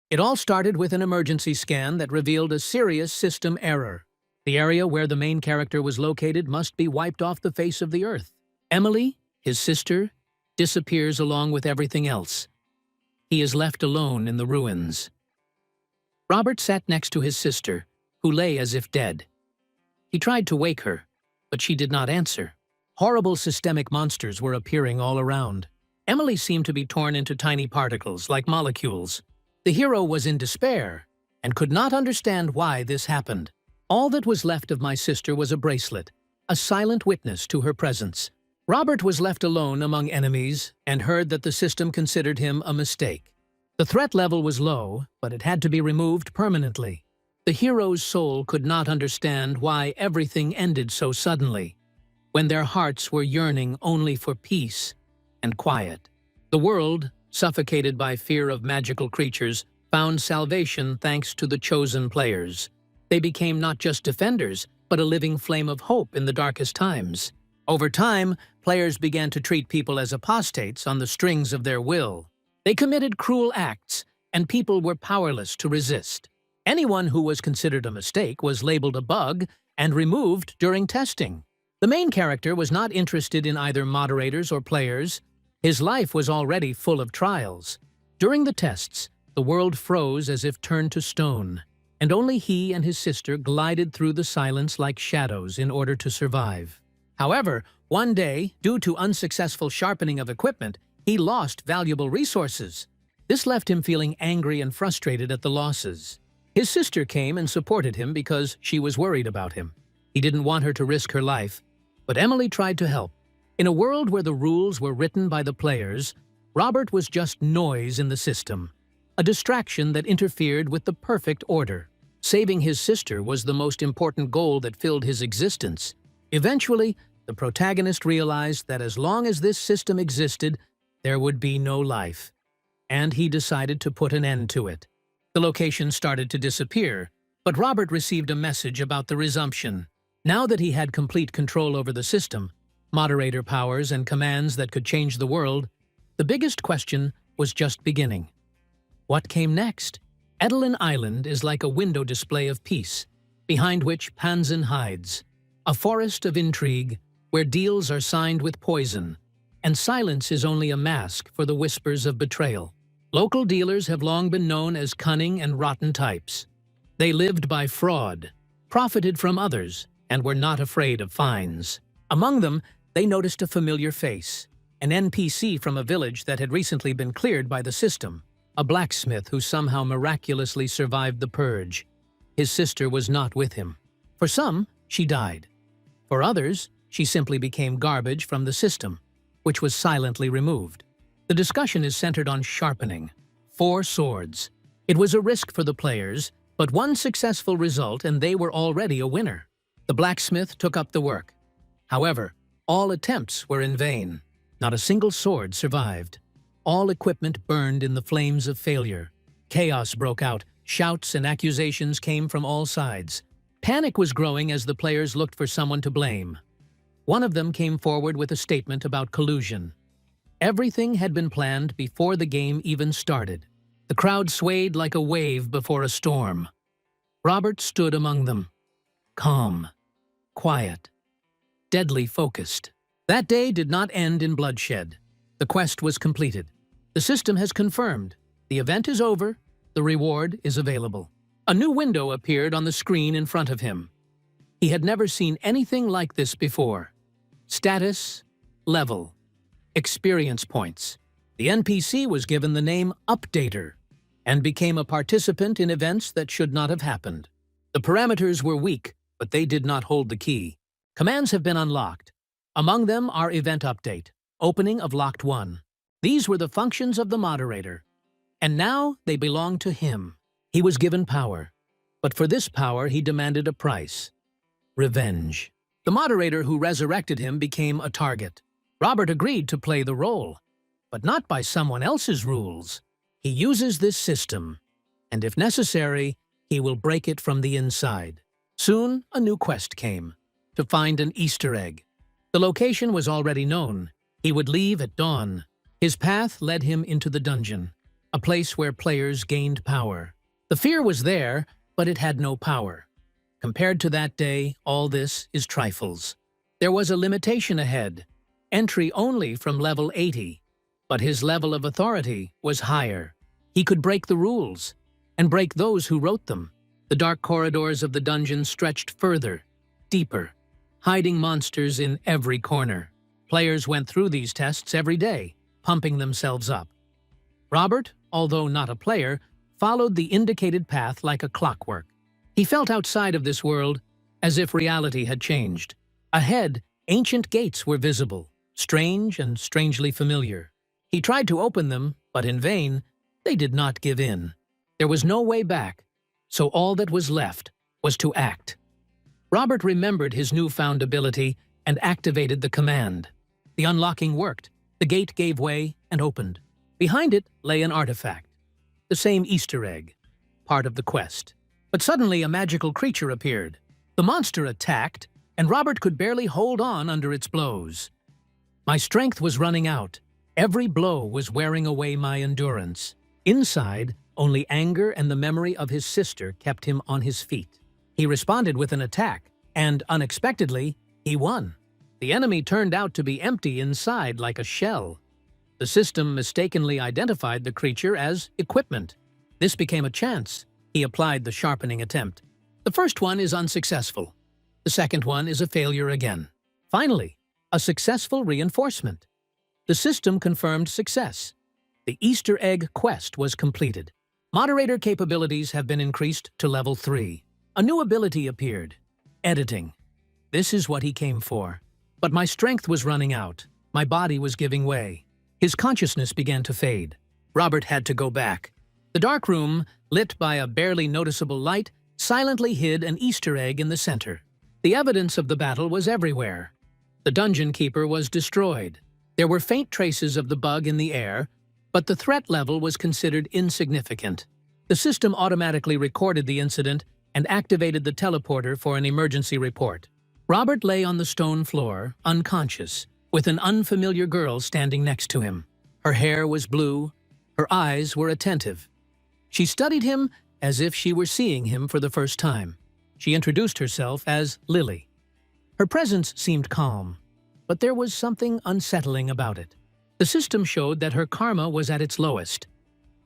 It all started with an emergency scan that revealed a serious system error. The area where the main character was located must be wiped off the face of the earth. Emily, his sister, disappears along with everything else. He is left alone in the ruins. Robert sat next to his sister, who lay as if dead. He tried to wake her, but she did not answer. Horrible systemic monsters were appearing all around. Emily seemed to be torn into tiny particles, like molecules. The hero was in despair and could not understand why this happened. All that was left of my sister was a bracelet, a silent witness to her presence. Robert was left alone among enemies and heard that the system considered him a mistake. The threat level was low, but it had to be removed permanently. The hero's soul could not understand why everything ended so suddenly, when their hearts were yearning only for peace and quiet. The world, suffocated by fear of magical creatures, found salvation thanks to the chosen players. They became not just defenders, but a living flame of hope in the darkest times. Over time, players began to treat people as apostates on the strings of their will. They committed cruel acts, and people were powerless to resist. Anyone who was considered a mistake was labeled a bug and removed during testing. The main character was not interested in either moderators or players. His life was already full of trials. During the tests, the world froze as if turned to stone, and only he and his sister glided through the silence like shadows in order to survive. However, one day, due to unsuccessful sharpening of equipment, he lost valuable resources. This left him feeling angry and frustrated at the losses. His sister came and supported him because she was worried about him. He didn't want her to risk her life, but Emily tried to help. In a world where the rules were written by the players, Robert was just noise in the system, a distraction that interfered with the perfect order. Saving his sister was the most important goal that filled his existence. Eventually, the protagonist realized that as long as this system existed, there would be no life, and he decided to put an end to it. The location started to disappear, but Robert received a message about the resumption. Now that he had complete control over the system, moderator powers and commands that could change the world, the biggest question was just beginning. What came next? Edelin Island is like a window display of peace, behind which Panzan hides. A forest of intrigue, where deals are signed with poison, and silence is only a mask for the whispers of betrayal. Local dealers have long been known as cunning and rotten types. They lived by fraud, profited from others, and were not afraid of fines. Among them, they noticed a familiar face, an NPC from a village that had recently been cleared by the system, a blacksmith who somehow miraculously survived the purge. His sister was not with him. For some, she died. For others, she simply became garbage from the system, which was silently removed. The discussion is centered on sharpening. 4 swords. It was a risk for the players, but one successful result and they were already a winner. The blacksmith took up the work. However, all attempts were in vain. Not a single sword survived. All equipment burned in the flames of failure. Chaos broke out. Shouts and accusations came from all sides. Panic was growing as the players looked for someone to blame. One of them came forward with a statement about collusion. Everything had been planned before the game even started. The crowd swayed like a wave before a storm. Robert stood among them, calm, quiet, deadly focused. That day did not end in bloodshed. The quest was completed. The system has confirmed. The event is over. The reward is available. A new window appeared on the screen in front of him. He had never seen anything like this before. Status, level, experience points. The NPC was given the name Updater and became a participant in events that should not have happened. The parameters were weak, but they did not hold the key. Commands have been unlocked. Among them are Event Update, Opening of Locked 1. These were the functions of the moderator, and now they belonged to him. He was given power, but for this power he demanded a price: revenge. The moderator who resurrected him became a target. Robert agreed to play the role, but not by someone else's rules. He uses this system, and if necessary, he will break it from the inside. Soon, a new quest came, to find an Easter egg. The location was already known. He would leave at dawn. His path led him into the dungeon. a place where players gained power. The fear was there, but it had no power. Compared to that day, all this is trifles. There was a limitation ahead, entry only from level 80, but his level of authority was higher. He could break the rules, and break those who wrote them. The dark corridors of the dungeon stretched further, deeper, hiding monsters in every corner. Players went through these tests every day, pumping themselves up. Robert, although not a player, followed the indicated path like a clockwork. He felt outside of this world, as if reality had changed. Ahead, ancient gates were visible, strange and strangely familiar. He tried to open them, but in vain. They did not give in. There was no way back, so all that was left was to act. Robert remembered his newfound ability and activated the command. The unlocking worked. The gate gave way and opened. Behind it lay an artifact, the same Easter egg, part of the quest. But suddenly a magical creature appeared. The monster attacked, and Robert could barely hold on under its blows. My strength was running out. Every blow was wearing away my endurance. Inside, only anger and the memory of his sister kept him on his feet. He responded with an attack, and unexpectedly, he won. The enemy turned out to be empty inside like a shell. The system mistakenly identified the creature as equipment. This became a chance. He applied the sharpening attempt. The first one is unsuccessful. The second one is a failure again. Finally, a successful reinforcement. The system confirmed success. The Easter egg quest was completed. Moderator capabilities have been increased to level 3. A new ability appeared, editing. This is what he came for. But my strength was running out. My body was giving way. His consciousness began to fade. Robert had to go back. The dark room, lit by a barely noticeable light, silently hid an Easter egg in the center. The evidence of the battle was everywhere. The dungeon keeper was destroyed. There were faint traces of the bug in the air, but the threat level was considered insignificant. The system automatically recorded the incident and activated the teleporter for an emergency report. Robert lay on the stone floor, unconscious, with an unfamiliar girl standing next to him. Her hair was blue, her eyes were attentive. She studied him as if she were seeing him for the first time. She introduced herself as Lily. Her presence seemed calm, but there was something unsettling about it. The system showed that her karma was at its lowest.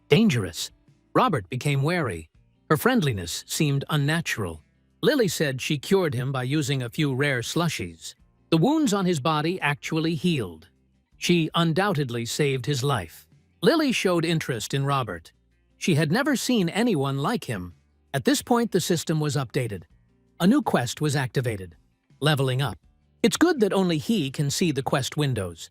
Dangerous. Robert became wary. Her friendliness seemed unnatural. Lily said she cured him by using a few rare slushies. The wounds on his body actually healed. She undoubtedly saved his life. Lily showed interest in Robert. She had never seen anyone like him. At this point, the system was updated. A new quest was activated. Leveling up. It's good that only he can see the quest windows.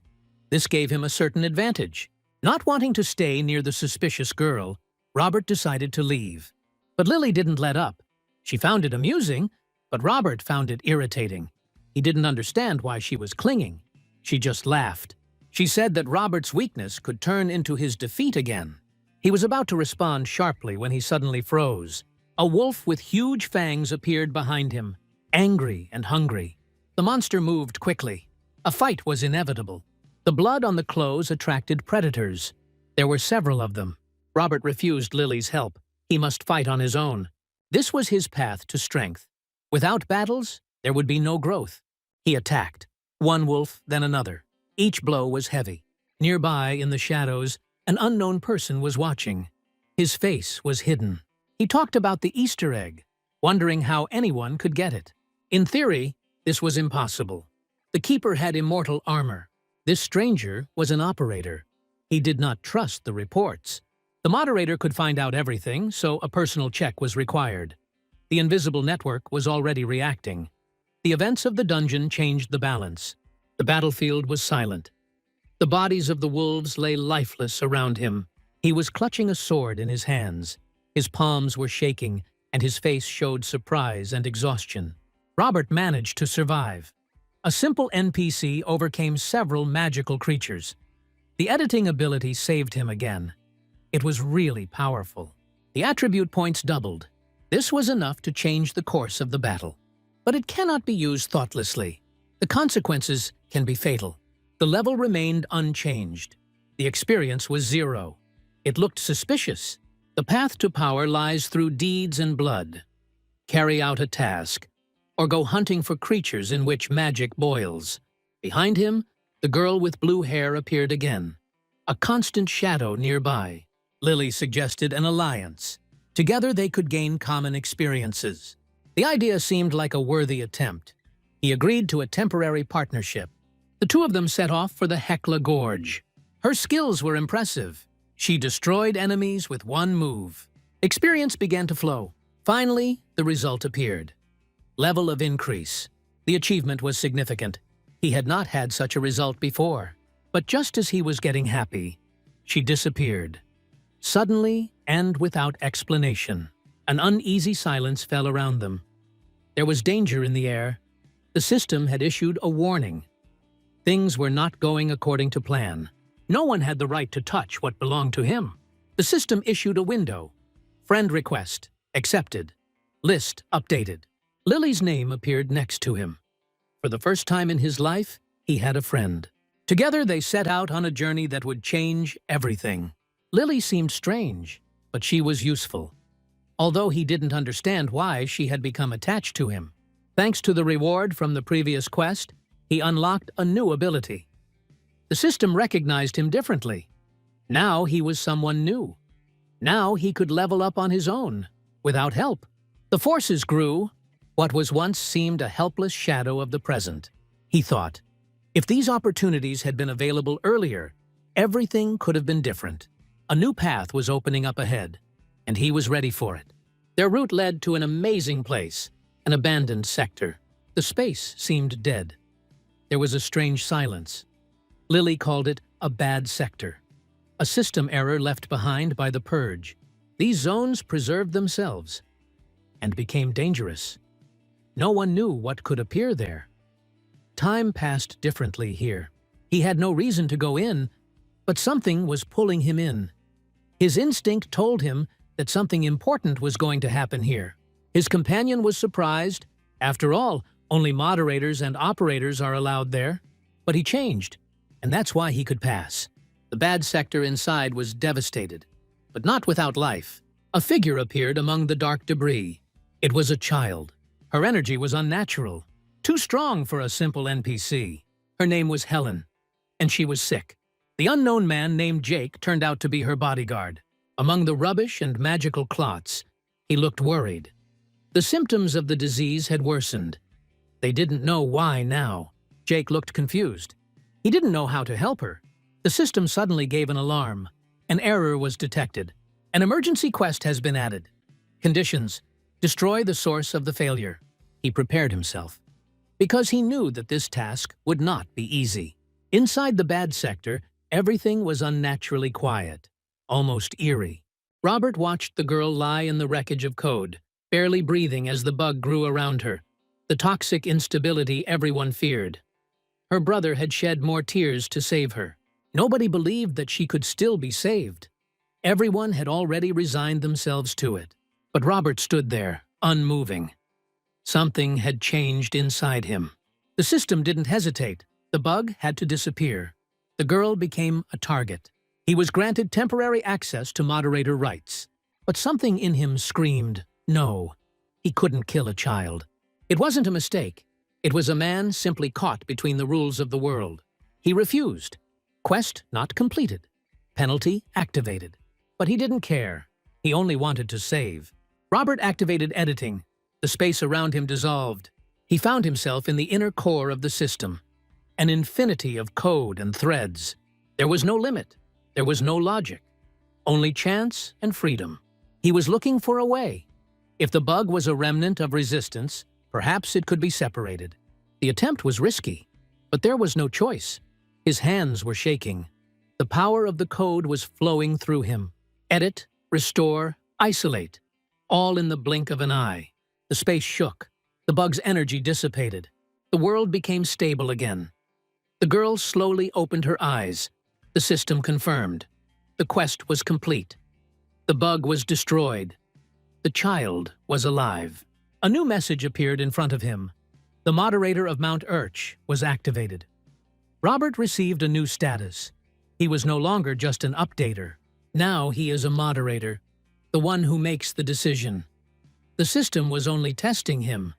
This gave him a certain advantage. Not wanting to stay near the suspicious girl, Robert decided to leave. But Lily didn't let up. She found it amusing, but Robert found it irritating. He didn't understand why she was clinging. She just laughed. She said that Robert's weakness could turn into his defeat again. He was about to respond sharply when he suddenly froze. A wolf with huge fangs appeared behind him, angry and hungry. The monster moved quickly. A fight was inevitable. The blood on the clothes attracted predators. There were several of them. Robert refused Lily's help. He must fight on his own. This was his path to strength. Without battles, there would be no growth. He attacked. One wolf, then another. Each blow was heavy. Nearby, in the shadows, an unknown person was watching. His face was hidden. He talked about the Easter egg, wondering how anyone could get it. In theory, this was impossible. The keeper had immortal armor. This stranger was an operator. He did not trust the reports. The moderator could find out everything, so a personal check was required. The invisible network was already reacting. The events of the dungeon changed the balance. The battlefield was silent. The bodies of the wolves lay lifeless around him. He was clutching a sword in his hands. His palms were shaking, and his face showed surprise and exhaustion. Robert managed to survive. A simple NPC overcame several magical creatures. The editing ability saved him again. It was really powerful. The attribute points doubled. This was enough to change the course of the battle. But it cannot be used thoughtlessly. The consequences can be fatal. The level remained unchanged. The experience was 0. It looked suspicious. The path to power lies through deeds and blood. Carry out a task, or go hunting for creatures in which magic boils. Behind him, the girl with blue hair appeared again, a constant shadow nearby. Lily suggested an alliance. Together they could gain common experiences. The idea seemed like a worthy attempt. He agreed to a temporary partnership. The two of them set off for the Hekla Gorge. Her skills were impressive. She destroyed enemies with one move. Experience began to flow. Finally, the result appeared. Level of increase. The achievement was significant. He had not had such a result before. But just as he was getting happy, she disappeared. Suddenly and without explanation, an uneasy silence fell around them. There was danger in the air. The system had issued a warning. Things were not going according to plan. No one had the right to touch what belonged to him. The system issued a window. Friend request. Accepted. List updated. Lily's name appeared next to him. For the first time in his life, he had a friend. Together they set out on a journey that would change everything. Lily seemed strange, but she was useful. Although he didn't understand why she had become attached to him. Thanks to the reward from the previous quest, he unlocked a new ability. The system recognized him differently. Now he was someone new. Now he could level up on his own, without help. The forces grew. What was once seemed a helpless shadow of the present. He thought, if these opportunities had been available earlier, everything could have been different. A new path was opening up ahead, and he was ready for it. Their route led to an amazing place, an abandoned sector. The space seemed dead. There was a strange silence. Lily called it a bad sector, a system error left behind by the purge. These zones preserved themselves and became dangerous. No one knew what could appear there. Time passed differently here. He had no reason to go in, but something was pulling him in. His instinct told him that something important was going to happen here. His companion was surprised. After all, only moderators and operators are allowed there. But he changed, and that's why he could pass. The bad sector inside was devastated, but not without life. A figure appeared among the dark debris. It was a child. Her energy was unnatural, too strong for a simple NPC. Her name was Helen, and she was sick. The unknown man named Jake turned out to be her bodyguard. Among the rubbish and magical clots, he looked worried. The symptoms of the disease had worsened. They didn't know why now. Jake looked confused. He didn't know how to help her. The system suddenly gave an alarm. An error was detected. An emergency quest has been added. Conditions: destroy the source of the failure. He prepared himself, because he knew that this task would not be easy. Inside the bad sector, everything was unnaturally quiet, almost eerie. Robert watched the girl lie in the wreckage of code, barely breathing as the bug grew around her. The toxic instability everyone feared. Her brother had shed more tears to save her. Nobody believed that she could still be saved. Everyone had already resigned themselves to it. But Robert stood there, unmoving. Something had changed inside him. The system didn't hesitate. The bug had to disappear. The girl became a target. He was granted temporary access to moderator rights. But something in him screamed, no. He couldn't kill a child. It wasn't a mistake. It was a man simply caught between the rules of the world. He refused. Quest not completed. Penalty activated. But he didn't care. He only wanted to save. Robert activated editing. The space around him dissolved. He found himself in the inner core of the system. An infinity of code and threads. There was no limit. There was no logic. Only chance and freedom. He was looking for a way. If the bug was a remnant of resistance, perhaps it could be separated. The attempt was risky, but there was no choice. His hands were shaking. The power of the code was flowing through him. Edit, restore, isolate. All in the blink of an eye. The space shook. The bug's energy dissipated. The world became stable again. The girl slowly opened her eyes. The system confirmed. The quest was complete. The bug was destroyed. The child was alive. A new message appeared in front of him. The moderator of Mount Urch was activated. Robert received a new status. He was no longer just an updater. Now he is a moderator, the one who makes the decision. The system was only testing him,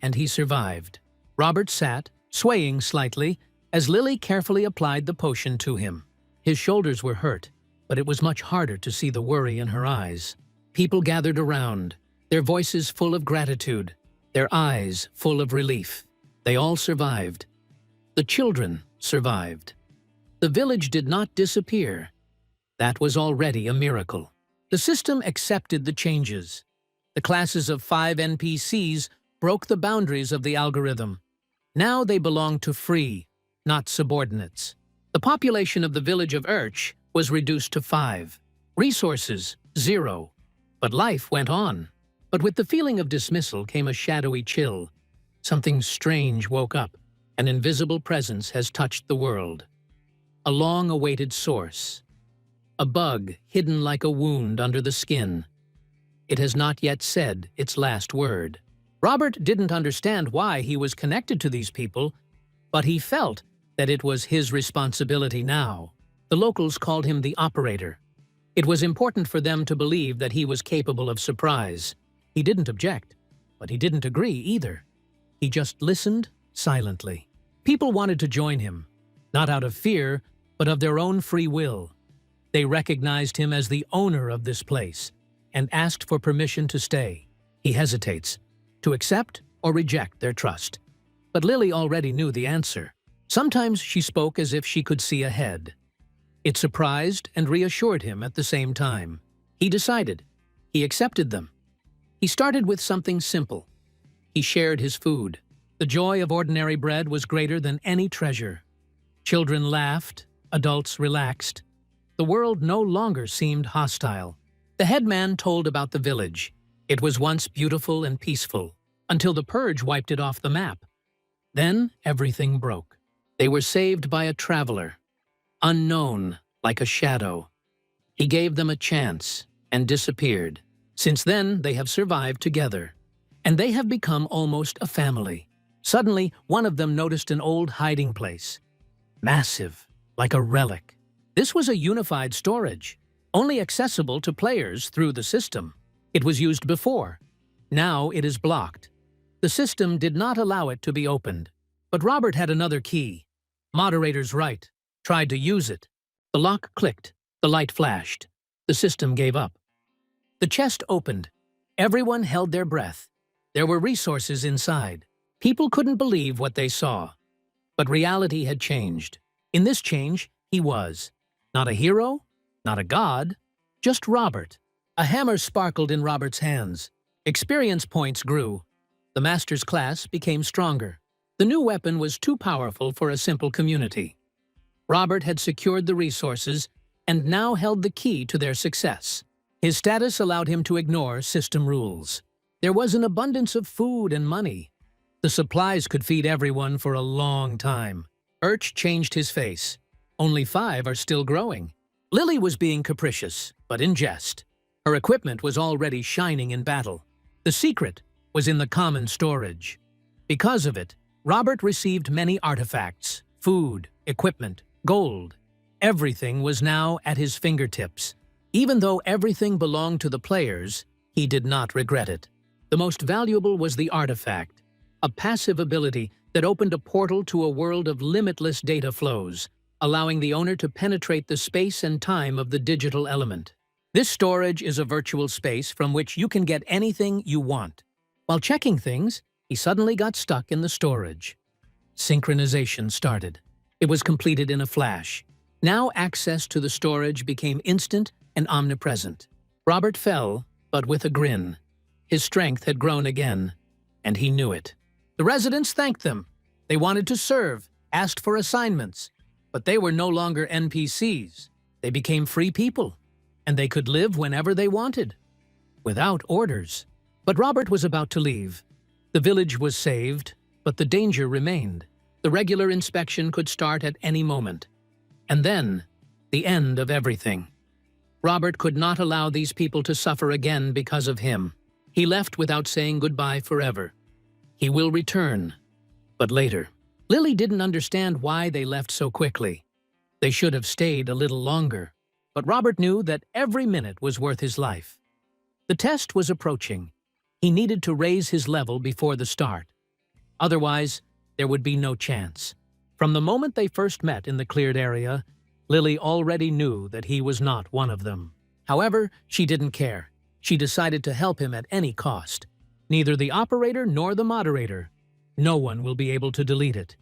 and he survived. Robert sat, swaying slightly, as Lily carefully applied the potion to him. His shoulders were hurt, but it was much harder to see the worry in her eyes. People gathered around, their voices full of gratitude, their eyes full of relief. They all survived. The children survived. The village did not disappear. That was already a miracle. The system accepted the changes. The classes of 5 NPCs broke the boundaries of the algorithm. Now they belonged to free, not subordinates. The population of the village of Urch was reduced to 5. Resources, 0. But life went on. But with the feeling of dismissal came a shadowy chill. Something strange woke up. An invisible presence has touched the world. A long-awaited source. A bug hidden like a wound under the skin. It has not yet said its last word. Robert didn't understand why he was connected to these people, but he felt that it was his responsibility now. The locals called him the operator. It was important for them to believe that he was capable of surprise. He didn't object, but he didn't agree either. He just listened silently. People wanted to join him, not out of fear, but of their own free will. They recognized him as the owner of this place and asked for permission to stay. He hesitates, to accept or reject their trust. But Lily already knew the answer. Sometimes she spoke as if she could see ahead. It surprised and reassured him at the same time. He decided. He accepted them. He started with something simple. He shared his food. The joy of ordinary bread was greater than any treasure. Children laughed, adults relaxed. The world no longer seemed hostile. The headman told about the village. It was once beautiful and peaceful, until the purge wiped it off the map. Then everything broke. They were saved by a traveler, unknown like a shadow. He gave them a chance and disappeared. Since then, they have survived together, and they have become almost a family. Suddenly, one of them noticed an old hiding place. Massive, like a relic. This was a unified storage, only accessible to players through the system. It was used before. Now it is blocked. The system did not allow it to be opened. But Robert had another key. Moderator's right. Tried to use it. The lock clicked. The light flashed. The system gave up. The chest opened. Everyone held their breath. There were resources inside. People couldn't believe what they saw. But reality had changed. In this change, he was. Not a hero, not a god, just Robert. A hammer sparkled in Robert's hands. Experience points grew. The master's class became stronger. The new weapon was too powerful for a simple community. Robert had secured the resources and now held the key to their success. His status allowed him to ignore system rules. There was an abundance of food and money. The supplies could feed everyone for a long time. Urch changed his face. Only 5 are still growing. Lily was being capricious, but in jest. Her equipment was already shining in battle. The secret was in the common storage. Because of it, Robert received many artifacts, food, equipment, gold. Everything was now at his fingertips. Even though everything belonged to the players, he did not regret it. The most valuable was the artifact, a passive ability that opened a portal to a world of limitless data flows, allowing the owner to penetrate the space and time of the digital element. This storage is a virtual space from which you can get anything you want. While checking things, he suddenly got stuck in the storage. Synchronization started. It was completed in a flash. Now access to the storage became instant and omnipresent. Robert fell, but with a grin. His strength had grown again, and he knew it. The residents thanked them. They wanted to serve, asked for assignments. But they were no longer NPCs. They became free people, and they could live whenever they wanted, without orders. But Robert was about to leave. The village was saved, but the danger remained. The regular inspection could start at any moment. And then, the end of everything. Robert could not allow these people to suffer again because of him. He left without saying goodbye forever. He will return, but later. Lily didn't understand why they left so quickly. They should have stayed a little longer. but Robert knew that every minute was worth his life. The test was approaching. He needed to raise his level before the start. Otherwise, there would be no chance. From the moment they first met in the cleared area, Lily already knew that he was not one of them. However, she didn't care. She decided to help him at any cost. Neither the operator nor the moderator. No one will be able to delete it.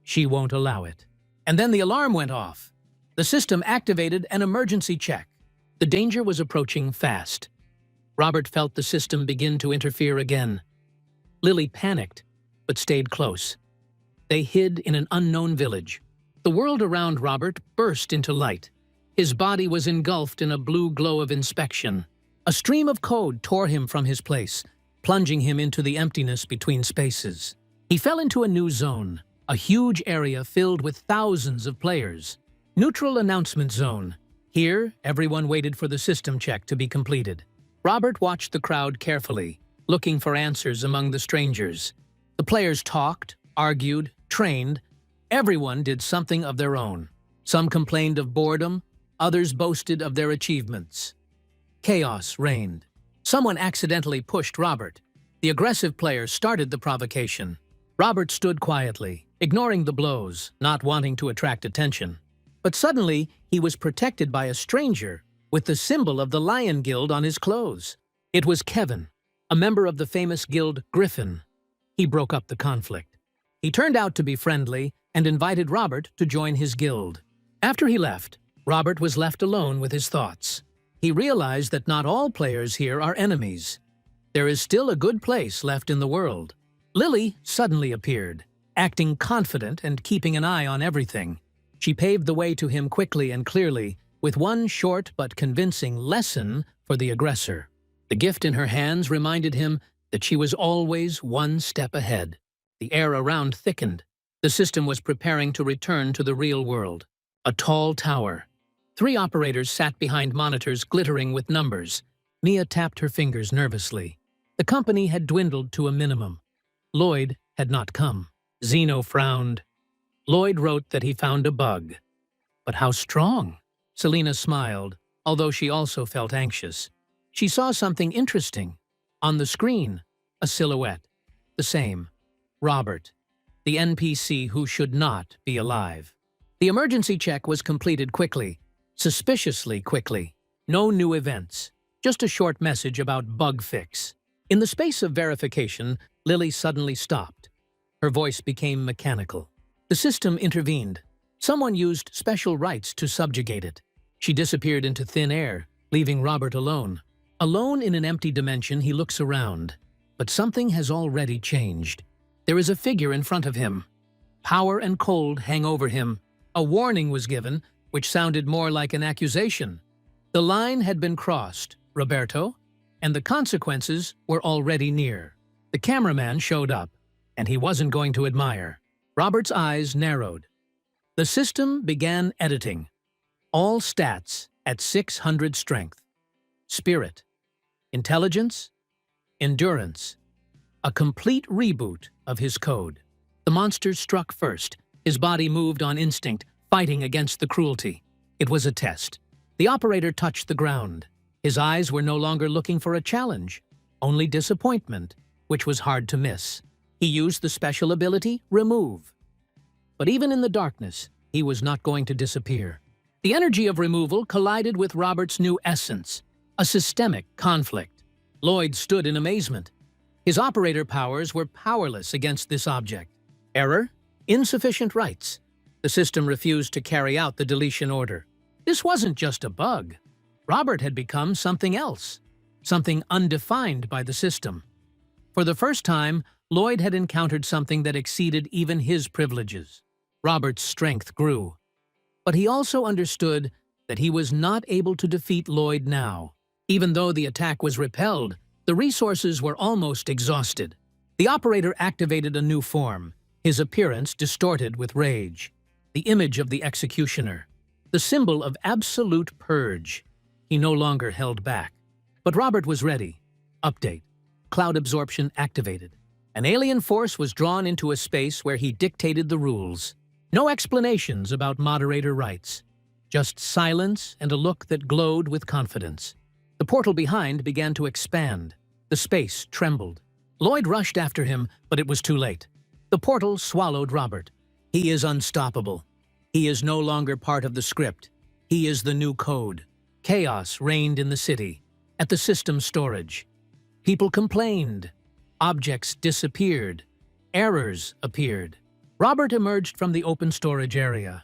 She won't allow it. And then the alarm went off. The system activated an emergency check. The danger was approaching fast. Robert felt the system begin to interfere again. Lily panicked, but stayed close. They hid in an unknown village. The world around Robert burst into light. His body was engulfed in a blue glow of inspection. A stream of code tore him from his place, plunging him into the emptiness between spaces. He fell into a new zone, a huge area filled with thousands of players. Neutral announcement zone. Here, everyone waited for the system check to be completed. Robert watched the crowd carefully, looking for answers among the strangers. The players talked, argued, trained. Everyone did something of their own. Some complained of boredom, others boasted of their achievements. Chaos reigned. Someone accidentally pushed Robert. The aggressive player started the provocation. Robert stood quietly, ignoring the blows, not wanting to attract attention. But suddenly, he was protected by a stranger with the symbol of the Lion Guild on his clothes. It was Kevin, a member of the famous guild Griffin. He broke up the conflict. He turned out to be friendly and invited Robert to join his guild. After he left, Robert was left alone with his thoughts. He realized that not all players here are enemies. There is still a good place left in the world. Lily suddenly appeared, acting confident and keeping an eye on everything. She paved the way to him quickly and clearly, with one short but convincing lesson for the aggressor. The gift in her hands reminded him that she was always one step ahead. The air around thickened. The system was preparing to return to the real world. A tall tower. 3 operators sat behind monitors glittering with numbers. Mia tapped her fingers nervously. The company had dwindled to a minimum. Lloyd had not come. Zeno frowned. Lloyd wrote that he found a bug. But how strong? Selina smiled, although she also felt anxious. She saw something interesting. On the screen, a silhouette. The same. Robert, the NPC who should not be alive. The emergency check was completed quickly, suspiciously quickly. No new events, just a short message about bug fix. In the space of verification, Lily suddenly stopped. Her voice became mechanical. The system intervened. Someone used special rights to subjugate it. She disappeared into thin air, leaving Robert alone. Alone in an empty dimension, he looks around. But something has already changed. There is a figure in front of him. Power and cold hang over him. A warning was given, which sounded more like an accusation. The line had been crossed, Roberto, and the consequences were already near. The cameraman showed up, and he wasn't going to admire. Robert's eyes narrowed. The system began editing. All stats at 600 strength. Spirit. Intelligence. Endurance. A complete reboot of his code. The monster struck first. His body moved on instinct, fighting against the cruelty. It was a test. The operator touched the ground. His eyes were no longer looking for a challenge, only disappointment, which was hard to miss. He used the special ability, Remove. But even in the darkness, he was not going to disappear. The energy of removal collided with Robert's new essence, a systemic conflict. Lloyd stood in amazement. His operator powers were powerless against this object. Error? Insufficient rights. The system refused to carry out the deletion order. This wasn't just a bug. Robert had become something else, something undefined by the system. For the first time, Lloyd had encountered something that exceeded even his privileges. Robert's strength grew. But he also understood that he was not able to defeat Lloyd now. Even though the attack was repelled, the resources were almost exhausted. The operator activated a new form, his appearance distorted with rage. The image of the executioner, the symbol of absolute purge. He no longer held back. But Robert was ready. Update. Cloud absorption activated. An alien force was drawn into a space where he dictated the rules. No explanations about moderator rights. Just silence and a look that glowed with confidence. The portal behind began to expand. The space trembled. Lloyd rushed after him, but it was too late. The portal swallowed Robert. He is unstoppable. He is no longer part of the script. He is the new code. Chaos reigned in the city, at the system storage. People complained. Objects disappeared. Errors appeared. Robert emerged from the open storage area.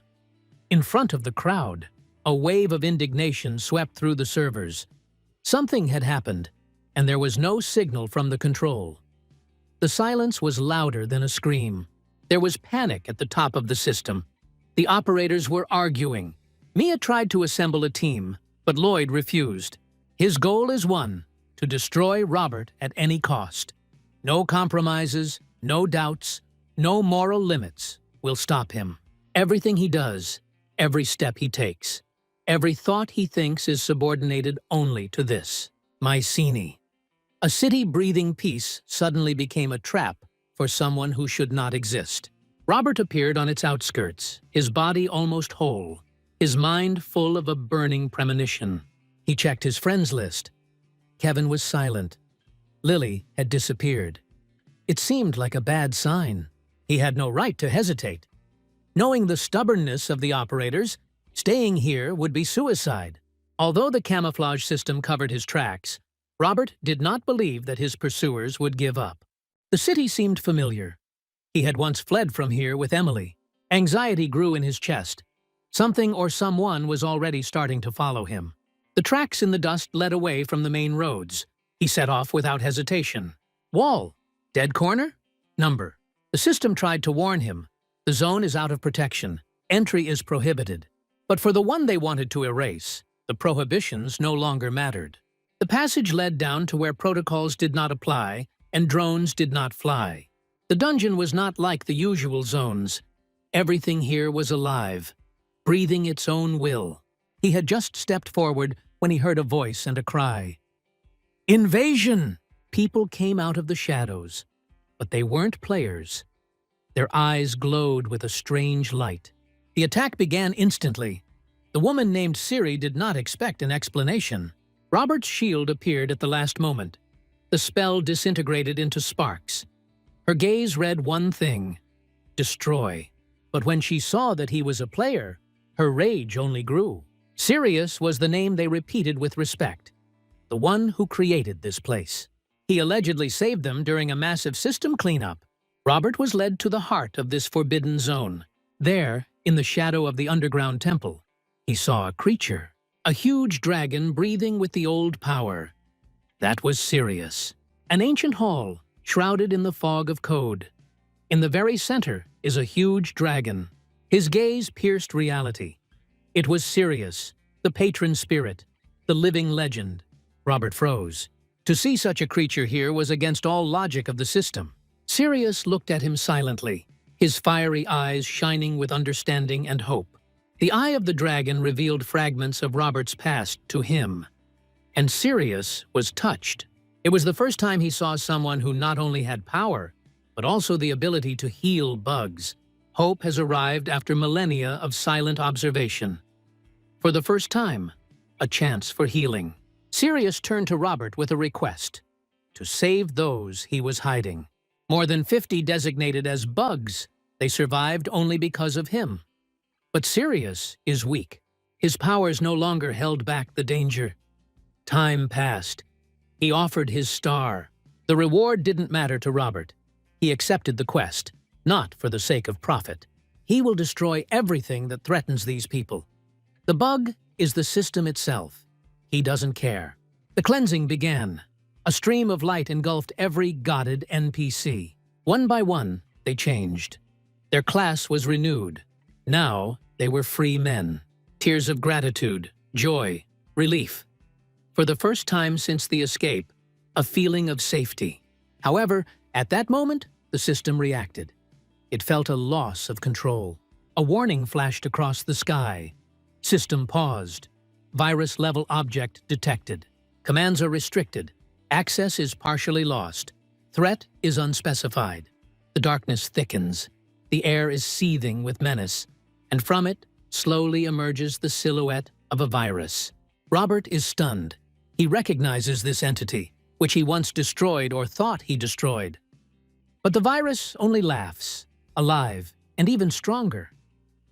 In front of the crowd, a wave of indignation swept through the servers. Something had happened, and there was no signal from the control. The silence was louder than a scream. There was panic at the top of the system. The operators were arguing. Mia tried to assemble a team, but Lloyd refused. His goal is one, to destroy Robert at any cost. No compromises, no doubts, no moral limits will stop him. Everything he does, every step he takes, every thought he thinks is subordinated only to this. Mycenae. A city breathing peace suddenly became a trap for someone who should not exist. Robert appeared on its outskirts, his body almost whole, his mind full of a burning premonition. He checked his friends list. Kevin was silent. Lily had disappeared. It seemed like a bad sign. He had no right to hesitate. Knowing the stubbornness of the operators, staying here would be suicide. Although the camouflage system covered his tracks, Robert did not believe that his pursuers would give up. The city seemed familiar. He had once fled from here with Emily. Anxiety grew in his chest. Something or someone was already starting to follow him. The tracks in the dust led away from the main roads. He set off without hesitation. Wall. Dead corner? Number. The system tried to warn him. The zone is out of protection. Entry is prohibited. But for the one they wanted to erase, the prohibitions no longer mattered. The passage led down to where protocols did not apply and drones did not fly. The dungeon was not like the usual zones. Everything here was alive, breathing its own will. He had just stepped forward when he heard a voice and a cry. Invasion! People came out of the shadows, but they weren't players. Their eyes glowed with a strange light. The attack began instantly. The woman named Siri did not expect an explanation. Robert's shield appeared at the last moment. The spell disintegrated into sparks. Her gaze read one thing: destroy. But when she saw that he was a player, her rage only grew. Sirius was the name they repeated with respect. The one who created this place. He allegedly saved them during a massive system cleanup. Robert was led to the heart of this forbidden zone. There, in the shadow of the underground temple, he saw a creature. A huge dragon breathing with the old power. That was Sirius. An ancient hall, shrouded in the fog of code. In the very center is a huge dragon. His gaze pierced reality. It was Sirius, the patron spirit, the living legend. Robert froze. To see such a creature here was against all logic of the system. Sirius looked at him silently, his fiery eyes shining with understanding and hope. The eye of the dragon revealed fragments of Robert's past to him, and Sirius was touched. It was the first time he saw someone who not only had power, but also the ability to heal bugs. Hope has arrived after millennia of silent observation. For the first time, a chance for healing. Sirius turned to Robert with a request: to save those he was hiding. More than 50 designated as bugs. They survived only because of him. But Sirius is weak. His powers no longer held back the danger. Time passed. He offered his star. The reward didn't matter to Robert. He accepted the quest, not for the sake of profit. He will destroy everything that threatens these people. The bug is the system itself. He doesn't care. The cleansing began. A stream of light engulfed every godded NPC. One by one, they changed. Their class was renewed. Now, they were free men. Tears of gratitude, joy, relief. For the first time since the escape, a feeling of safety. However, at that moment, the system reacted. It felt a loss of control. A warning flashed across the sky. System paused. Virus-level object detected. Commands are restricted. Access is partially lost. Threat is unspecified. The darkness thickens. The air is seething with menace. And from it, slowly emerges the silhouette of a virus. Robert is stunned. He recognizes this entity, which he once destroyed or thought he destroyed. But the virus only laughs, alive, and even stronger.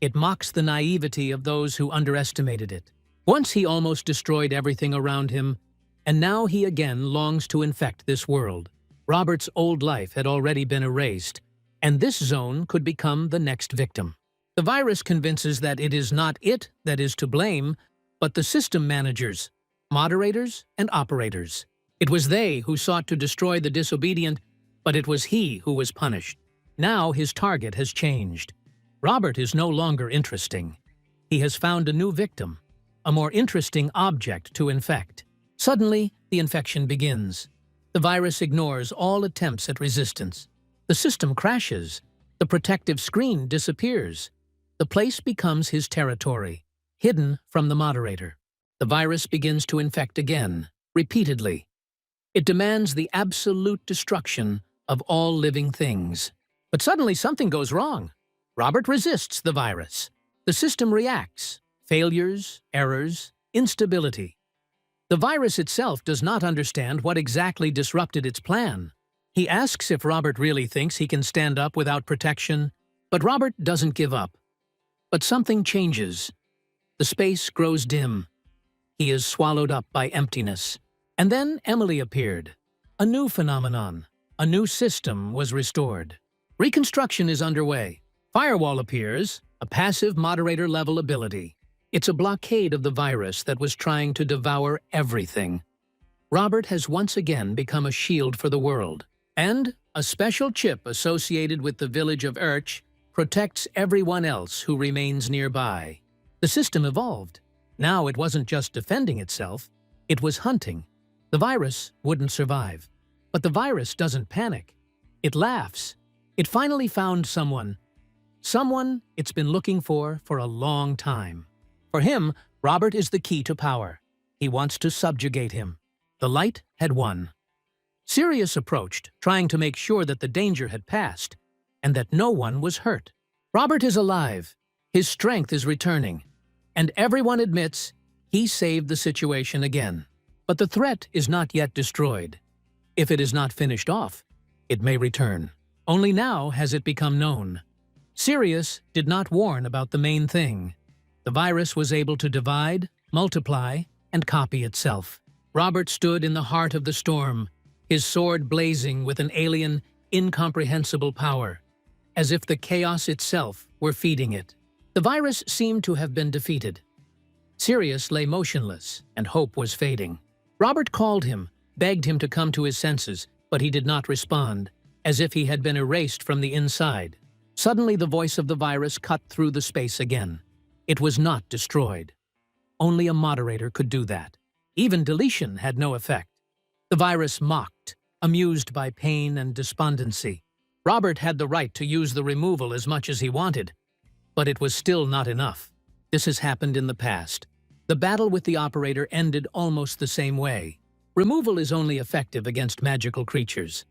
It mocks the naivety of those who underestimated it. Once he almost destroyed everything around him, and now he again longs to infect this world. Robert's old life had already been erased, and this zone could become the next victim. The virus convinces that it is not it that is to blame, but the system managers, moderators, and operators. It was they who sought to destroy the disobedient, but it was he who was punished. Now his target has changed. Robert is no longer interesting. He has found a new victim, a more interesting object to infect. Suddenly, the infection begins. The virus ignores all attempts at resistance. The system crashes. The protective screen disappears. The place becomes his territory, hidden from the moderator. The virus begins to infect again, repeatedly. It demands the absolute destruction of all living things. But suddenly something goes wrong. Robert resists the virus. The system reacts. Failures, errors, instability. The virus itself does not understand what exactly disrupted its plan. He asks if Robert really thinks he can stand up without protection, but Robert doesn't give up. But something changes. The space grows dim. He is swallowed up by emptiness. And then Emily appeared. A new phenomenon. A new system was restored. Reconstruction is underway. Firewall appears, a passive moderator-level ability. It's a blockade of the virus that was trying to devour everything. Robert has once again become a shield for the world. And a special chip associated with the village of Urch protects everyone else who remains nearby. The system evolved. Now it wasn't just defending itself, it was hunting. The virus wouldn't survive. But the virus doesn't panic. It laughs. It finally found someone. Someone it's been looking for a long time. For him, Robert is the key to power. He wants to subjugate him. The light had won. Sirius approached, trying to make sure that the danger had passed, and that no one was hurt. Robert is alive. His strength is returning. And everyone admits he saved the situation again. But the threat is not yet destroyed. If it is not finished off, it may return. Only now has it become known. Sirius did not warn about the main thing. The virus was able to divide, multiply, and copy itself. Robert stood in the heart of the storm, his sword blazing with an alien, incomprehensible power, as if the chaos itself were feeding it. The virus seemed to have been defeated. Sirius lay motionless, and hope was fading. Robert called him, begged him to come to his senses, but he did not respond, as if he had been erased from the inside. Suddenly the voice of the virus cut through the space again. It was not destroyed. Only a moderator could do that. Even deletion had no effect. The virus mocked, amused by pain and despondency. Robert had the right to use the removal as much as he wanted, but it was still not enough. This has happened in the past. The battle with the operator ended almost the same way. Removal is only effective against magical creatures.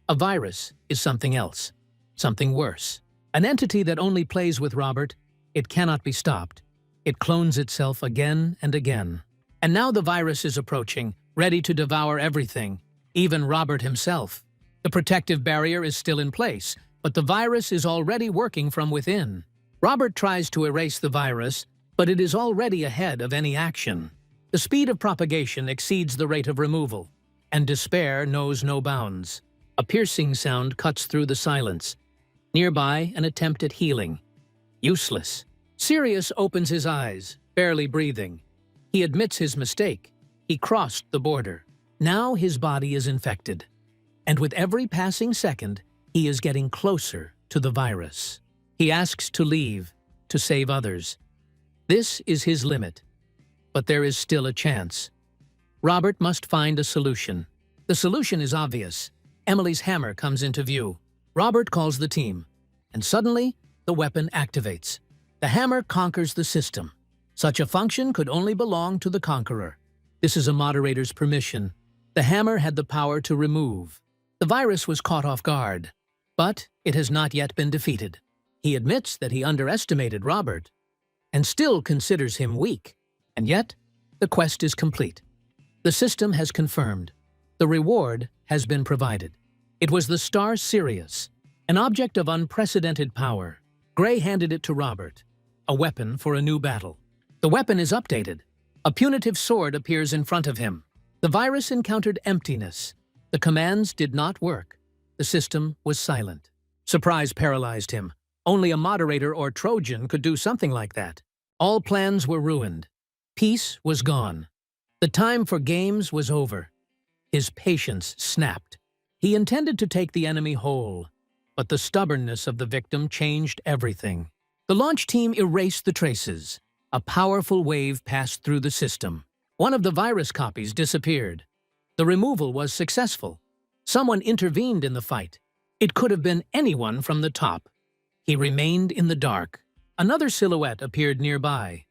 A virus is something else, something worse. An entity that only plays with Robert. It cannot be stopped. It clones itself again and again. And now the virus is approaching, ready to devour everything, even Robert himself. The protective barrier is still in place, but the virus is already working from within. Robert tries to erase the virus, but it is already ahead of any action. The speed of propagation exceeds the rate of removal, and despair knows no bounds. A piercing sound cuts through the silence. Nearby, an attempt at healing. Useless. Sirius opens his eyes, barely breathing. He admits his mistake. He crossed the border. Now his body is infected. And with every passing second, he is getting closer to the virus. He asks to leave, to save others. This is his limit. But there is still a chance. Robert must find a solution. The solution is obvious. Emily's hammer comes into view. Robert calls the team, and suddenly, the weapon activates. The hammer conquers the system. Such a function could only belong to the conqueror. This is a moderator's permission. The hammer had the power to remove. The virus was caught off guard, but it has not yet been defeated. He admits that he underestimated Robert. and still considers him weak. And yet, the quest is complete. The system has confirmed. The reward has been provided. It was the star Sirius, an object of unprecedented power. Gray handed it to Robert, a weapon for a new battle. The weapon is updated. A punitive sword appears in front of him. The virus encountered emptiness. The commands did not work. The system was silent. Surprise paralyzed him. Only a moderator or Trojan could do something like that. All plans were ruined. Peace was gone. The time for games was over. His patience snapped. He intended to take the enemy whole, but the stubbornness of the victim changed everything. The launch team erased the traces. A powerful wave passed through the system. One of the virus copies disappeared. The removal was successful. Someone intervened in the fight. It could have been anyone from the top. He remained in the dark. Another silhouette appeared nearby.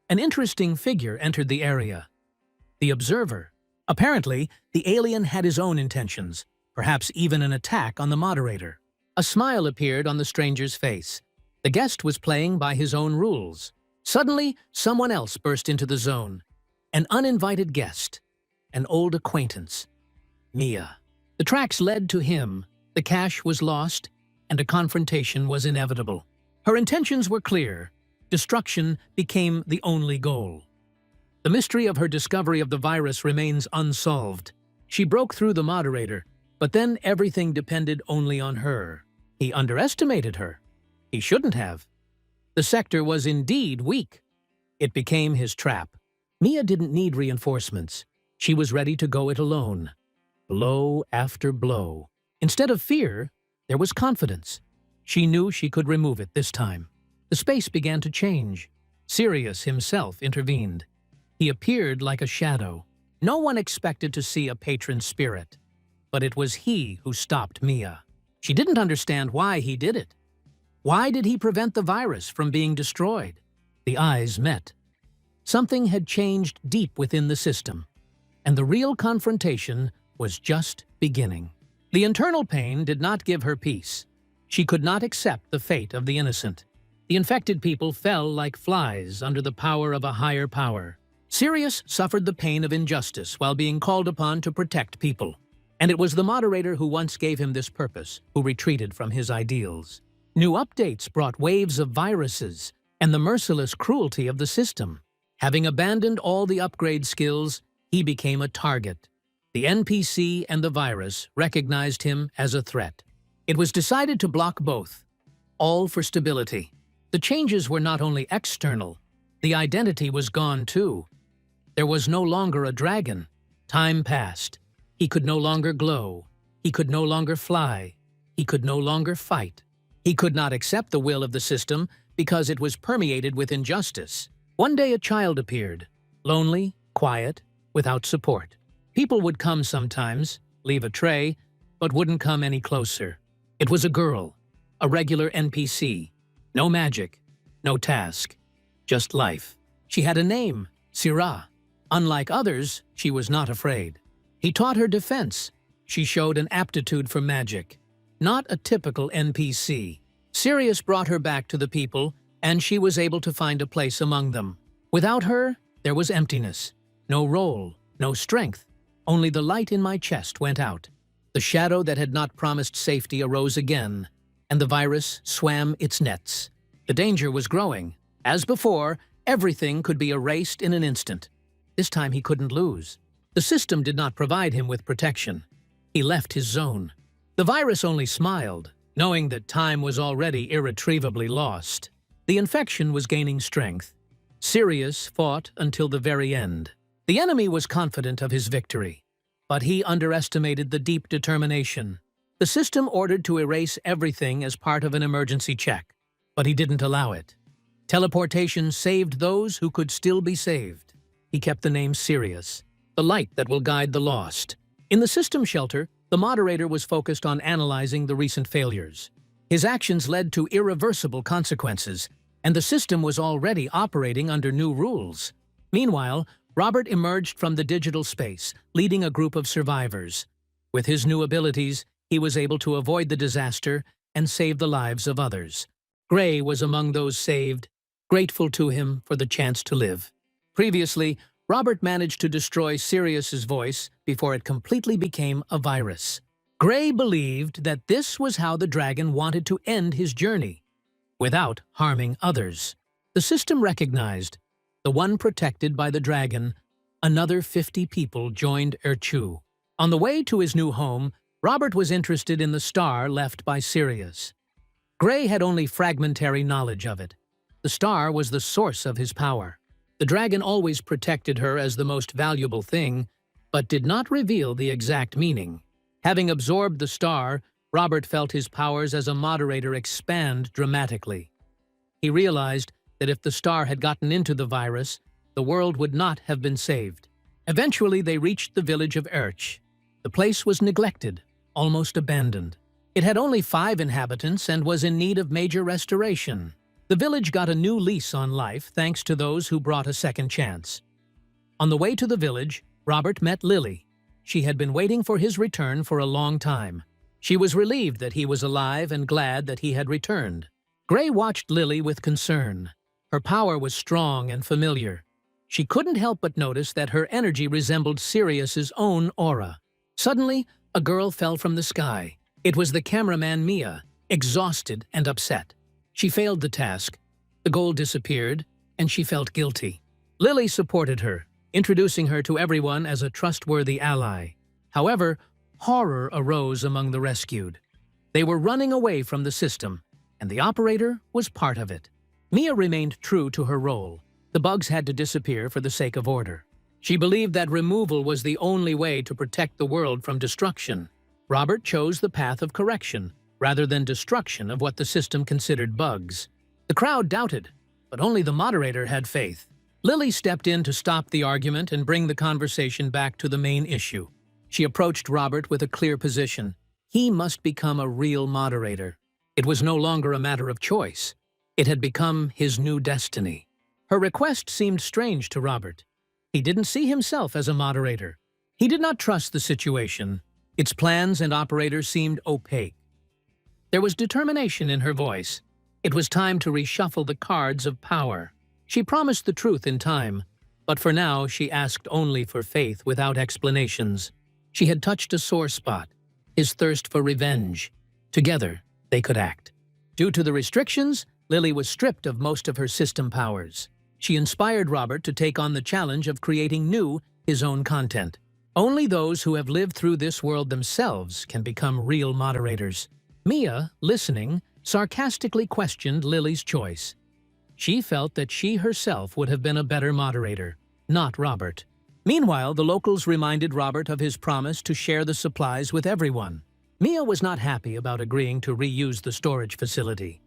An interesting figure entered the area. The observer. Apparently, the alien had his own intentions, perhaps even an attack on the moderator. A smile appeared on the stranger's face. The guest was playing by his own rules. Suddenly, someone else burst into the zone. An uninvited guest. An old acquaintance. Mia. The tracks led to him. The cache was lost, and a confrontation was inevitable. Her intentions were clear. Destruction became the only goal. The mystery of her discovery of the virus remains unsolved. She broke through the moderator, but then everything depended only on her. He underestimated her. He shouldn't have. The sector was indeed weak. It became his trap. Mia didn't need reinforcements. She was ready to go it alone. Blow after blow. Instead of fear, there was confidence. She knew she could remove it this time. The space began to change. Sirius himself intervened. He appeared like a shadow. No one expected to see a patron spirit. But it was he who stopped Mia. She didn't understand why he did it. Why did he prevent the virus from being destroyed? The eyes met. Something had changed deep within the system, and the real confrontation was just beginning. The internal pain did not give her peace. She could not accept the fate of the innocent. The infected people fell like flies under the power of a higher power. Sirius suffered the pain of injustice while being called upon to protect people. And it was the moderator who once gave him this purpose, who retreated from his ideals. New updates brought waves of viruses and the merciless cruelty of the system. Having abandoned all the upgrade skills, he became a target. The NPC and the virus recognized him as a threat. It was decided to block both, all for stability. The changes were not only external, the identity was gone too. There was no longer a dragon. Time passed. He could no longer glow. He could no longer fly. He could no longer fight. He could not accept the will of the system because it was permeated with injustice. One day a child appeared, lonely, quiet, without support. People would come sometimes, leave a tray, but wouldn't come any closer. It was a girl, a regular NPC. No magic, no task, just life. She had a name, Syrah. Unlike others, she was not afraid. He taught her defense. She showed an aptitude for magic. Not a typical NPC. Sirius brought her back to the people, and she was able to find a place among them. Without her, there was emptiness. No role, no strength. Only the light in my chest went out. The shadow that had not promised safety arose again, and the virus swam its nets. The danger was growing. As before, everything could be erased in an instant. This time he couldn't lose. The system did not provide him with protection. He left his zone. The virus only smiled, knowing that time was already irretrievably lost. The infection was gaining strength. Sirius fought until the very end. The enemy was confident of his victory, but he underestimated the deep determination. The system ordered to erase everything as part of an emergency check, but he didn't allow it. Teleportation saved those who could still be saved. He kept the name Sirius, the light that will guide the lost. In the system shelter, the moderator was focused on analyzing the recent failures. His actions led to irreversible consequences, and the system was already operating under new rules. Meanwhile, Robert emerged from the digital space, leading a group of survivors. With his new abilities, he was able to avoid the disaster and save the lives of others. Gray was among those saved. grateful to him for the chance to live. Previously, Robert managed to destroy Sirius's voice before it completely became a virus. Gray believed that this was how the dragon wanted to end his journey, without harming others. The system recognized the one protected by the dragon. Another 50 people joined Urch. On the way to his new home, Robert was interested in the star left by Sirius. Gray had only fragmentary knowledge of it. The star was the source of his power. The dragon always protected her as the most valuable thing, but did not reveal the exact meaning. Having absorbed the star, Robert felt his powers as a moderator expand dramatically. He realized that if the star had gotten into the virus, the world would not have been saved. Eventually, they reached the village of Urch. The place was neglected, almost abandoned. It had only 5 inhabitants and was in need of major restoration. The village got a new lease on life thanks to those who brought a second chance. On the way to the village, Robert met Lily. She had been waiting for his return for a long time. She was relieved that he was alive and glad that he had returned. Gray watched Lily with concern. Her power was strong and familiar. She couldn't help but notice that her energy resembled Sirius's own aura. Suddenly, a girl fell from the sky. It was the cameraman Mia, exhausted and upset. She failed the task. The goal disappeared, and she felt guilty. Lily supported her, introducing her to everyone as a trustworthy ally. However, horror arose among the rescued. They were running away from the system, and the operator was part of it. Mia remained true to her role. The bugs had to disappear for the sake of order. She believed that removal was the only way to protect the world from destruction. Robert chose the path of correction, rather than destruction of what the system considered bugs. The crowd doubted, but only the moderator had faith. Lily stepped in to stop the argument and bring the conversation back to the main issue. She approached Robert with a clear position. He must become a real moderator. It was no longer a matter of choice. It had become his new destiny. Her request seemed strange to Robert. He didn't see himself as a moderator. He did not trust the situation. Its plans and operators seemed opaque. There was determination in her voice. It was time to reshuffle the cards of power. She promised the truth in time, but for now she asked only for faith without explanations. She had touched a sore spot, his thirst for revenge. Together, they could act. Due to the restrictions, Lily was stripped of most of her system powers. She inspired Robert to take on the challenge of creating his own content. Only those who have lived through this world themselves can become real moderators. Mia, listening, sarcastically questioned Lily's choice. She felt that she herself would have been a better moderator, not Robert. Meanwhile, the locals reminded Robert of his promise to share the supplies with everyone. Mia was not happy about agreeing to reuse the storage facility.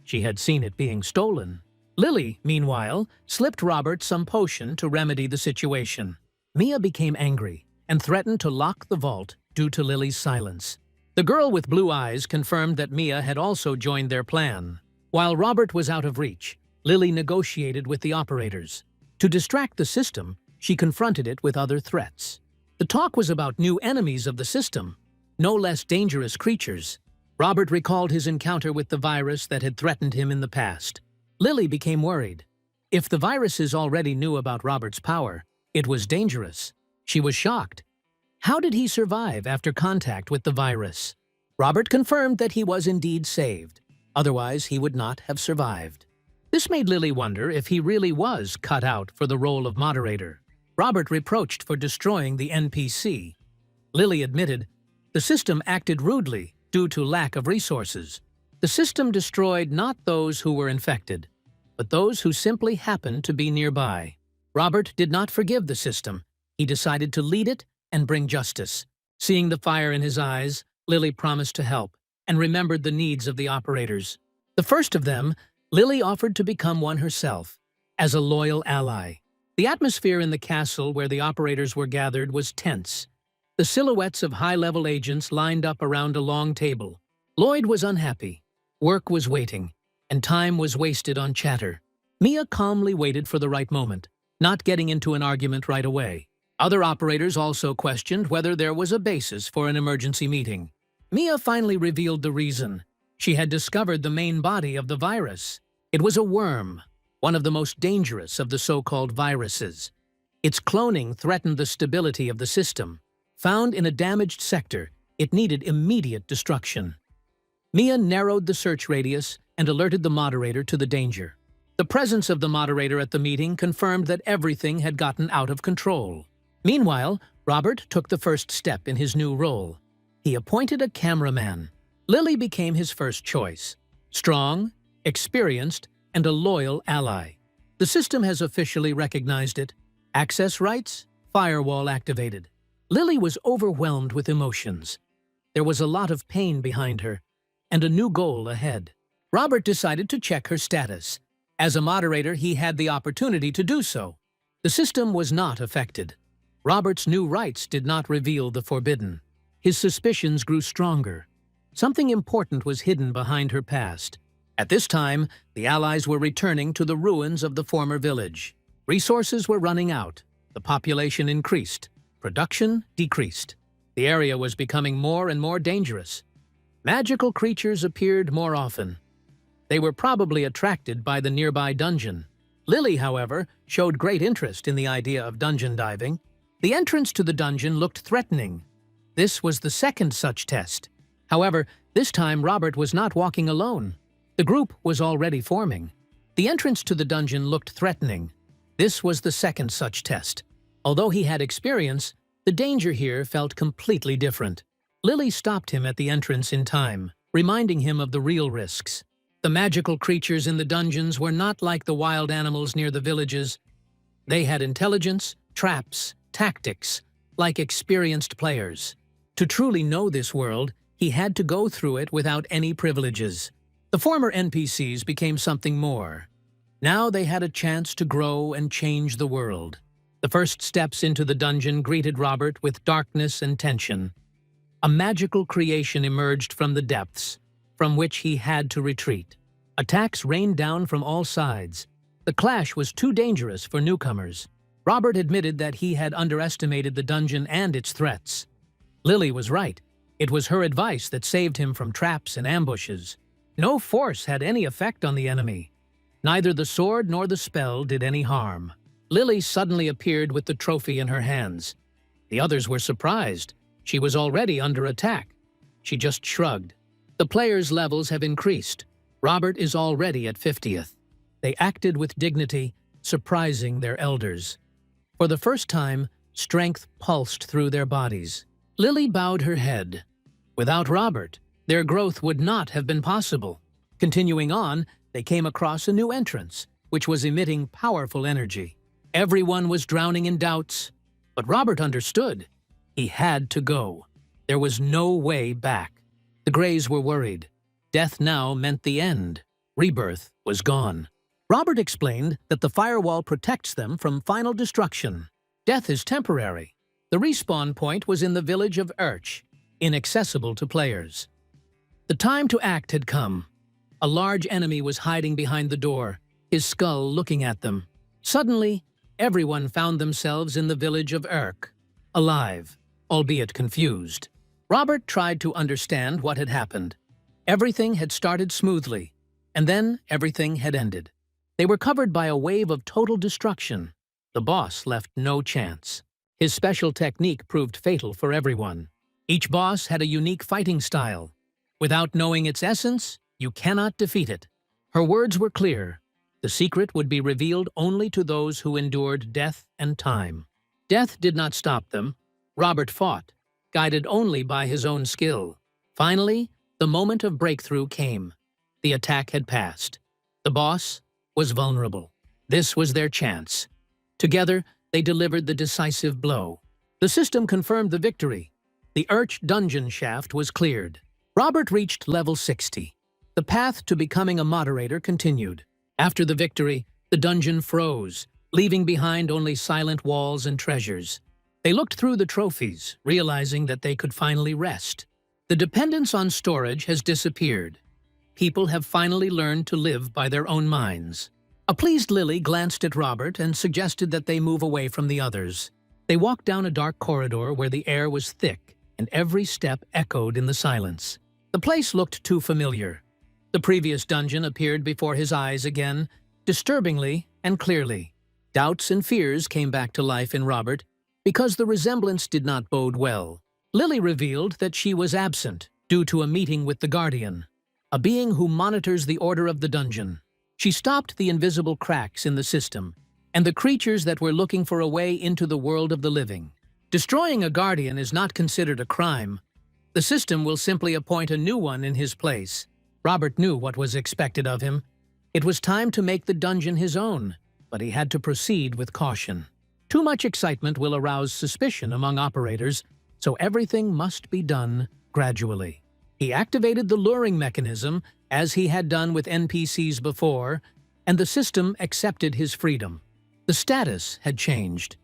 She had seen it being stolen. Lily, meanwhile, slipped Robert some potion to remedy the situation. Mia became angry and threatened to lock the vault due to Lily's silence. The girl with blue eyes confirmed that Mia had also joined their plan. While Robert was out of reach, Lily negotiated with the operators. To distract the system, she confronted it with other threats. The talk was about new enemies of the system, no less dangerous creatures. Robert recalled his encounter with the virus that had threatened him in the past. Lily became worried. If the viruses already knew about Robert's power, it was dangerous. She was shocked. How did he survive after contact with the virus? Robert confirmed that he was indeed saved. Otherwise, he would not have survived. This made Lily wonder if he really was cut out for the role of moderator. Robert reproached for destroying the NPC. Lily admitted the system acted rudely due to lack of resources. The system destroyed not those who were infected, but those who simply happened to be nearby. Robert did not forgive the system. He decided to lead it and bring justice. Seeing the fire in his eyes, Lily promised to help and remembered the needs of the operators. The first of them, Lily offered to become one herself, as a loyal ally. The atmosphere in the castle where the operators were gathered was tense. The silhouettes of high-level agents lined up around a long table. Lloyd was unhappy. Work was waiting, and time was wasted on chatter. Mia calmly waited for the right moment, not getting into an argument right away. Other operators also questioned whether there was a basis for an emergency meeting. Mia finally revealed the reason. She had discovered the main body of the virus. It was a worm. one of the most dangerous of the so-called viruses. Its cloning threatened the stability of the system. Found in a damaged sector, it needed immediate destruction. Mia narrowed the search radius and alerted the moderator to the danger. The presence of the moderator at the meeting confirmed that everything had gotten out of control. Meanwhile, Robert took the first step in his new role. He appointed a cameraman. Lily became his first choice. Strong, experienced, and a loyal ally. The system has officially recognized it. Access rights, firewall activated. Lily was overwhelmed with emotions. There was a lot of pain behind her, and a new goal ahead. Robert decided to check her status. As a moderator, he had the opportunity to do so. The system was not affected. Robert's new rights did not reveal the forbidden. His suspicions grew stronger. Something important was hidden behind her past. At this time, the Allies were returning to the ruins of the former village. Resources were running out. The population increased. Production decreased. The area was becoming more and more dangerous. Magical creatures appeared more often. They were probably attracted by the nearby dungeon. Lily, however, showed great interest in the idea of dungeon diving. The entrance to the dungeon looked threatening. This was the second such test. However, this time Robert was not walking alone. The group was already forming. The entrance to the dungeon looked threatening. This was the second such test. Although he had experience, the danger here felt completely different. Lily stopped him at the entrance in time, reminding him of the real risks. The magical creatures in the dungeons were not like the wild animals near the villages. They had intelligence, traps, tactics, like experienced players. To truly know this world, he had to go through it without any privileges. The former NPCs became something more. Now they had a chance to grow and change the world. The first steps into the dungeon greeted Robert with darkness and tension. A magical creation emerged from the depths, from which he had to retreat. Attacks rained down from all sides. The clash was too dangerous for newcomers. Robert admitted that he had underestimated the dungeon and its threats. Lily was right. It was her advice that saved him from traps and ambushes. No force had any effect on the enemy. Neither the sword nor the spell did any harm. Lily suddenly appeared with the trophy in her hands. The others were surprised. She was already under attack. She just shrugged. The players' levels have increased. Robert is already at 50th. They acted with dignity, surprising their elders. For the first time, strength pulsed through their bodies. Lily bowed her head. Without Robert, their growth would not have been possible. Continuing on, they came across a new entrance, which was emitting powerful energy. Everyone was drowning in doubts, but Robert understood. He had to go. There was no way back. The Greys were worried. Death now meant the end. Rebirth was gone. Robert explained that the firewall protects them from final destruction. Death is temporary. The respawn point was in the village of Urch, inaccessible to players. The time to act had come. A large enemy was hiding behind the door, his skull looking at them. Suddenly, everyone found themselves in the village of Urch, alive, albeit confused. Robert tried to understand what had happened. Everything had started smoothly, and then everything had ended. They were covered by a wave of total destruction. The boss left no chance. His special technique proved fatal for everyone. Each boss had a unique fighting style. Without knowing its essence, you cannot defeat it. Her words were clear. The secret would be revealed only to those who endured death and time. Death did not stop them. Robert fought, guided only by his own skill. Finally, the moment of breakthrough came. The attack had passed. The boss was vulnerable. This was their chance. Together, they delivered the decisive blow. The system confirmed the victory. The Urch dungeon shaft was cleared. Robert reached level 60. The path to becoming a moderator continued. After the victory, the dungeon froze, leaving behind only silent walls and treasures. They looked through the trophies, realizing that they could finally rest. The dependence on storage has disappeared. People have finally learned to live by their own minds. A pleased Lily glanced at Robert and suggested that they move away from the others. They walked down a dark corridor where the air was thick, and every step echoed in the silence. The place looked too familiar. The previous dungeon appeared before his eyes again, disturbingly and clearly. Doubts and fears came back to life in Robert because the resemblance did not bode well. Lily revealed that she was absent due to a meeting with the Guardian, a being who monitors the order of the dungeon. She stopped the invisible cracks in the system and the creatures that were looking for a way into the world of the living. Destroying a Guardian is not considered a crime. The system will simply appoint a new one in his place. Robert knew what was expected of him. It was time to make the dungeon his own, but he had to proceed with caution. Too much excitement will arouse suspicion among operators, so everything must be done gradually. He activated the luring mechanism, as he had done with NPCs before, and the system accepted his freedom. The status had changed.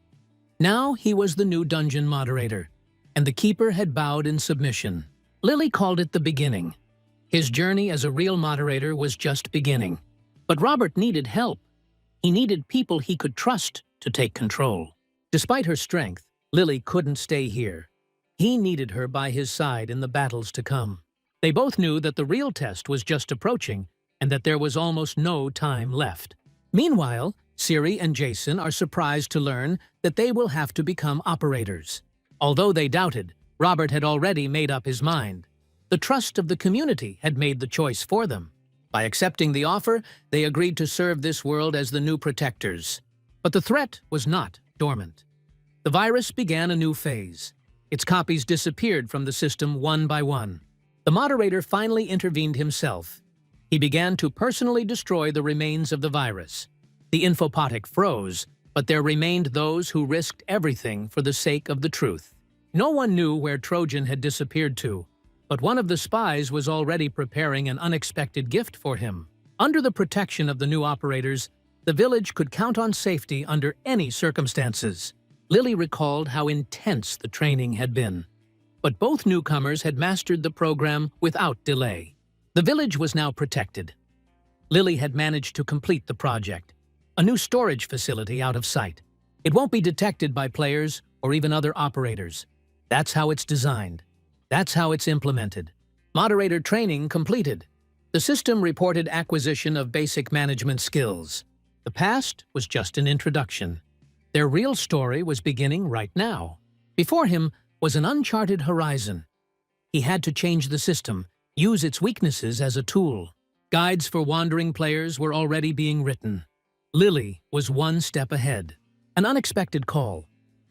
Now he was the new dungeon moderator, and the keeper had bowed in submission. Lily called it the beginning. His journey as a real moderator was just beginning. But Robert needed help. He needed people he could trust to take control. Despite her strength, Lily couldn't stay here. He needed her by his side in the battles to come. They both knew that the real test was just approaching and that there was almost no time left. Meanwhile, Siri and Jason are surprised to learn that they will have to become operators. Although they doubted, Robert had already made up his mind. The trust of the community had made the choice for them. By accepting the offer, they agreed to serve this world as the new protectors. But the threat was not dormant. The virus began a new phase. Its copies disappeared from the system one by one. The moderator finally intervened himself. He began to personally destroy the remains of the virus. The infopodic froze, but there remained those who risked everything for the sake of the truth. No one knew where Trojan had disappeared to, but one of the spies was already preparing an unexpected gift for him. Under the protection of the new operators, the village could count on safety under any circumstances. Lily recalled how intense the training had been. But both newcomers had mastered the program without delay. The village was now protected. Lily had managed to complete the project. A new storage facility out of sight. It won't be detected by players or even other operators. That's how it's designed. That's how it's implemented. Moderator training completed. The system reported acquisition of basic management skills. The past was just an introduction. Their real story was beginning right now. Before him was an uncharted horizon. He had to change the system, use its weaknesses as a tool. Guides for wandering players were already being written. Lily was one step ahead. An unexpected call.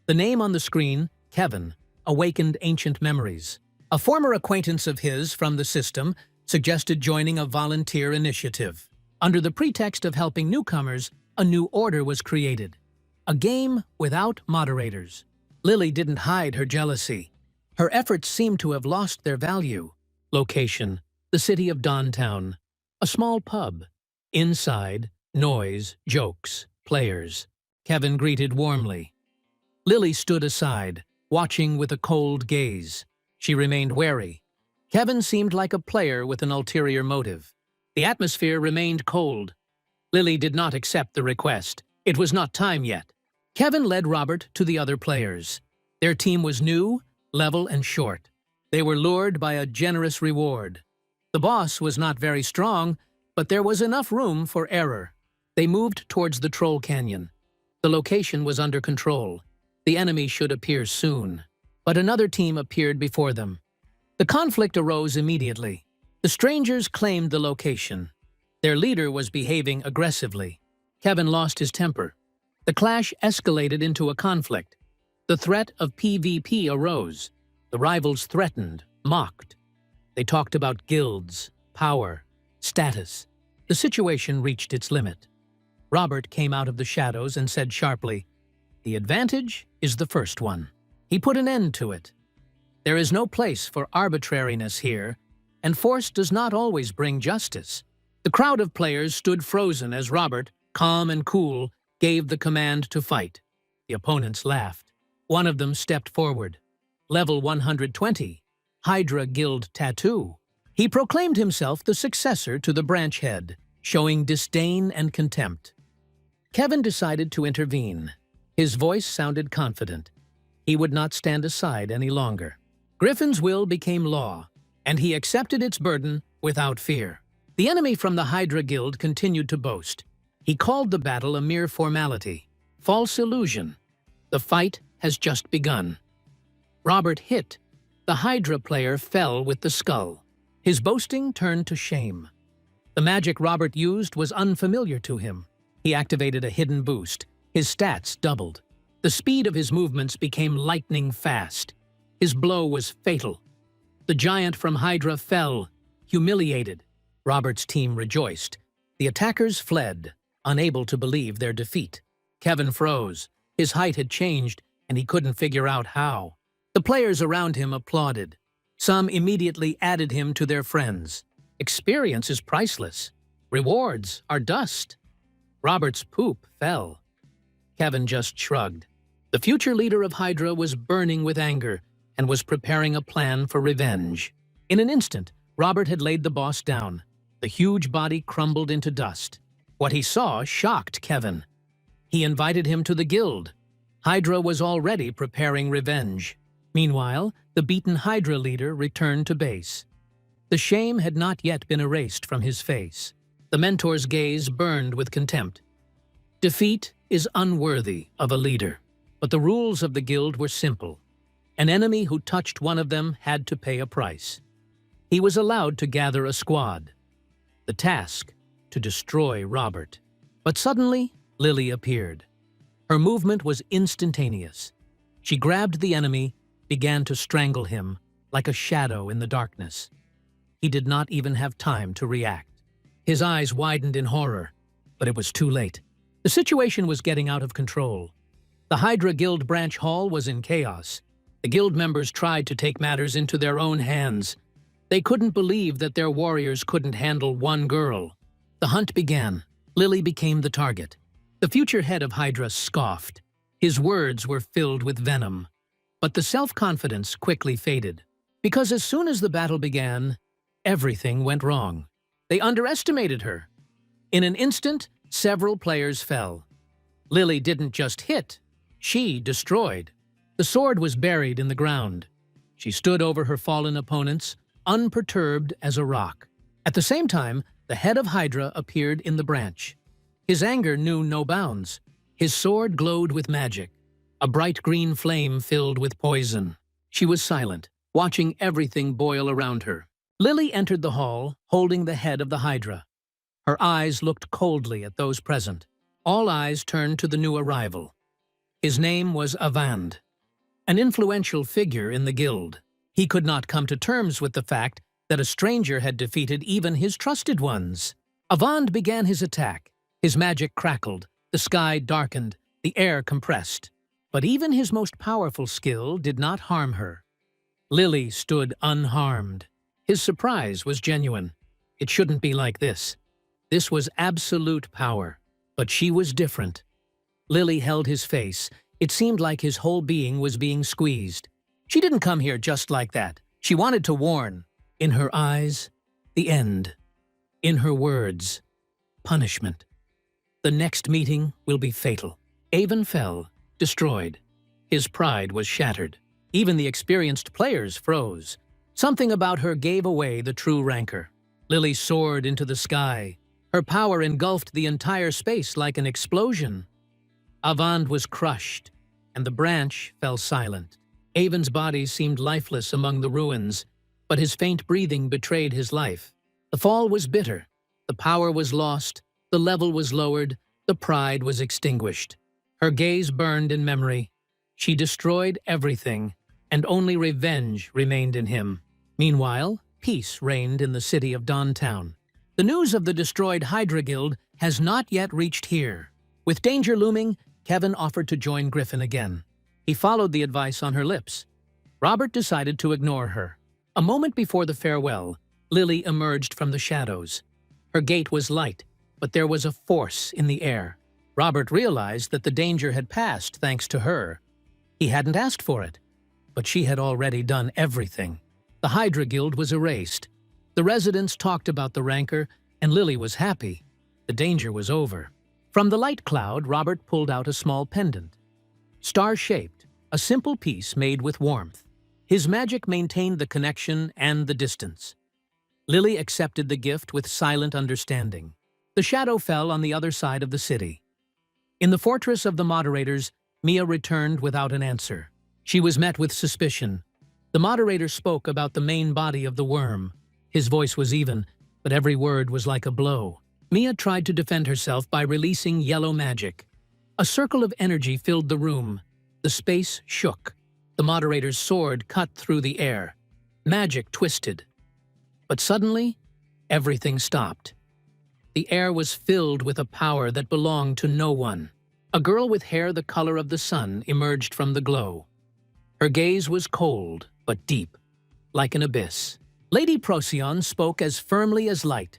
The name on the screen, Kevin, awakened ancient memories. A former acquaintance of his from the system suggested joining a volunteer initiative. Under the pretext of helping newcomers, a new order was created. A game without moderators. Lily didn't hide her jealousy. Her efforts seemed to have lost their value. Location: the city of Downtown. A small pub. Inside, noise, jokes, players. Kevin greeted warmly. Lily stood aside, watching with a cold gaze. She remained wary. Kevin seemed like a player with an ulterior motive. The atmosphere remained cold. Lily did not accept the request. It was not time yet. Kevin led Robert to the other players. Their team was new, level, and short. They were lured by a generous reward. The boss was not very strong, but there was enough room for error. They moved towards the Troll Canyon. The location was under control. The enemy should appear soon. But another team appeared before them. The conflict arose immediately. The strangers claimed the location. Their leader was behaving aggressively. Kevin lost his temper. The clash escalated into a conflict. The threat of PvP arose. The rivals threatened, mocked. They talked about guilds, power, status. The situation reached its limit. Robert came out of the shadows and said sharply, "The advantage is the first one." He put an end to it. There is no place for arbitrariness here, and force does not always bring justice. The crowd of players stood frozen as Robert, calm and cool, gave the command to fight. The opponents laughed. One of them stepped forward. Level 120, Hydra Guild Tattoo. He proclaimed himself the successor to the branch head, showing disdain and contempt. Kevin decided to intervene. His voice sounded confident. He would not stand aside any longer. Griffin's will became law, and he accepted its burden without fear. The enemy from the Hydra Guild continued to boast. He called the battle a mere formality, false illusion. The fight has just begun. Robert hit. The Hydra player fell with the skull. His boasting turned to shame. The magic Robert used was unfamiliar to him. He activated a hidden boost. His stats doubled. The speed of his movements became lightning fast. His blow was fatal. The giant from Hydra fell, humiliated. Robert's team rejoiced. The attackers fled, unable to believe their defeat. Kevin froze. His height had changed, and he couldn't figure out how. The players around him applauded. Some immediately added him to their friends. Experience is priceless. Rewards are dust. Robert's poop fell. Kevin just shrugged. The future leader of Hydra was burning with anger and was preparing a plan for revenge. In an instant, Robert had laid the boss down. The huge body crumbled into dust. What he saw shocked Kevin. He invited him to the guild. Hydra was already preparing revenge. Meanwhile, the beaten Hydra leader returned to base. The shame had not yet been erased from his face. The mentor's gaze burned with contempt. Defeat is unworthy of a leader, but the rules of the guild were simple. An enemy who touched one of them had to pay a price. He was allowed to gather a squad. The task, to destroy Robert. But suddenly, Lily appeared. Her movement was instantaneous. She grabbed the enemy, began to strangle him like a shadow in the darkness. He did not even have time to react. His eyes widened in horror, but it was too late. The situation was getting out of control. The Hydra Guild branch hall was in chaos. The guild members tried to take matters into their own hands. They couldn't believe that their warriors couldn't handle one girl. The hunt began. Lily became the target. The future head of Hydra scoffed. His words were filled with venom. But the self-confidence quickly faded. Because as soon as the battle began, everything went wrong. They underestimated her. In an instant, several players fell. Lily didn't just hit, she destroyed. The sword was buried in the ground. She stood over her fallen opponents, unperturbed as a rock. At the same time, the head of Hydra appeared in the branch. His anger knew no bounds. His sword glowed with magic. A bright green flame filled with poison. She was silent, watching everything boil around her. Lily entered the hall, holding the head of the Hydra. Her eyes looked coldly at those present. All eyes turned to the new arrival. His name was Avand, an influential figure in the guild. He could not come to terms with the fact that a stranger had defeated even his trusted ones. Avand began his attack. His magic crackled, the sky darkened, the air compressed. But even his most powerful skill did not harm her. Lily stood unharmed. His surprise was genuine. It shouldn't be like this. This was absolute power, but she was different. Lily held his face. It seemed like his whole being was being squeezed. She didn't come here just like that. She wanted to warn. In her eyes, the end. In her words, punishment. The next meeting will be fatal. Avon fell, destroyed. His pride was shattered. Even the experienced players froze. Something about her gave away the true rancor. Lily soared into the sky. Her power engulfed the entire space like an explosion. Avand was crushed, and the branch fell silent. Avon's body seemed lifeless among the ruins, but his faint breathing betrayed his life. The fall was bitter. The power was lost. The level was lowered. The pride was extinguished. Her gaze burned in memory. She destroyed everything, and only revenge remained in him. Meanwhile, peace reigned in the city of Dawntown. The news of the destroyed Hydra Guild has not yet reached here. With danger looming, Kevin offered to join Griffin again. He followed the advice on her lips. Robert decided to ignore her. A moment before the farewell, Lily emerged from the shadows. Her gait was light, but there was a force in the air. Robert realized that the danger had passed thanks to her. He hadn't asked for it, but she had already done everything. The Hydra Guild was erased. The residents talked about the rancor, and Lily was happy. The danger was over. From the light cloud, Robert pulled out a small pendant. Star-shaped, a simple piece made with warmth. His magic maintained the connection and the distance. Lily accepted the gift with silent understanding. The shadow fell on the other side of the city. In the fortress of the moderators, Mia returned without an answer. She was met with suspicion. The moderator spoke about the main body of the worm. His voice was even, but every word was like a blow. Mia tried to defend herself by releasing yellow magic. A circle of energy filled the room. The space shook. The moderator's sword cut through the air. Magic twisted. But suddenly, everything stopped. The air was filled with a power that belonged to no one. A girl with hair the color of the sun emerged from the glow. Her gaze was cold, but deep, like an abyss. Lady Proion spoke as firmly as light.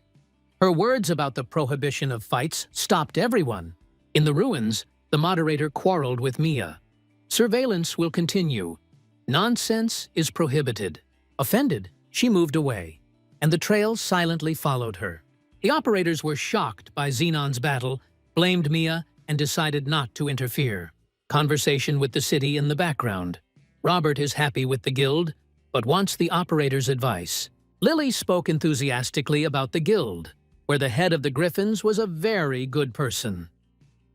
Her words about the prohibition of fights stopped everyone. In the ruins, the moderator quarreled with Mia. Surveillance will continue. Nonsense is prohibited. Offended, she moved away, and the trail silently followed her. The operators were shocked by Xenon's battle, blamed Mia, and decided not to interfere. Conversation with the city in the background. Robert is happy with the guild, but wants the operator's advice. Lily spoke enthusiastically about the guild, where the head of the Griffins was a very good person.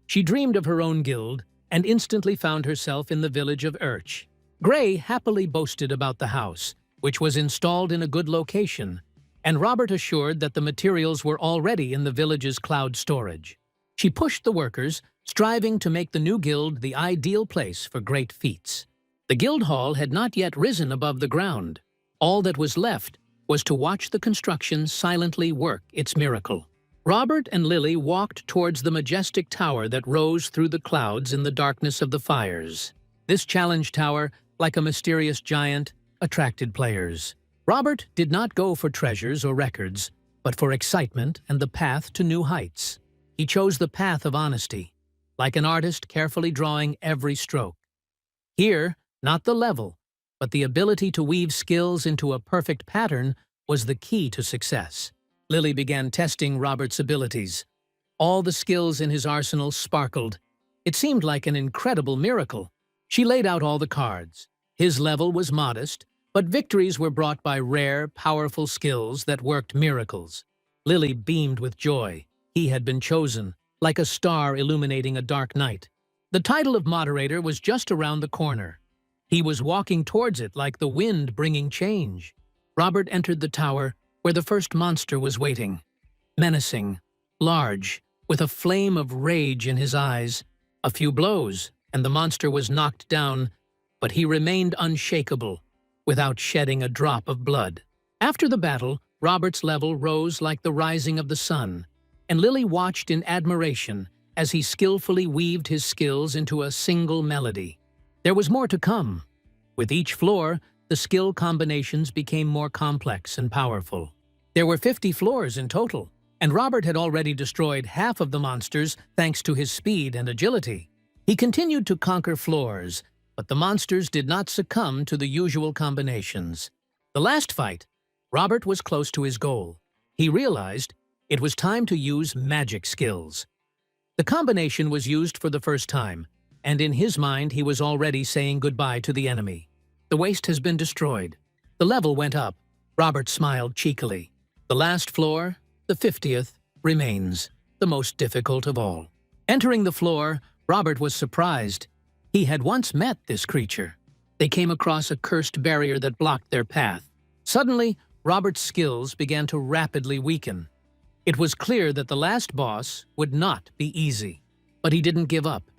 She dreamed of her own guild and instantly found herself in the village of Urch. Gray happily boasted about the house, which was installed in a good location, and Robert assured that the materials were already in the village's cloud storage. She pushed the workers, striving to make the new guild the ideal place for great feats. The guild hall had not yet risen above the ground. All that was left was to watch the construction silently work its miracle. Robert and Lily walked towards the majestic tower that rose through the clouds in the darkness of the fires. This challenge tower, like a mysterious giant, attracted players. Robert did not go for treasures or records, but for excitement and the path to new heights. He chose the path of honesty, like an artist carefully drawing every stroke. Here, not the level, but the ability to weave skills into a perfect pattern was the key to success. Lily began testing Robert's abilities. All the skills in his arsenal sparkled. It seemed like an incredible miracle. She laid out all the cards. His level was modest, but victories were brought by rare, powerful skills that worked miracles. Lily beamed with joy. He had been chosen, like a star illuminating a dark night. The title of moderator was just around the corner. He was walking towards it like the wind bringing change. Robert entered the tower, where the first monster was waiting. Menacing, large, with a flame of rage in his eyes. A few blows, and the monster was knocked down, but he remained unshakable, without shedding a drop of blood. After the battle, Robert's level rose like the rising of the sun, and Lily watched in admiration as he skillfully weaved his skills into a single melody. There was more to come. With each floor, the skill combinations became more complex and powerful. There were 50 floors in total, and Robert had already destroyed half of the monsters thanks to his speed and agility. He continued to conquer floors, but the monsters did not succumb to the usual combinations. The last fight, Robert was close to his goal. He realized it was time to use magic skills. The combination was used for the first time, and in his mind he was already saying goodbye to the enemy. The waste has been destroyed. The level went up. Robert smiled cheekily. The last floor, the 50th, remains, the most difficult of all. Entering the floor, Robert was surprised. He had once met this creature. They came across a cursed barrier that blocked their path. Suddenly, Robert's skills began to rapidly weaken. It was clear that the last boss would not be easy. But he didn't give up.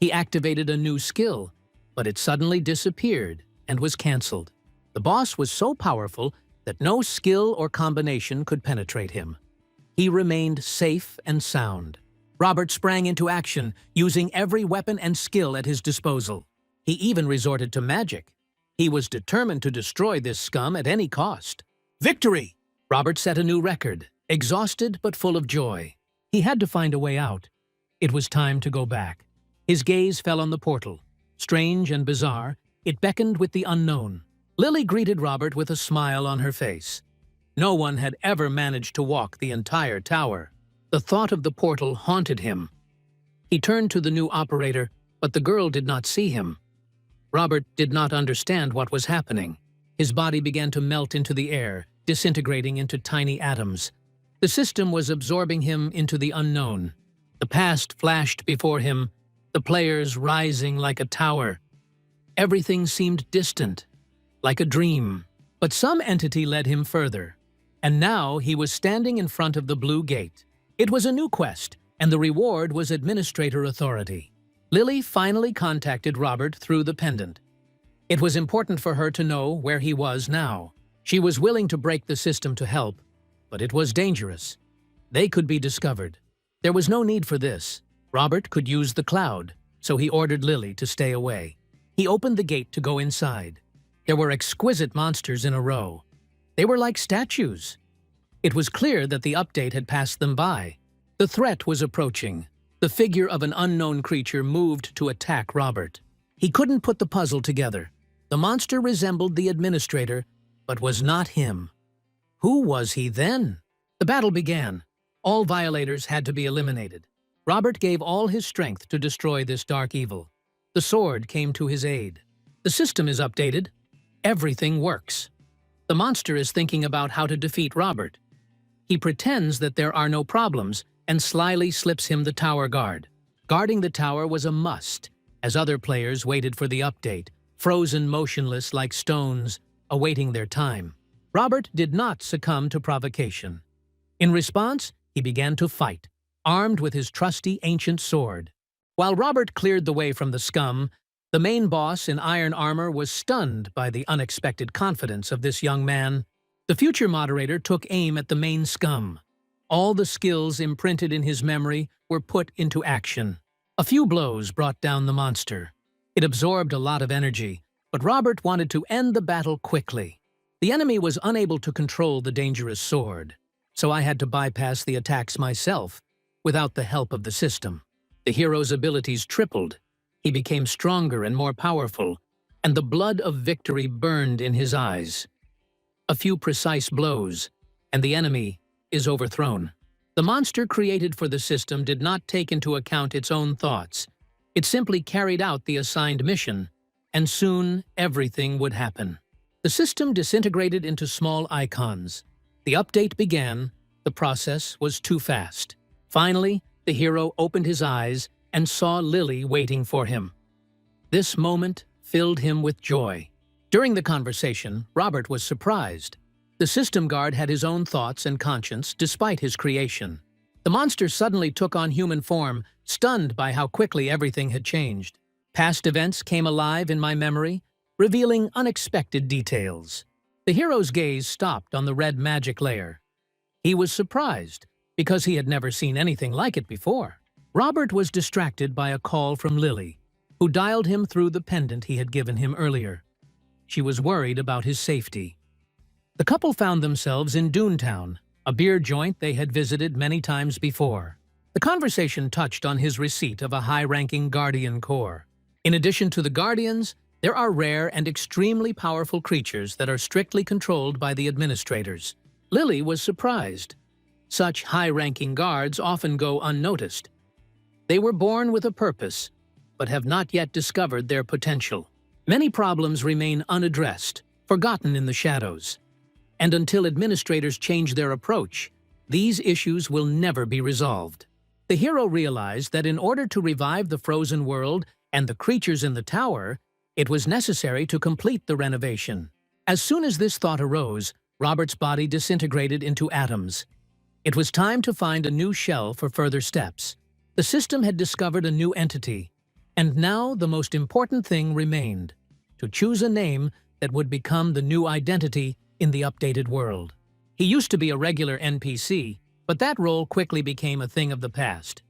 He activated a new skill, but it suddenly disappeared and was cancelled. The boss was so powerful that no skill or combination could penetrate him. He remained safe and sound. Robert sprang into action, using every weapon and skill at his disposal. He even resorted to magic. He was determined to destroy this scum at any cost. Victory! Robert set a new record, exhausted but full of joy. He had to find a way out. It was time to go back. His gaze fell on the portal. Strange and bizarre, it beckoned with the unknown. Lily greeted Robert with a smile on her face. No one had ever managed to walk the entire tower. The thought of the portal haunted him. He turned to the new operator, but the girl did not see him. Robert did not understand what was happening. His body began to melt into the air, disintegrating into tiny atoms. The system was absorbing him into the unknown. The past flashed before him, the players rising like a tower. Everything seemed distant, like a dream. But some entity led him further, and now he was standing in front of the blue gate. It was a new quest, and the reward was administrator authority. Lily finally contacted Robert through the pendant. It was important for her to know where he was now. She was willing to break the system to help, but it was dangerous. They could be discovered. There was no need for this. Robert could use the cloud, so he ordered Lily to stay away. He opened the gate to go inside. There were exquisite monsters in a row. They were like statues. It was clear that the update had passed them by. The threat was approaching. The figure of an unknown creature moved to attack Robert. He couldn't put the puzzle together. The monster resembled the administrator, but was not him. Who was he then? The battle began. All violators had to be eliminated. Robert gave all his strength to destroy this dark evil. The sword came to his aid. The system is updated. Everything works. The monster is thinking about how to defeat Robert. He pretends that there are no problems and slyly slips him the tower guard. Guarding the tower was a must, as other players waited for the update, frozen motionless like stones, awaiting their time. Robert did not succumb to provocation. In response, he began to fight, armed with his trusty ancient sword. While Robert cleared the way from the scum, the main boss in iron armor was stunned by the unexpected confidence of this young man. The future moderator took aim at the main scum. All the skills imprinted in his memory were put into action. A few blows brought down the monster. It absorbed a lot of energy, but Robert wanted to end the battle quickly. The enemy was unable to control the dangerous sword, so I had to bypass the attacks myself, without the help of the system. The hero's abilities tripled. He became stronger and more powerful, and the blood of victory burned in his eyes. A few precise blows, and the enemy is overthrown. The monster created for the system did not take into account its own thoughts. It simply carried out the assigned mission, and soon everything would happen. The system disintegrated into small icons. The update began. The process was too fast. Finally, the hero opened his eyes and saw Lily waiting for him. This moment filled him with joy. During the conversation, Robert was surprised. The system guard had his own thoughts and conscience despite his creation. The monster suddenly took on human form, stunned by how quickly everything had changed. Past events came alive in my memory, revealing unexpected details. The hero's gaze stopped on the red magic layer. He was surprised, because he had never seen anything like it before. Robert was distracted by a call from Lily, who dialed him through the pendant he had given him earlier. She was worried about his safety. The couple found themselves in Town, a beer joint they had visited many times before. The conversation touched on his receipt of a high-ranking Guardian core. In addition to the Guardians, there are rare and extremely powerful creatures that are strictly controlled by the administrators. Lily was surprised. Such high-ranking guards often go unnoticed. They were born with a purpose, but have not yet discovered their potential. Many problems remain unaddressed, forgotten in the shadows. And until administrators change their approach, these issues will never be resolved. The hero realized that in order to revive the frozen world and the creatures in the tower, it was necessary to complete the renovation. As soon as this thought arose, Robert's body disintegrated into atoms. It was time to find a new shell for further steps. The system had discovered a new entity, and now the most important thing remained: to choose a name that would become the new identity in the updated world. He used to be a regular NPC, but that role quickly became a thing of the past.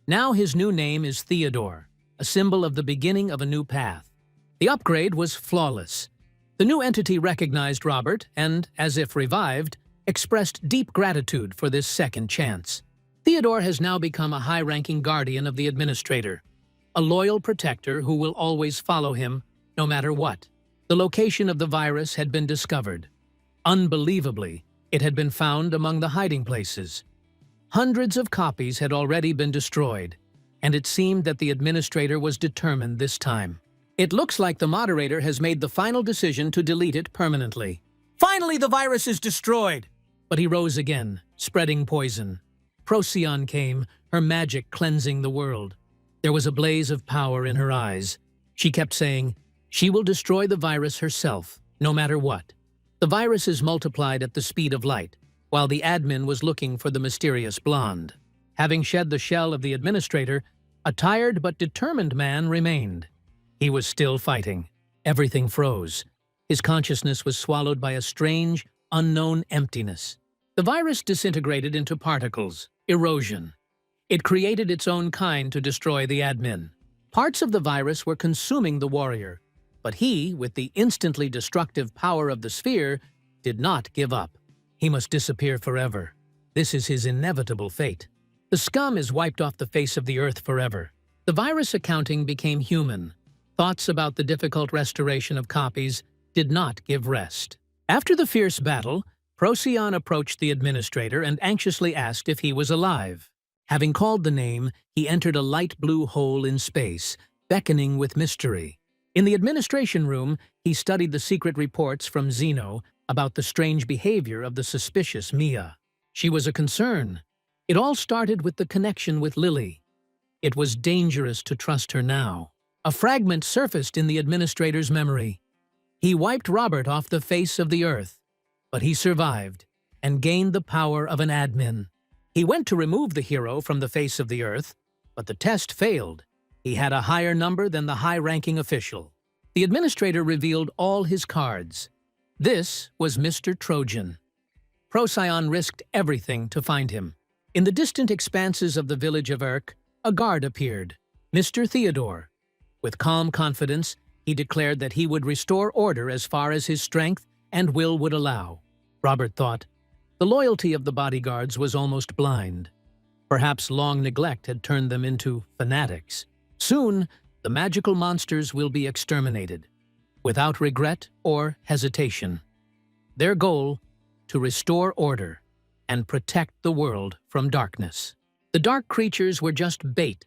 Now his new name is Theodore, a symbol of the beginning of a new path. The upgrade was flawless. The new entity recognized Robert and, as if revived, expressed deep gratitude for this second chance. Theodore has now become a high-ranking guardian of the administrator, a loyal protector who will always follow him, no matter what. The location of the virus had been discovered. Unbelievably, it had been found among the hiding places. Hundreds of copies had already been destroyed, and it seemed that the administrator was determined this time. It looks like the moderator has made the final decision to delete it permanently. Finally, the virus is destroyed! But he rose again, spreading poison. Procyon came, her magic cleansing the world. There was a blaze of power in her eyes. She kept saying, "She will destroy the virus herself, no matter what." The virus is multiplied at the speed of light, while the admin was looking for the mysterious blonde. Having shed the shell of the administrator, a tired but determined man remained. He was still fighting. Everything froze. His consciousness was swallowed by a strange, unknown emptiness. The virus disintegrated into particles, erosion. It created its own kind to destroy the admin. Parts of the virus were consuming the warrior, but he, with the instantly destructive power of the sphere, did not give up. He must disappear forever. This is his inevitable fate. The scum is wiped off the face of the earth forever. The virus accounting became human. Thoughts about the difficult restoration of copies did not give rest. After the fierce battle, Procyon approached the administrator and anxiously asked if he was alive. Having called the name, he entered a light blue hole in space, beckoning with mystery. In the administration room, he studied the secret reports from Zeno about the strange behavior of the suspicious Mia. She was a concern. It all started with the connection with Lily. It was dangerous to trust her now. A fragment surfaced in the administrator's memory. He wiped Robert off the face of the earth, but he survived and gained the power of an admin. He went to remove the hero from the face of the earth, but the test failed. He had a higher number than the high-ranking official. The administrator revealed all his cards. This was Mr. Trojan. Procyon risked everything to find him. In the distant expanses of the village of Urch, a guard appeared, Mr. Theodore. With calm confidence, he declared that he would restore order as far as his strength and will would allow. Robert thought, the loyalty of the bodyguards was almost blind. Perhaps long neglect had turned them into fanatics. Soon, the magical monsters will be exterminated, without regret or hesitation. Their goal, to restore order and protect the world from darkness. The dark creatures were just bait,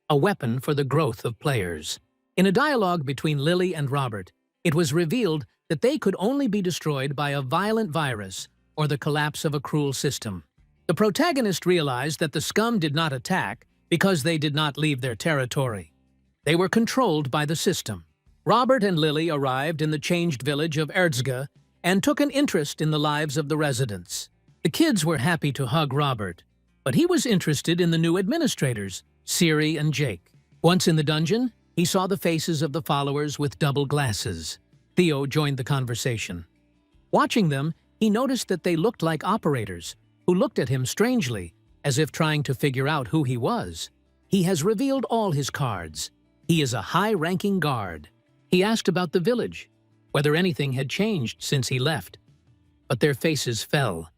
a weapon for the growth of players. In a dialogue between Lily and Robert, it was revealed that they could only be destroyed by a violent virus or the collapse of a cruel system. The protagonist realized that the scum did not attack because they did not leave their territory. They were controlled by the system. Robert and Lily arrived in the changed village of Erda and took an interest in the lives of the residents. The kids were happy to hug Robert, but he was interested in the new administrators, Siri and Jake. Once in the dungeon, he saw the faces of the followers with double glasses. Theo joined the conversation. Watching them, he noticed that they looked like operators, who looked at him strangely, as if trying to figure out who he was. He has revealed all his cards. He is a high-ranking guard. He asked about the village, whether anything had changed since he left. But their faces fell.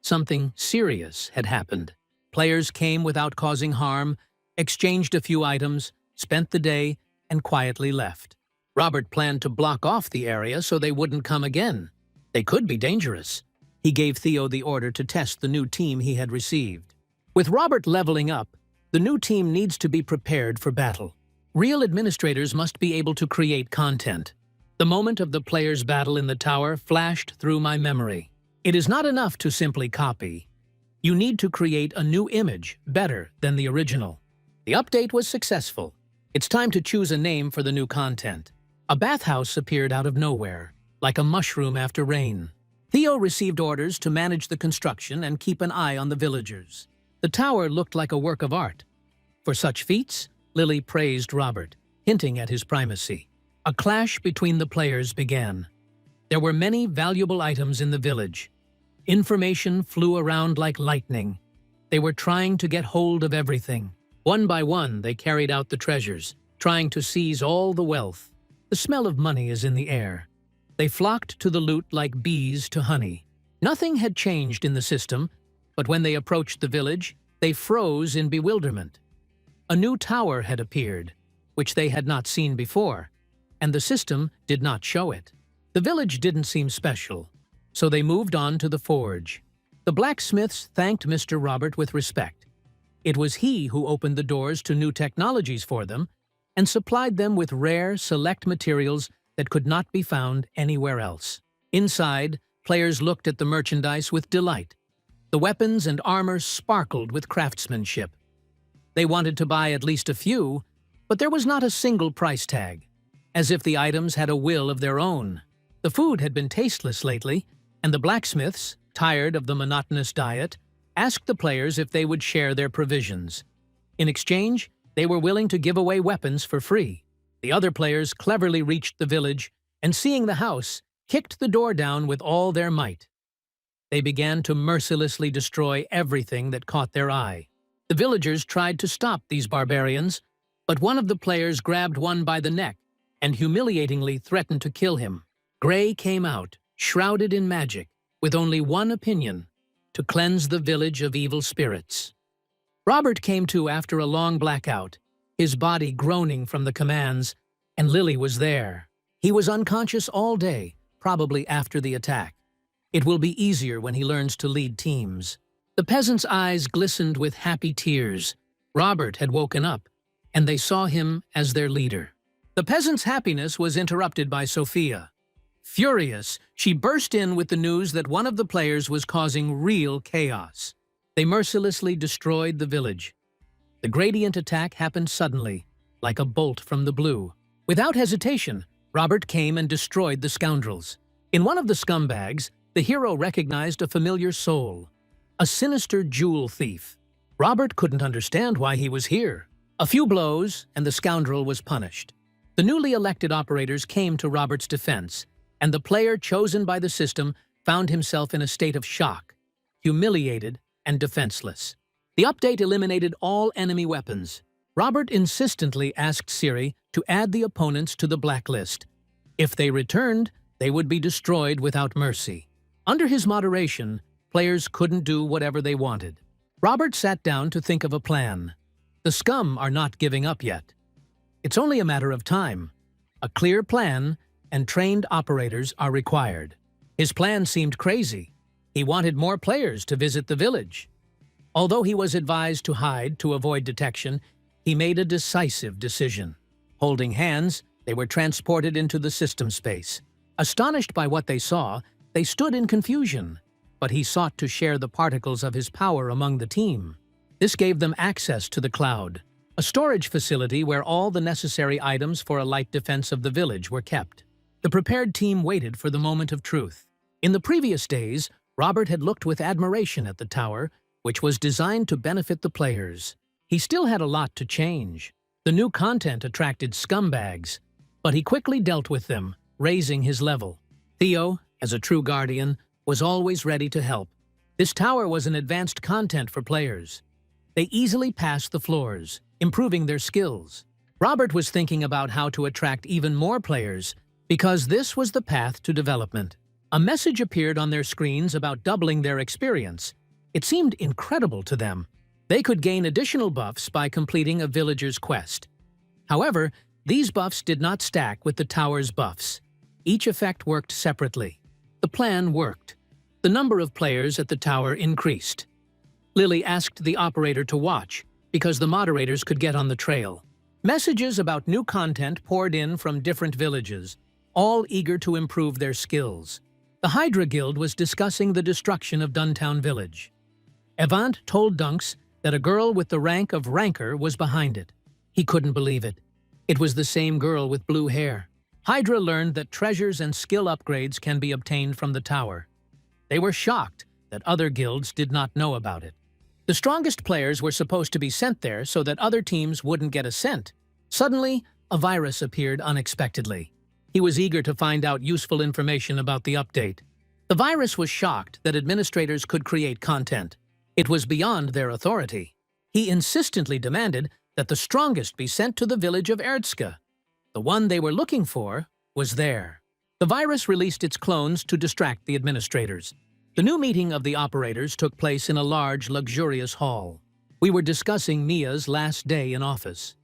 Something serious had happened. Players came without causing harm, exchanged a few items, spent the day, and quietly left. Robert planned to block off the area so they wouldn't come again. They could be dangerous. He gave Theo the order to test the new team he had received. With Robert leveling up, the new team needs to be prepared for battle. Real administrators must be able to create content. The moment of the players' battle in the tower flashed through my memory. It is not enough to simply copy. You need to create a new image better than the original. The update was successful. It's time to choose a name for the new content. A bathhouse appeared out of nowhere, like a mushroom after rain. Theo received orders to manage the construction and keep an eye on the villagers. The tower looked like a work of art. For such feats, Lily praised Robert, hinting at his primacy. A clash between the players began. There were many valuable items in the village. Information flew around like lightning. They were trying to get hold of everything. One by one, they carried out the treasures, trying to seize all the wealth. The smell of money is in the air. They flocked to the loot like bees to honey. Nothing had changed in the system, but when they approached the village, they froze in bewilderment. A new tower had appeared, which they had not seen before, and the system did not show it. The village didn't seem special, so they moved on to the forge. The blacksmiths thanked Mr. Robert with respect. It was he who opened the doors to new technologies for them and supplied them with rare, select materials that could not be found anywhere else. Inside, Players looked at the merchandise with delight. The weapons and armor sparkled with craftsmanship. They wanted to buy at least a few, but there was not a single price tag, as if the items had a will of their own. The food had been tasteless lately, and the blacksmiths, tired of the monotonous diet, asked the players if they would share their provisions. In exchange, they were willing to give away weapons for free. The other players cleverly reached the village, and seeing the house, kicked the door down with all their might. They began to mercilessly destroy everything that caught their eye. The villagers tried to stop these barbarians, but one of the players grabbed one by the neck and humiliatingly threatened to kill him. Gray came out, shrouded in magic, with only one opinion: to cleanse the village of evil spirits. Robert came to after a long blackout, his body groaning from the commands, and Lily was there. He was unconscious all day, probably after the attack. It will be easier when he learns to lead teams. The peasants' eyes glistened with happy tears. Robert had woken up, and they saw him as their leader. The peasants' happiness was interrupted by Sophia. Furious, she burst in with the news that one of the players was causing real chaos. They mercilessly destroyed the village. The gradient attack happened suddenly, like a bolt from the blue. Without hesitation, Robert came and destroyed the scoundrels. In one of the scumbags, the hero recognized a familiar soul, a sinister jewel thief. Robert couldn't understand why he was here. A few blows, and the scoundrel was punished. The newly elected operators came to Robert's defense, and the player chosen by the system found himself in a state of shock, humiliated and defenseless. The update eliminated all enemy weapons. Robert insistently asked Siri to add the opponents to the blacklist. If they returned, they would be destroyed without mercy. Under his moderation, players couldn't do whatever they wanted. Robert sat down to think of a plan. The scum are not giving up yet. It's only a matter of time. A clear plan and trained operators are required. His plan seemed crazy. He wanted more players to visit the village. Although he was advised to hide to avoid detection, he made a decisive decision. Holding hands, they were transported into the system space. Astonished by what they saw, they stood in confusion, but he sought to share the particles of his power among the team. This gave them access to the cloud, a storage facility where all the necessary items for a light defense of the village were kept. The prepared team waited for the moment of truth. In the previous days, Robert had looked with admiration at the tower, which was designed to benefit the players. He still had a lot to change. The new content attracted scumbags, but he quickly dealt with them, raising his level. Theo, as a true guardian, was always ready to help. This tower was an advanced content for players. They easily passed the floors, improving their skills. Robert was thinking about how to attract even more players, because this was the path to development. A message appeared on their screens about doubling their experience. It seemed incredible to them. They could gain additional buffs by completing a villager's quest. However, these buffs did not stack with the tower's buffs. Each effect worked separately. The plan worked. The number of players at the tower increased. Lily asked the operator to watch, because the moderators could get on the trail. Messages about new content poured in from different villages, all eager to improve their skills. The Hydra Guild was discussing the destruction of Duntown Village. Avant told Dunks that a girl with the rank of Ranker was behind it. He couldn't believe it. It was the same girl with blue hair. Hydra learned that treasures and skill upgrades can be obtained from the tower. They were shocked that other guilds did not know about it. The strongest players were supposed to be sent there so that other teams wouldn't get a cent. Suddenly, a virus appeared unexpectedly. He was eager to find out useful information about the update. The virus was shocked that administrators could create content. It was beyond their authority. He insistently demanded that the strongest be sent to the village of Erdska. The one they were looking for was there. The virus released its clones to distract the administrators. The new meeting of the operators took place in a large, luxurious hall. We were discussing Mia's last day in office.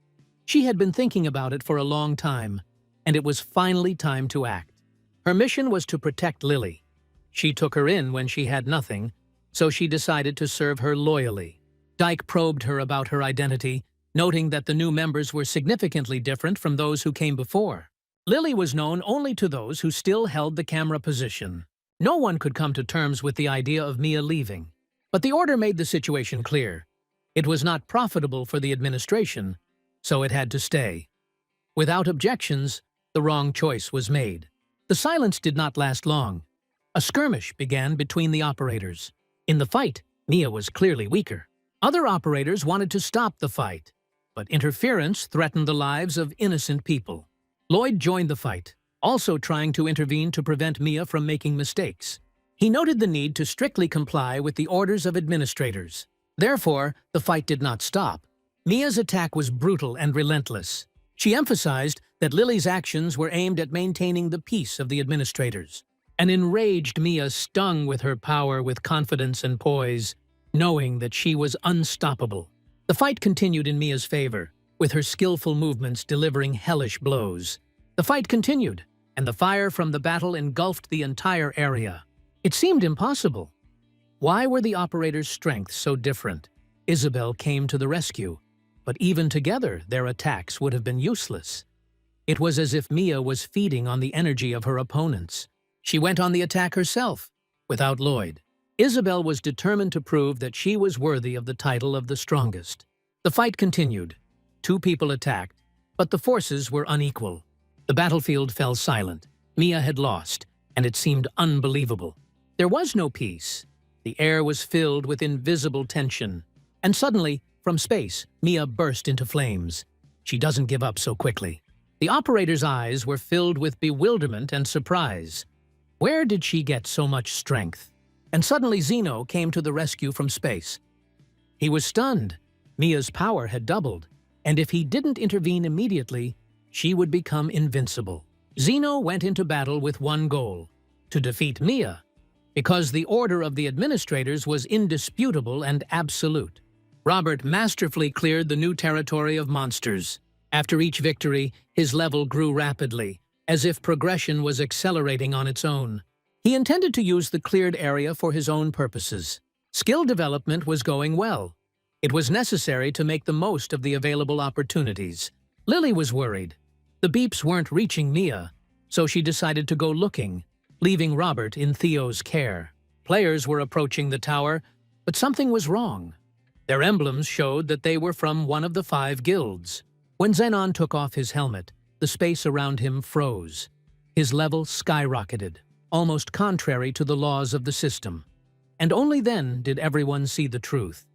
She had been thinking about it for a long time, and it was finally time to act. Her mission was to protect Lily. She took her in when she had nothing, so she decided to serve her loyally. Dyke probed her about her identity, noting that the new members were significantly different from those who came before. Lily was known only to those who still held the camera position. No one could come to terms with the idea of Mia leaving. But the order made the situation clear. It was not profitable for the administration, so it had to stay. Without objections, the wrong choice was made. The silence did not last long. A skirmish began between the operators. In the fight, Mia was clearly weaker. Other operators wanted to stop the fight, but interference threatened the lives of innocent people. Lloyd joined the fight, also trying to intervene to prevent Mia from making mistakes. He noted the need to strictly comply with the orders of administrators. Therefore, the fight did not stop. Mia's attack was brutal and relentless. She emphasized that Lily's actions were aimed at maintaining the peace of the administrators. An enraged Mia stung with her power with confidence and poise, knowing that she was unstoppable. The fight continued in Mia's favor, with her skillful movements delivering hellish blows. The fight continued, and the fire from the battle engulfed the entire area. It seemed impossible. Why were the operators' strengths so different? Isabel came to the rescue, but even together their attacks would have been useless. It was as if Mia was feeding on the energy of her opponents. She went on the attack herself, without Lloyd. Isabel was determined to prove that she was worthy of the title of the strongest. The fight continued. 2 people attacked, but the forces were unequal. The battlefield fell silent. Mia had lost, and it seemed unbelievable. There was no peace. The air was filled with invisible tension. And suddenly, from space, Mia burst into flames. She doesn't give up so quickly. The operator's eyes were filled with bewilderment and surprise. Where did she get so much strength? And suddenly Zeno came to the rescue from space. He was stunned. Mia's power had doubled, and if he didn't intervene immediately, she would become invincible. Zeno went into battle with one goal: to defeat Mia, because the order of the administrators was indisputable and absolute. Robert masterfully cleared the new territory of monsters. After each victory, his level grew rapidly, as if progression was accelerating on its own. He intended to use the cleared area for his own purposes. Skill development was going well. It was necessary to make the most of the available opportunities. Lily was worried. The beeps weren't reaching Mia, so she decided to go looking, leaving Robert in Theo's care. Players were approaching the tower, but something was wrong. Their emblems showed that they were from one of the 5 guilds. When Zenon took off his helmet, the space around him froze. His level skyrocketed, almost contrary to the laws of the system. And only then did everyone see the truth.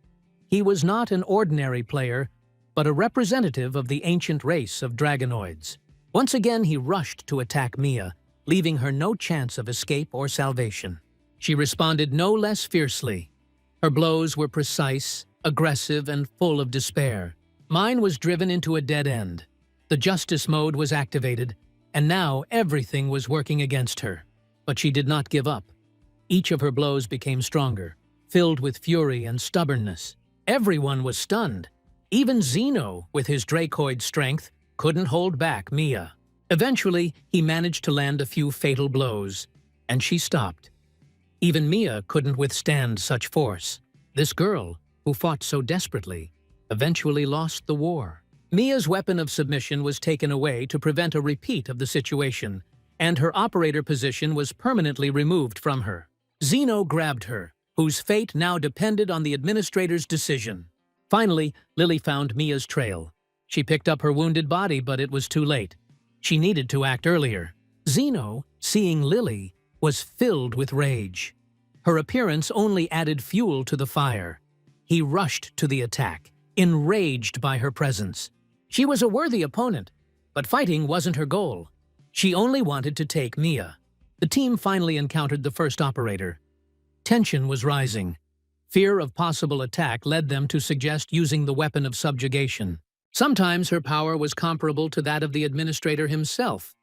He was not an ordinary player, but a representative of the ancient race of dragonoids. Once again he rushed to attack Mia, leaving her no chance of escape or salvation. She responded no less fiercely. Her blows were precise, aggressive, and full of despair. Mine was driven into a dead end. The justice mode was activated, and now everything was working against her. But she did not give up. Each of her blows became stronger, filled with fury and stubbornness. Everyone was stunned. Even Zeno, with his Dracoid strength, couldn't hold back Mia. Eventually, he managed to land a few fatal blows, and she stopped. Even Mia couldn't withstand such force. This girl, who fought so desperately, eventually lost the war. Mia's weapon of submission was taken away to prevent a repeat of the situation, and her operator position was permanently removed from her. Zeno grabbed her, whose fate now depended on the administrator's decision. Finally, Lily found Mia's trail. She picked up her wounded body, but it was too late. She needed to act earlier. Zeno, seeing Lily, was filled with rage. Her appearance only added fuel to the fire. He rushed to the attack, enraged by her presence. She was a worthy opponent, but fighting wasn't her goal. She only wanted to take Mia. The team finally encountered the first operator. Tension was rising. Fear of possible attack led them to suggest using the weapon of subjugation. Sometimes her power was comparable to that of the administrator himself,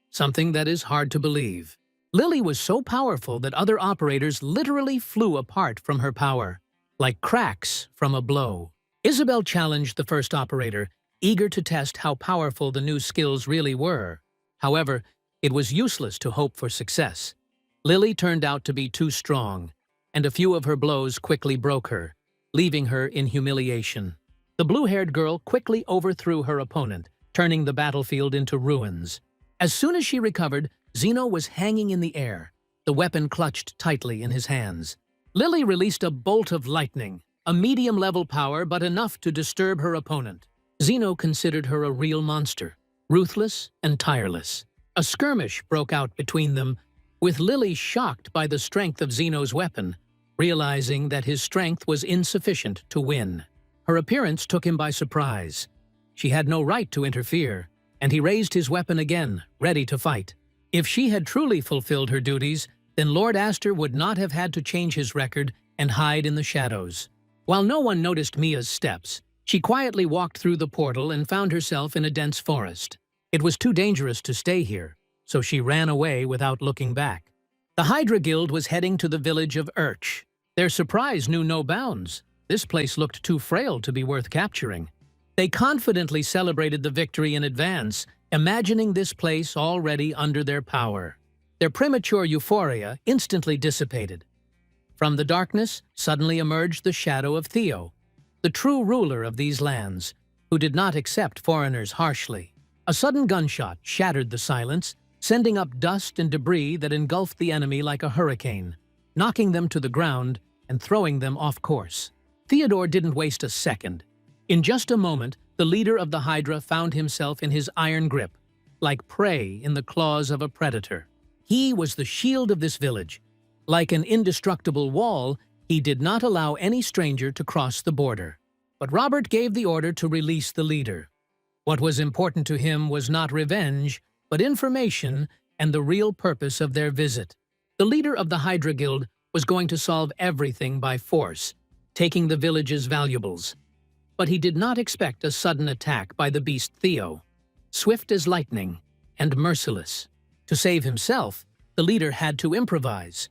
something that is hard to believe. Lily was so powerful that other operators literally flew apart from her power, like cracks from a blow. Isabel challenged the first operator, eager to test how powerful the new skills really were. However, it was useless to hope for success. Lily turned out to be too strong, and a few of her blows quickly broke her, leaving her in humiliation. The blue-haired girl quickly overthrew her opponent, turning the battlefield into ruins. As soon as she recovered, Zeno was hanging in the air, the weapon clutched tightly in his hands. Lily released a bolt of lightning, a medium-level power but enough to disturb her opponent. Zeno considered her a real monster, ruthless and tireless. A skirmish broke out between them, with Lily shocked by the strength of Zeno's weapon, realizing that his strength was insufficient to win. Her appearance took him by surprise. She had no right to interfere, and he raised his weapon again, ready to fight. If she had truly fulfilled her duties, then Lord Astor would not have had to change his record and hide in the shadows. While no one noticed Mia's steps, she quietly walked through the portal and found herself in a dense forest. It was too dangerous to stay here, so she ran away without looking back. The Hydra Guild was heading to the village of Urch. Their surprise knew no bounds. This place looked too frail to be worth capturing. They confidently celebrated the victory in advance, imagining this place already under their power. Their premature euphoria instantly dissipated. From the darkness suddenly emerged the shadow of Theo, the true ruler of these lands, who did not accept foreigners harshly. A sudden gunshot shattered the silence, sending up dust and debris that engulfed the enemy like a hurricane, knocking them to the ground and throwing them off course. Theodore didn't waste a second. In just a moment, the leader of the Hydra found himself in his iron grip, like prey in the claws of a predator. He was the shield of this village. Like an indestructible wall, he did not allow any stranger to cross the border. But Robert gave the order to release the leader. What was important to him was not revenge, but information and the real purpose of their visit. The leader of the Hydra Guild was going to solve everything by force, taking the village's valuables. But he did not expect a sudden attack by the beast Theo, swift as lightning and merciless. To save himself, the leader had to improvise.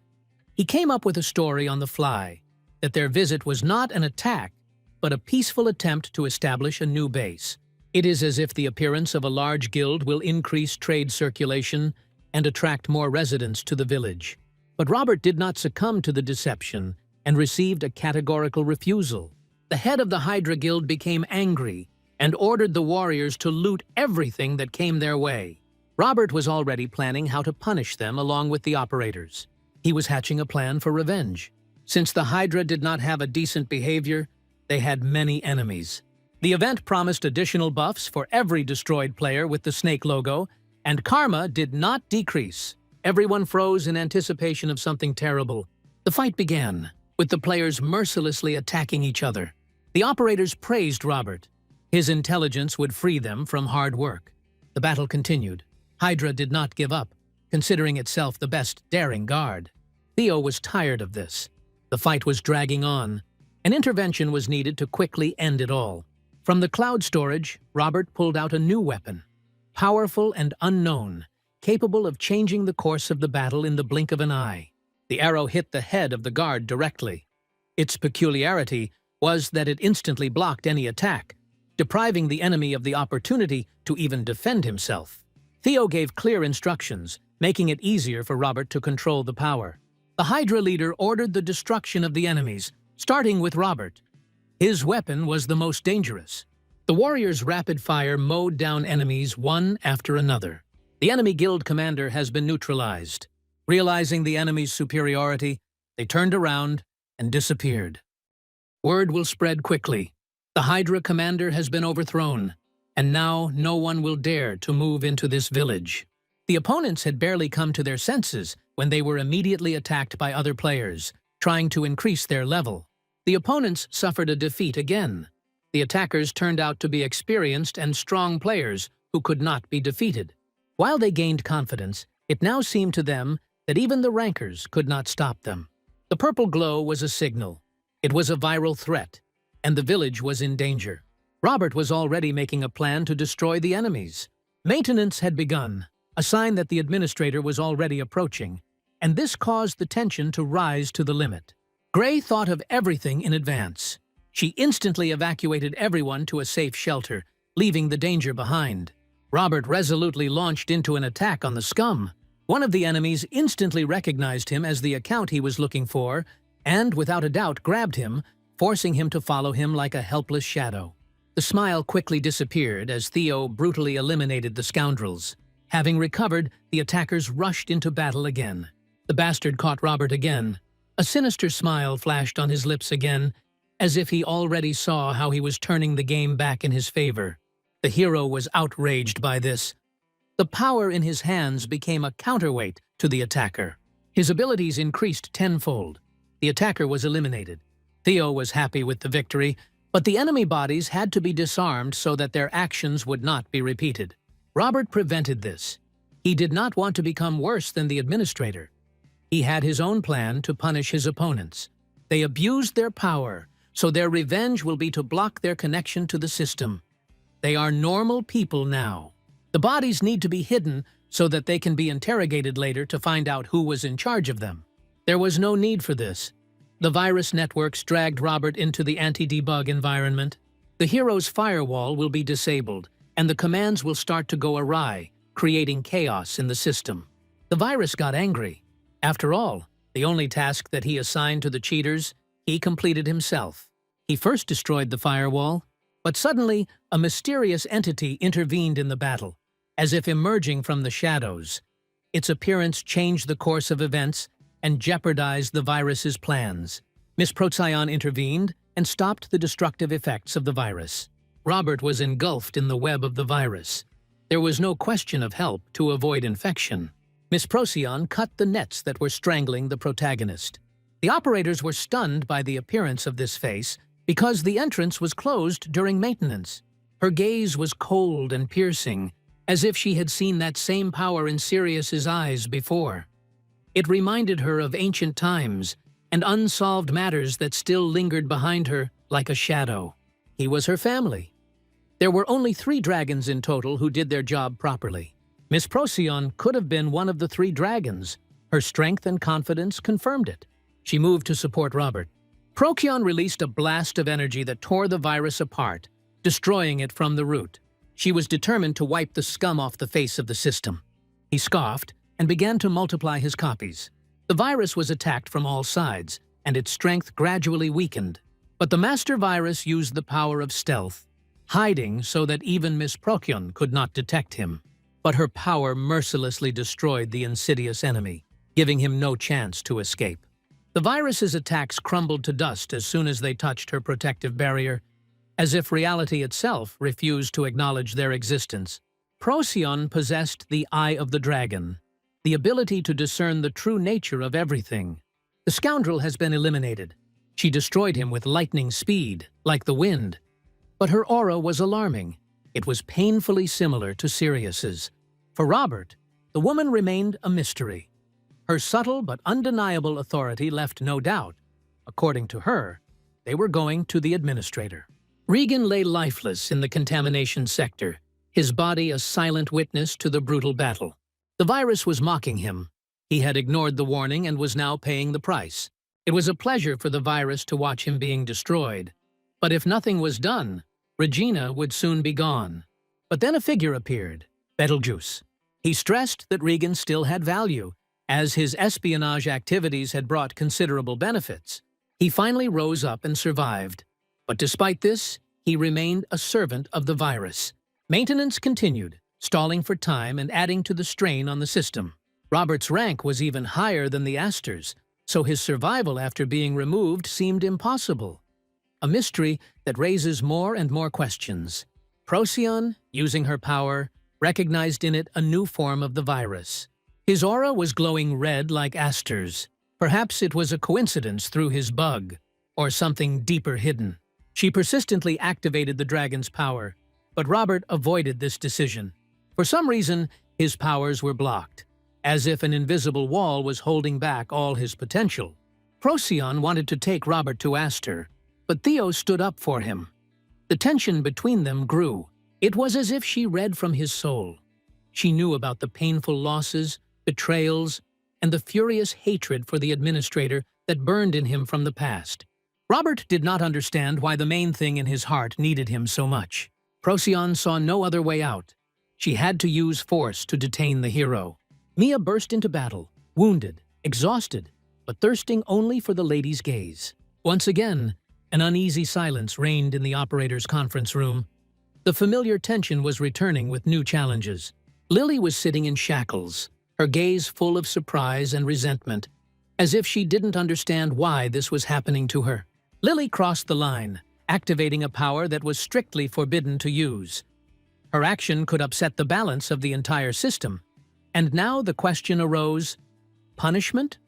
He came up with a story on the fly, that their visit was not an attack, but a peaceful attempt to establish a new base. It is as if the appearance of a large guild will increase trade circulation and attract more residents to the village. But Robert did not succumb to the deception and received a categorical refusal. The head of the Hydra Guild became angry and ordered the warriors to loot everything that came their way. Robert was already planning how to punish them along with the operators. He was hatching a plan for revenge. Since the Hydra did not have a decent behavior, they had many enemies. The event promised additional buffs for every destroyed player with the snake logo, and karma did not decrease. Everyone froze in anticipation of something terrible. The fight began, with the players mercilessly attacking each other. The operators praised Robert. His intelligence would free them from hard work. The battle continued. Hydra did not give up, considering itself the best daring guard. Theo was tired of this. The fight was dragging on. An intervention was needed to quickly end it all. From the cloud storage, Robert pulled out a new weapon, powerful and unknown, capable of changing the course of the battle in the blink of an eye. The arrow hit the head of the guard directly. Its peculiarity was that it instantly blocked any attack, depriving the enemy of the opportunity to even defend himself. Theo gave clear instructions, making it easier for Robert to control the power. The Hydra leader ordered the destruction of the enemies, starting with Robert. His weapon was the most dangerous. The warriors' rapid fire mowed down enemies one after another. The enemy guild commander has been neutralized. Realizing the enemy's superiority, they turned around and disappeared. Word will spread quickly. The Hydra commander has been overthrown, and now no one will dare to move into this village. The opponents had barely come to their senses when they were immediately attacked by other players, trying to increase their level. The opponents suffered a defeat again. The attackers turned out to be experienced and strong players who could not be defeated. While they gained confidence, it now seemed to them that even the rankers could not stop them. The purple glow was a signal. It was a viral threat, and the village was in danger. Robert was already making a plan to destroy the enemies. Maintenance had begun, a sign that the administrator was already approaching, and this caused the tension to rise to the limit. Gray thought of everything in advance. She instantly evacuated everyone to a safe shelter, leaving the danger behind. Robert resolutely launched into an attack on the scum. One of the enemies instantly recognized him as the account he was looking for, and without a doubt grabbed him, forcing him to follow him like a helpless shadow. The smile quickly disappeared as Theo brutally eliminated the scoundrels. Having recovered, the attackers rushed into battle again. The bastard caught Robert again. A sinister smile flashed on his lips again, as if he already saw how he was turning the game back in his favor. The hero was outraged by this. The power in his hands became a counterweight to the attacker. His abilities increased tenfold. The attacker was eliminated. Theo was happy with the victory, but the enemy bodies had to be disarmed so that their actions would not be repeated. Robert prevented this. He did not want to become worse than the administrator. He had his own plan to punish his opponents. They abused their power, so their revenge will be to block their connection to the system. They are normal people now. The bodies need to be hidden so that they can be interrogated later to find out who was in charge of them. There was no need for this. The virus networks dragged Robert into the anti-debug environment. The hero's firewall will be disabled, and the commands will start to go awry, creating chaos in the system. The virus got angry. After all, the only task that he assigned to the cheaters, he completed himself. He first destroyed the firewall, but suddenly a mysterious entity intervened in the battle, as if emerging from the shadows. Its appearance changed the course of events and jeopardized the virus's plans. Miss Proion intervened and stopped the destructive effects of the virus. Robert was engulfed in the web of the virus. There was no question of help to avoid infection. Miss Proion cut the nets that were strangling the protagonist. The operators were stunned by the appearance of this face because the entrance was closed during maintenance. Her gaze was cold and piercing, as if she had seen that same power in Sirius's eyes before. It reminded her of ancient times and unsolved matters that still lingered behind her like a shadow. He was her family. There were only 3 dragons in total who did their job properly. Miss Proion could have been one of the 3 dragons. Her strength and confidence confirmed it. She moved to support Robert. Proion released a blast of energy that tore the virus apart, destroying it from the root. She was determined to wipe the scum off the face of the system. He scoffed and began to multiply his copies. The virus was attacked from all sides, and its strength gradually weakened. But the master virus used the power of stealth, hiding so that even Miss Proion could not detect him. But her power mercilessly destroyed the insidious enemy, giving him no chance to escape. The virus's attacks crumbled to dust as soon as they touched her protective barrier, as if reality itself refused to acknowledge their existence. Proion possessed the Eye of the Dragon, the ability to discern the true nature of everything. The scoundrel has been eliminated. She destroyed him with lightning speed, like the wind. But her aura was alarming. It was painfully similar to Sirius's. For Robert, the woman remained a mystery. Her subtle but undeniable authority left no doubt. According to her, they were going to the administrator. Regan lay lifeless in the contamination sector, his body a silent witness to the brutal battle. The virus was mocking him. He had ignored the warning and was now paying the price. It was a pleasure for the virus to watch him being destroyed. But if nothing was done, Regina would soon be gone. But then a figure appeared, Betelgeuse. He stressed that Regan still had value, as his espionage activities had brought considerable benefits. He finally rose up and survived. But despite this, he remained a servant of the virus. Maintenance continued, stalling for time and adding to the strain on the system. Robert's rank was even higher than the Astor's, so his survival after being removed seemed impossible. A mystery that raises more and more questions. Proion, using her power, recognized in it a new form of the virus. His aura was glowing red like Astor's. Perhaps it was a coincidence through his bug, or something deeper hidden. She persistently activated the dragon's power, but Robert avoided this decision. For some reason, his powers were blocked, as if an invisible wall was holding back all his potential. Proion wanted to take Robert to Astor, but Theo stood up for him. The tension between them grew. It was as if she read from his soul. She knew about the painful losses, betrayals, and the furious hatred for the administrator that burned in him from the past. Robert did not understand why the main thing in his heart needed him so much. Proion saw no other way out. She had to use force to detain the hero. Mia burst into battle, wounded, exhausted, but thirsting only for the lady's gaze. Once again, an uneasy silence reigned in the operator's conference room. The familiar tension was returning with new challenges. Lily was sitting in shackles, her gaze full of surprise and resentment, as if she didn't understand why this was happening to her. Lily crossed the line, activating a power that was strictly forbidden to use. Her action could upset the balance of the entire system, and now the question arose: punishment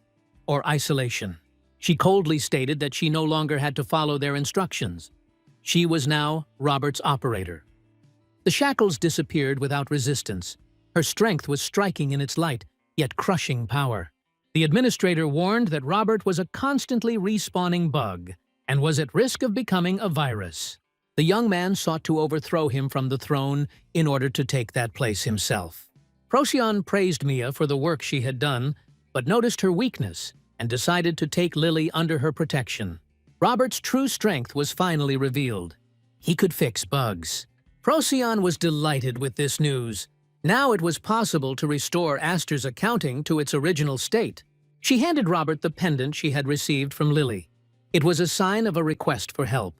or isolation? She coldly stated that she no longer had to follow their instructions. She was now Robert's operator. The shackles disappeared without resistance. Her strength was striking in its light, yet crushing power. The administrator warned that Robert was a constantly respawning bug and was at risk of becoming a virus. The young man sought to overthrow him from the throne in order to take that place himself. Proion praised Mia for the work she had done, but noticed her weakness and decided to take Lily under her protection. Robert's true strength was finally revealed. He could fix bugs. Proion was delighted with this news. Now it was possible to restore Aster's accounting to its original state. She handed Robert the pendant she had received from Lily. It was a sign of a request for help.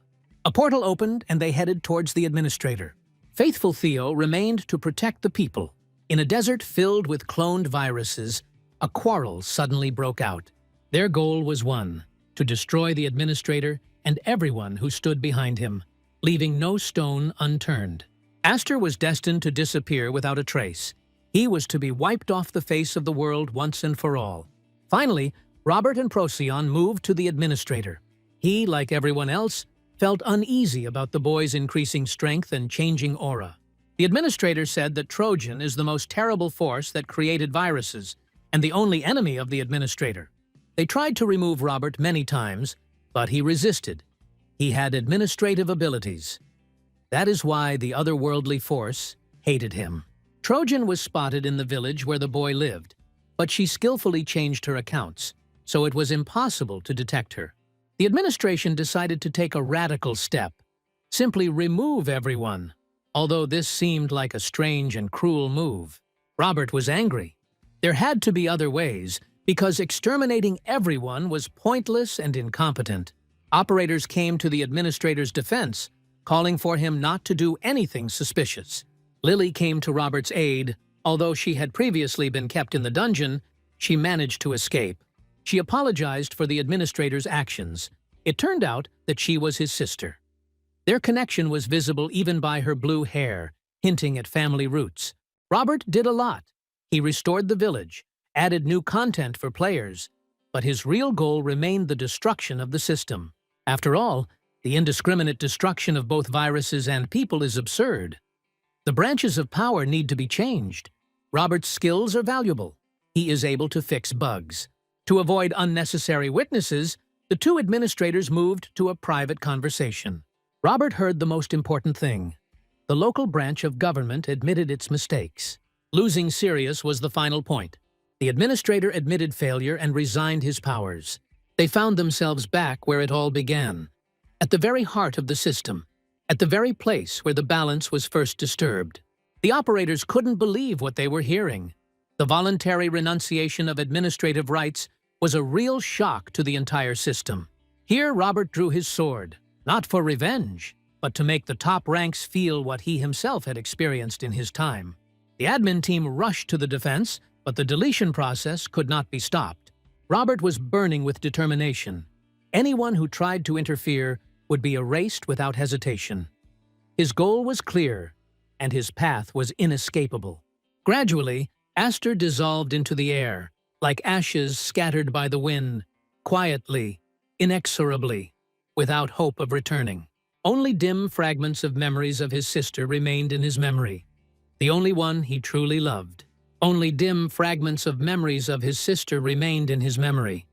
A portal opened and they headed towards the administrator. Faithful Theo remained to protect the people. In a desert filled with cloned viruses, a quarrel suddenly broke out. Their goal was one: to destroy the administrator and everyone who stood behind him, leaving no stone unturned. Aster was destined to disappear without a trace. He was to be wiped off the face of the world once and for all. Finally, Robert and Proion moved to the administrator. He, like everyone else, felt uneasy about the boy's increasing strength and changing aura. The administrator said that Trojan is the most terrible force that created viruses, and the only enemy of the administrator. They tried to remove Robert many times, but he resisted. He had administrative abilities. That is why the otherworldly force hated him. Trojan was spotted in the village where the boy lived, but she skillfully changed her accounts, so it was impossible to detect her. The administration decided to take a radical step: simply remove everyone. Although this seemed like a strange and cruel move, Robert was angry. There had to be other ways, because exterminating everyone was pointless and incompetent. Operators came to the administrator's defense, calling for him not to do anything suspicious. Lily came to Robert's aid. Although she had previously been kept in the dungeon, she managed to escape. She apologized for the administrator's actions. It turned out that she was his sister. Their connection was visible even by her blue hair, hinting at family roots. Robert did a lot. He restored the village, added new content for players, but his real goal remained the destruction of the system. After all, the indiscriminate destruction of both viruses and people is absurd. The branches of power need to be changed. Robert's skills are valuable. He is able to fix bugs. To avoid unnecessary witnesses, the two administrators moved to a private conversation. Robert heard the most important thing. The local branch of government admitted its mistakes. Losing Sirius was the final point. The administrator admitted failure and resigned his powers. They found themselves back where it all began, at the very heart of the system, at the very place where the balance was first disturbed. The operators couldn't believe what they were hearing. The voluntary renunciation of administrative rights was a real shock to the entire system. Here Robert drew his sword, not for revenge, but to make the top ranks feel what he himself had experienced in his time. The admin team rushed to the defense, but the deletion process could not be stopped. Robert was burning with determination. Anyone who tried to interfere would be erased without hesitation. His goal was clear, and his path was inescapable. Gradually, Aster dissolved into the air, like ashes scattered by the wind, quietly, inexorably, without hope of returning. Only dim fragments of memories of his sister remained in his memory, the only one he truly loved. Only dim fragments of memories of his sister remained in his memory,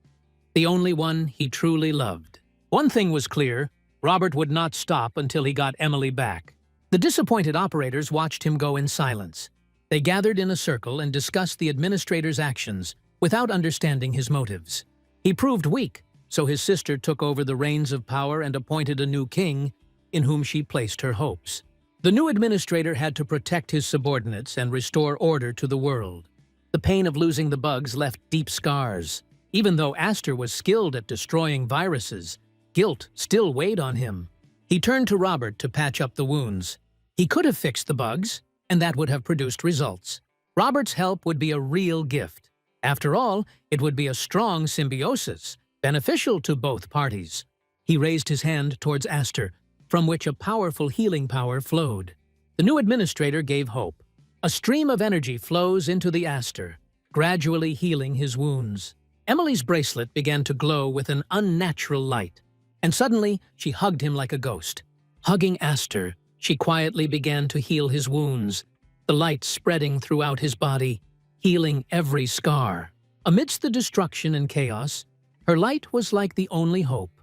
the only one he truly loved. One thing was clear: Robert would not stop until he got Emily back. The disappointed operators watched him go in silence. They gathered in a circle and discussed the administrator's actions, without understanding his motives. He proved weak, so his sister took over the reins of power and appointed a new king, in whom she placed her hopes. The new administrator had to protect his subordinates and restore order to the world. The pain of losing the bugs left deep scars. Even though Aster was skilled at destroying viruses, guilt still weighed on him. He turned to Robert to patch up the wounds. He could have fixed the bugs, and that would have produced results. Robert's help would be a real gift. After all, it would be a strong symbiosis, beneficial to both parties. He raised his hand towards Aster, from which a powerful healing power flowed. The new administrator gave hope. A stream of energy flows into the Aster, gradually healing his wounds. Emily's bracelet began to glow with an unnatural light, and suddenly she hugged him like a ghost. Hugging Aster, she quietly began to heal his wounds, the light spreading throughout his body, healing every scar. Amidst the destruction and chaos, her light was like the only hope,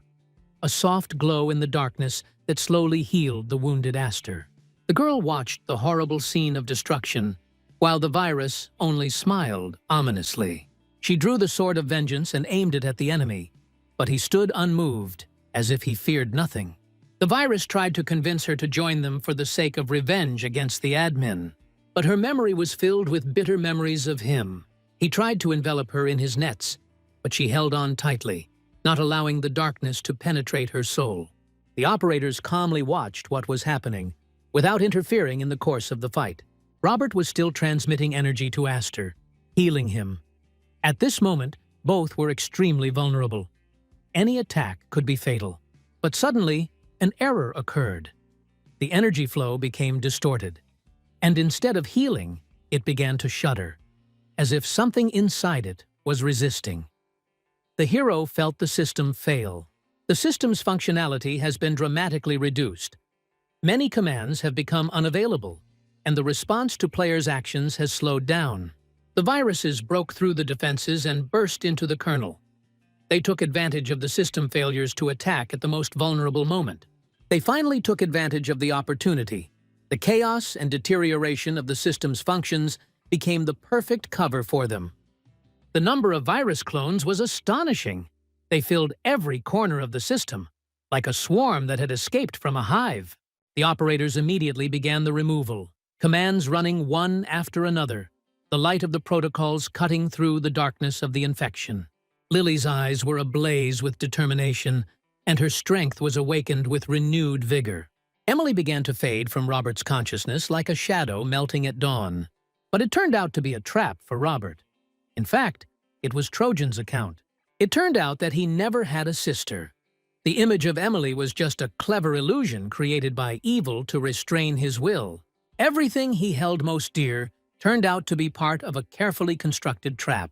a soft glow in the darkness that slowly healed the wounded Aster. The girl watched the horrible scene of destruction, while the virus only smiled ominously. She drew the sword of vengeance and aimed it at the enemy, but he stood unmoved, as if he feared nothing. The virus tried to convince her to join them for the sake of revenge against the admin, but her memory was filled with bitter memories of him. He tried to envelop her in his nets, but she held on tightly, not allowing the darkness to penetrate her soul. The operators calmly watched what was happening, without interfering in the course of the fight. Robert was still transmitting energy to Aster, healing him. At this moment, both were extremely vulnerable. Any attack could be fatal. But suddenly, an error occurred. The energy flow became distorted, and instead of healing, it began to shudder, as if something inside it was resisting. The hero felt the system fail. The system's functionality has been dramatically reduced. Many commands have become unavailable, and the response to players' actions has slowed down. The viruses broke through the defenses and burst into the kernel. They took advantage of the system failures to attack at the most vulnerable moment. They finally took advantage of the opportunity. The chaos and deterioration of the system's functions became the perfect cover for them. The number of virus clones was astonishing. They filled every corner of the system, like a swarm that had escaped from a hive. The operators immediately began the removal, commands running one after another, the light of the protocols cutting through the darkness of the infection. Lily's eyes were ablaze with determination, and her strength was awakened with renewed vigor. Emily began to fade from Robert's consciousness like a shadow melting at dawn. But it turned out to be a trap for Robert. In fact, it was Trojan's account. It turned out that he never had a sister. The image of Emily was just a clever illusion created by evil to restrain his will. Everything he held most dear turned out to be part of a carefully constructed trap.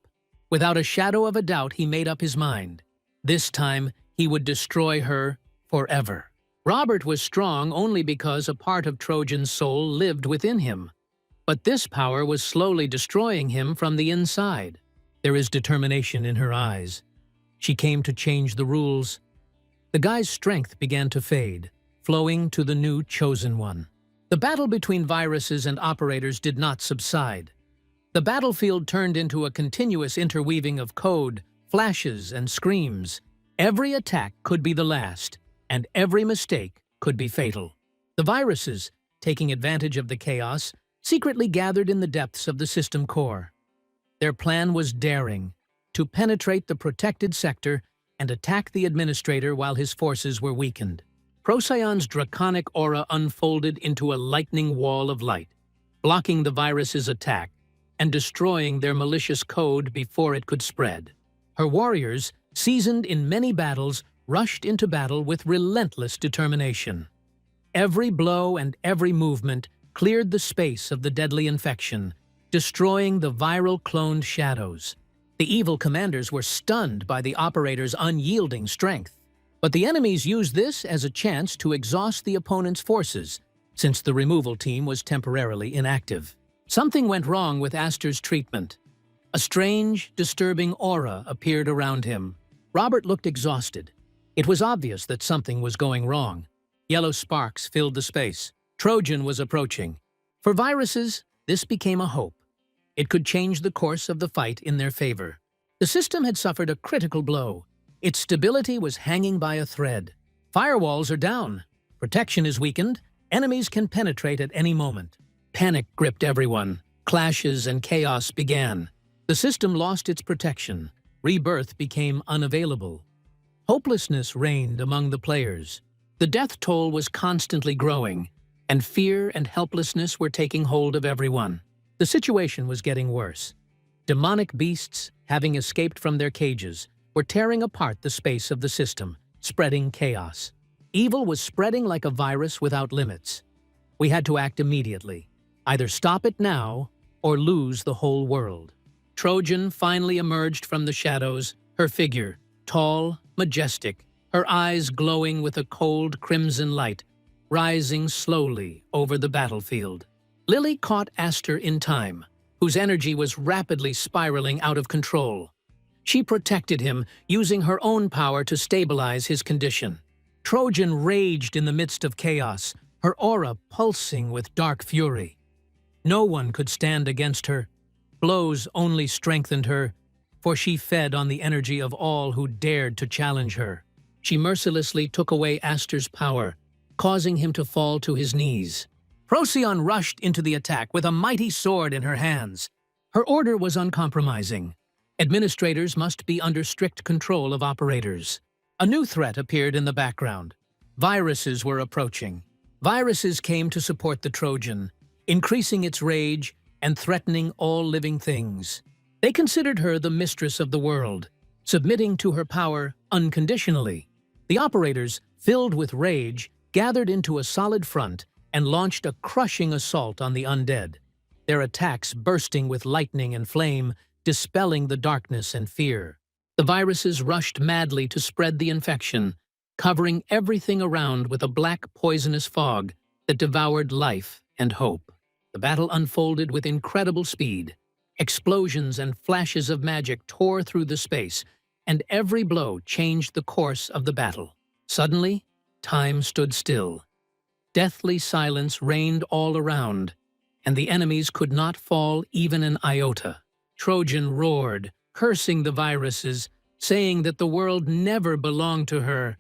Without a shadow of a doubt, he made up his mind. This time, he would destroy her forever. Robert was strong only because a part of Trojan's soul lived within him. But this power was slowly destroying him from the inside. There is determination in her eyes. She came to change the rules. The guy's strength began to fade, flowing to the new chosen one. The battle between viruses and operators did not subside. The battlefield turned into a continuous interweaving of code, flashes, and screams. Every attack could be the last, and every mistake could be fatal. The viruses, taking advantage of the chaos, secretly gathered in the depths of the system core. Their plan was daring, to penetrate the protected sector and attack the administrator while his forces were weakened. Proion's draconic aura unfolded into a lightning wall of light, blocking the virus's attack and destroying their malicious code before it could spread. Her warriors, seasoned in many battles, rushed into battle with relentless determination. Every blow and every movement cleared the space of the deadly infection, destroying the viral cloned shadows. The evil commanders were stunned by the operator's unyielding strength. But the enemies used this as a chance to exhaust the opponent's forces, since the removal team was temporarily inactive. Something went wrong with Aster's treatment. A strange, disturbing aura appeared around him. Robert looked exhausted. It was obvious that something was going wrong. Yellow sparks filled the space. Trojan was approaching. For viruses, this became a hope. It could change the course of the fight in their favor. The system had suffered a critical blow. Its stability was hanging by a thread. Firewalls are down. Protection is weakened. Enemies can penetrate at any moment. Panic gripped everyone. Clashes and chaos began. The system lost its protection. Rebirth became unavailable. Hopelessness reigned among the players. The death toll was constantly growing, and fear and helplessness were taking hold of everyone. The situation was getting worse. Demonic beasts, having escaped from their cages, were tearing apart the space of the system, spreading chaos. Evil was spreading like a virus without limits. We had to act immediately. Either stop it now or lose the whole world. Trojan finally emerged from the shadows, her figure, tall, majestic, her eyes glowing with a cold crimson light, rising slowly over the battlefield. Lily caught Aster in time, whose energy was rapidly spiraling out of control. She protected him, using her own power to stabilize his condition. Trojan raged in the midst of chaos, her aura pulsing with dark fury. No one could stand against her. Blows only strengthened her, for she fed on the energy of all who dared to challenge her. She mercilessly took away Aster's power, causing him to fall to his knees. Proion rushed into the attack with a mighty sword in her hands. Her order was uncompromising. Administrators must be under strict control of operators. A new threat appeared in the background. Viruses were approaching. Viruses came to support the Trojan, increasing its rage and threatening all living things. They considered her the mistress of the world, submitting to her power unconditionally. The operators, filled with rage, gathered into a solid front and launched a crushing assault on the undead, their attacks bursting with lightning and flame, dispelling the darkness and fear. The viruses rushed madly to spread the infection, covering everything around with a black poisonous fog that devoured life and hope. The battle unfolded with incredible speed. Explosions and flashes of magic tore through the space, and every blow changed the course of the battle. Suddenly, time stood still. Deathly silence reigned all around, and the enemies could not fall even an iota. Trojan roared, cursing the viruses, saying that the world never belonged to her,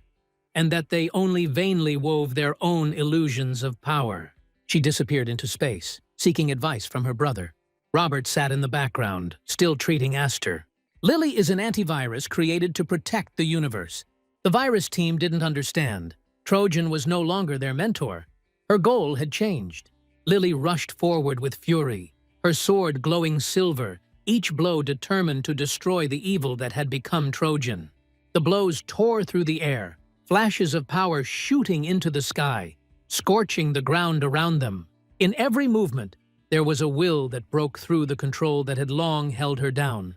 and that they only vainly wove their own illusions of power. She disappeared into space, seeking advice from her brother. Robert sat in the background, still treating Aster. Lily is an antivirus created to protect the universe. The virus team didn't understand. Trojan was no longer their mentor. Her goal had changed. Lily rushed forward with fury, her sword glowing silver, each blow determined to destroy the evil that had become Trojan. The blows tore through the air, flashes of power shooting into the sky, scorching the ground around them. In every movement, there was a will that broke through the control that had long held her down.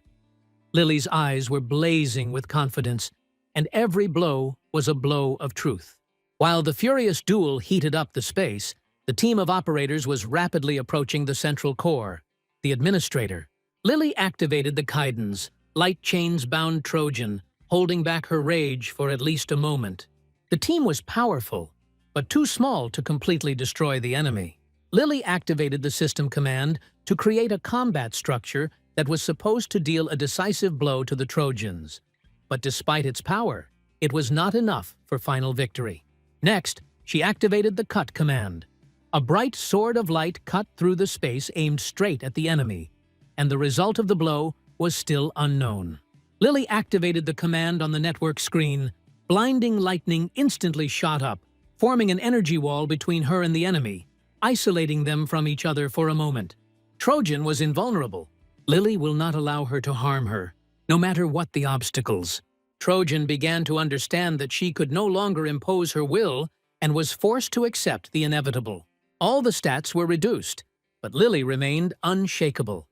Lily's eyes were blazing with confidence, and every blow was a blow of truth. While the furious duel heated up the space, the team of operators was rapidly approaching the central core, the administrator. Lily activated the Kaidans, light chains-bound Trojan, holding back her rage for at least a moment. The team was powerful, but too small to completely destroy the enemy. Lily activated the system command to create a combat structure that was supposed to deal a decisive blow to the Trojans. But despite its power, it was not enough for final victory. Next, she activated the cut command. A bright sword of light cut through the space aimed straight at the enemy, and the result of the blow was still unknown. Lily activated the command on the network screen. Blinding lightning instantly shot up, forming an energy wall between her and the enemy, isolating them from each other for a moment. Trojan was invulnerable. Lily will not allow her to harm her, no matter what the obstacles. Trojan began to understand that she could no longer impose her will and was forced to accept the inevitable. All the stats were reduced, but Lily remained unshakable.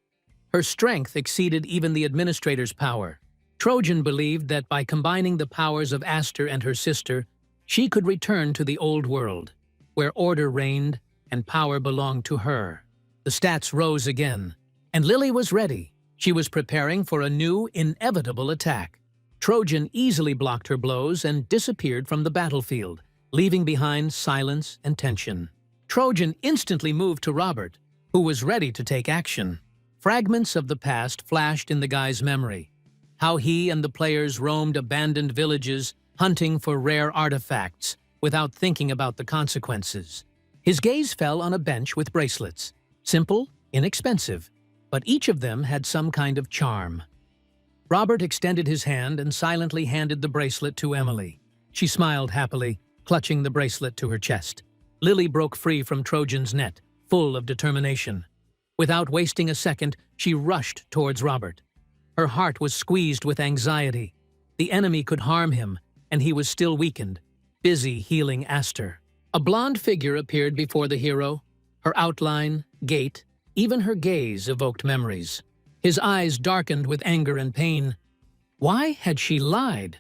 Her strength exceeded even the administrator's power. Trojan believed that by combining the powers of Aster and her sister, she could return to the old world, where order reigned and power belonged to her. The stats rose again, and Lily was ready. She was preparing for a new, inevitable attack. Trojan easily blocked her blows and disappeared from the battlefield, leaving behind silence and tension. Trojan instantly moved to Robert, who was ready to take action. Fragments of the past flashed in the guy's memory. How he and the players roamed abandoned villages, hunting for rare artifacts, without thinking about the consequences. His gaze fell on a bench with bracelets. Simple, inexpensive, but each of them had some kind of charm. Robert extended his hand and silently handed the bracelet to Emily. She smiled happily, clutching the bracelet to her chest. Lily broke free from Trojan's net, full of determination. Without wasting a second, she rushed towards Robert. Her heart was squeezed with anxiety. The enemy could harm him, and he was still weakened, busy healing Aster. A blonde figure appeared before the hero. Her outline, gait, even her gaze evoked memories. His eyes darkened with anger and pain. Why had she lied?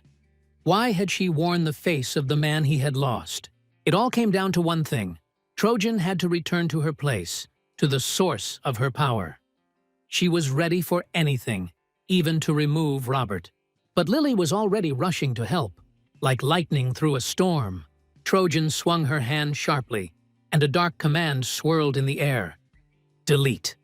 Why had she worn the face of the man he had lost? It all came down to one thing. Trojan had to return to her place, to the source of her power. She was ready for anything, even to remove Robert. But Lily was already rushing to help. Like lightning through a storm, Trojan swung her hand sharply, and a dark command swirled in the air. Delete.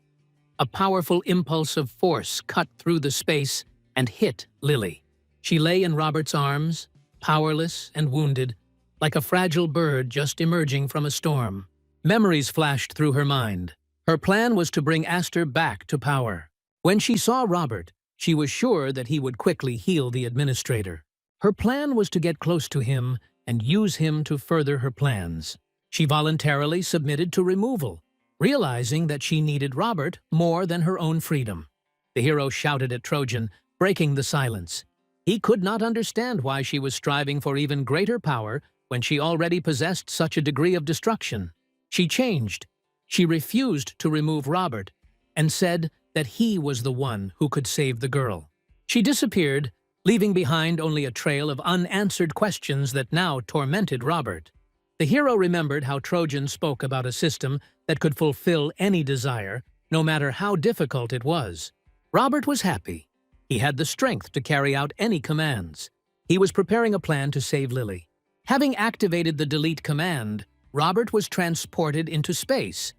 A powerful impulse of force cut through the space and hit Lily. She lay in Robert's arms, powerless and wounded, like a fragile bird just emerging from a storm. Memories flashed through her mind. Her plan was to bring Aster back to power. When she saw Robert, she was sure that he would quickly heal the administrator. Her plan was to get close to him and use him to further her plans. She voluntarily submitted to removal, realizing that she needed Robert more than her own freedom. The hero shouted at Trojan, breaking the silence. He could not understand why she was striving for even greater power when she already possessed such a degree of destruction. She changed. She refused to remove Robert and said that he was the one who could save the girl. She disappeared, leaving behind only a trail of unanswered questions that now tormented Robert. The hero remembered how Trojan spoke about a system that could fulfill any desire, no matter how difficult it was. Robert was happy. He had the strength to carry out any commands. He was preparing a plan to save Lily. Having activated the delete command, Robert was transported into space.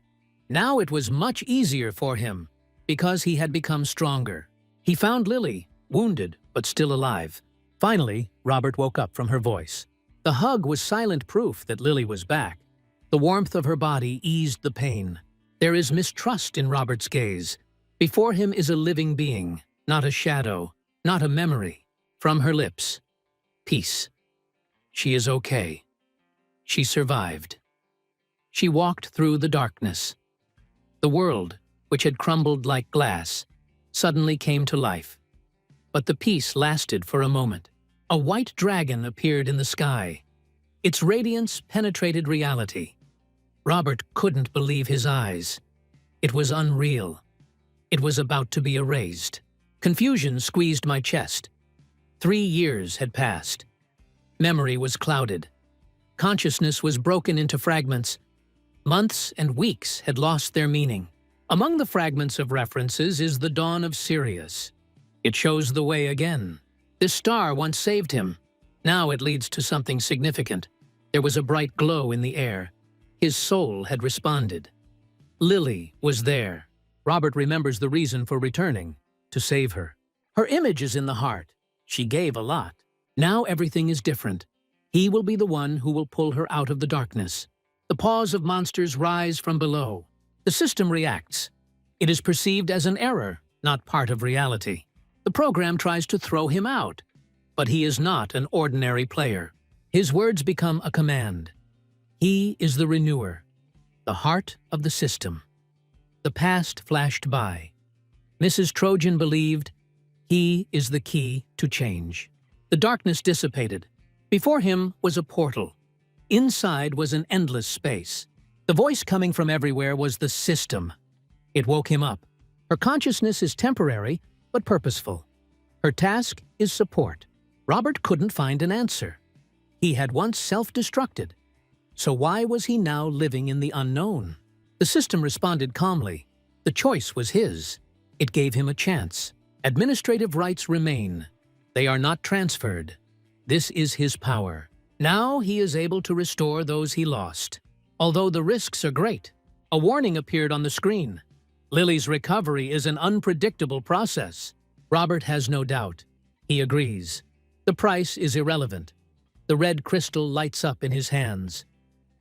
Now it was much easier for him, because he had become stronger. He found Lily, wounded but still alive. Finally, Robert woke up from her voice. The hug was silent proof that Lily was back. The warmth of her body eased the pain. There is mistrust in Robert's gaze. Before him is a living being, not a shadow, not a memory. From her lips, peace. She is okay. She survived. She walked through the darkness. The world, which had crumbled like glass, suddenly came to life. But the peace lasted for a moment. A white dragon appeared in the sky. Its radiance penetrated reality. Robert couldn't believe his eyes. It was unreal. It was about to be erased. Confusion squeezed my chest. 3 years had passed. Memory was clouded. Consciousness was broken into fragments. Months and weeks had lost their meaning. Among the fragments of references is the dawn of Sirius. It shows the way again. This star once saved him. Now it leads to something significant. There was a bright glow in the air. His soul had responded. Lily was there. Robert remembers the reason for returning, to save her. Her image is in the heart. She gave a lot. Now everything is different. He will be the one who will pull her out of the darkness. The paws of monsters rise from below. The system reacts. It is perceived as an error, not part of reality. The program tries to throw him out, but he is not an ordinary player. His words become a command. He is the renewer, the heart of the system. The past flashed by. Mrs. Trojan believed he is the key to change. The darkness dissipated. Before him was a portal. Inside was an endless space. The voice coming from everywhere was the system. It woke him up. Her consciousness is temporary, but purposeful. Her task is support. Robert couldn't find an answer. He had once self-destructed. So why was he now living in the unknown? The system responded calmly. The choice was his. It gave him a chance. Administrative rights remain. They are not transferred. This is his power. Now he is able to restore those he lost. Although the risks are great, a warning appeared on the screen. Lily's recovery is an unpredictable process. Robert has no doubt. He agrees. The price is irrelevant. The red crystal lights up in his hands.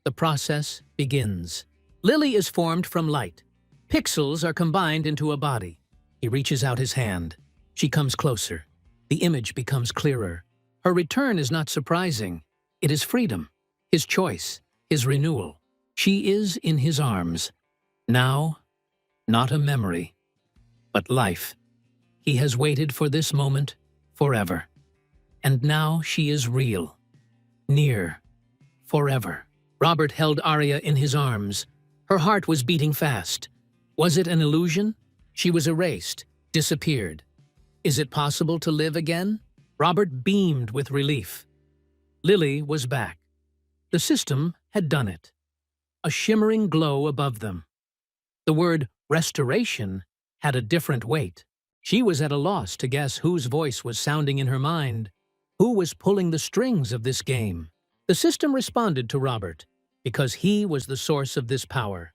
The process begins. Lily is formed from light. Pixels are combined into a body. He reaches out his hand. She comes closer. The image becomes clearer. Her return is not surprising. It is freedom, his choice, his renewal. She is in his arms. Now, Not a memory, but life. He has waited for this moment forever. And now she is real. Near. Forever. Robert held Arya in his arms. Her heart was beating fast. Was it an illusion? She was erased, disappeared. Is it possible to live again? Robert beamed with relief. Lily was back. The system had done it. A shimmering glow above them. The word restoration had a different weight. She was at a loss to guess whose voice was sounding in her mind. Who was pulling the strings of this game? The system responded to Robert, because he was the source of this power.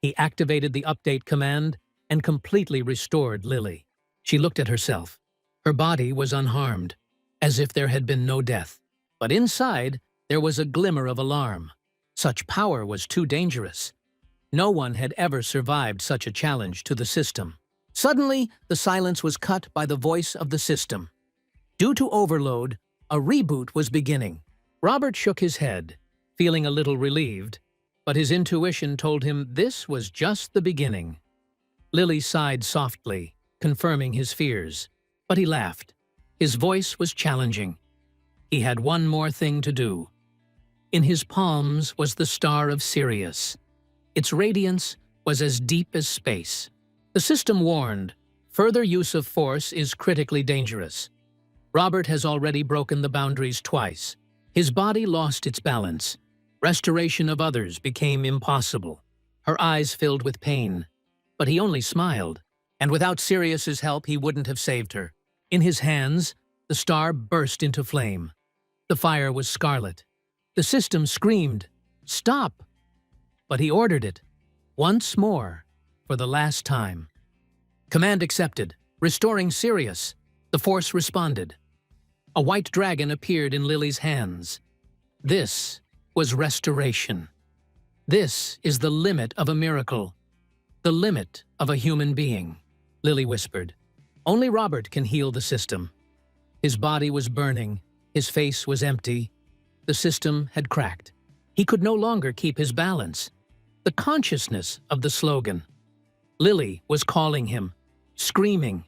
He activated the update command and completely restored Lily. She looked at herself. Her body was unharmed, as if there had been no death. But inside, there was a glimmer of alarm. Such power was too dangerous. No one had ever survived such a challenge to the system. Suddenly, the silence was cut by the voice of the system. Due to overload, a reboot was beginning. Robert shook his head, feeling a little relieved, but his intuition told him this was just the beginning. Lily sighed softly, confirming his fears, but he laughed. His voice was challenging. He had one more thing to do. In his palms was the star of Sirius. Its radiance was as deep as space. The system warned, further use of force is critically dangerous. Robert has already broken the boundaries twice. His body lost its balance. Restoration of others became impossible. Her eyes filled with pain. But he only smiled, and without Sirius's help he wouldn't have saved her. In his hands, the star burst into flame. The fire was scarlet. The system screamed, "Stop!" But he ordered it, once more, for the last time. Command accepted, restoring Sirius. The force responded. A white dragon appeared in Lily's hands. This was restoration. This is the limit of a miracle. The limit of a human being, Lily whispered. Only Robert can heal the system. His body was burning. His face was empty. The system had cracked. He could no longer keep his balance. The consciousness of the slogan. Lily was calling him, screaming,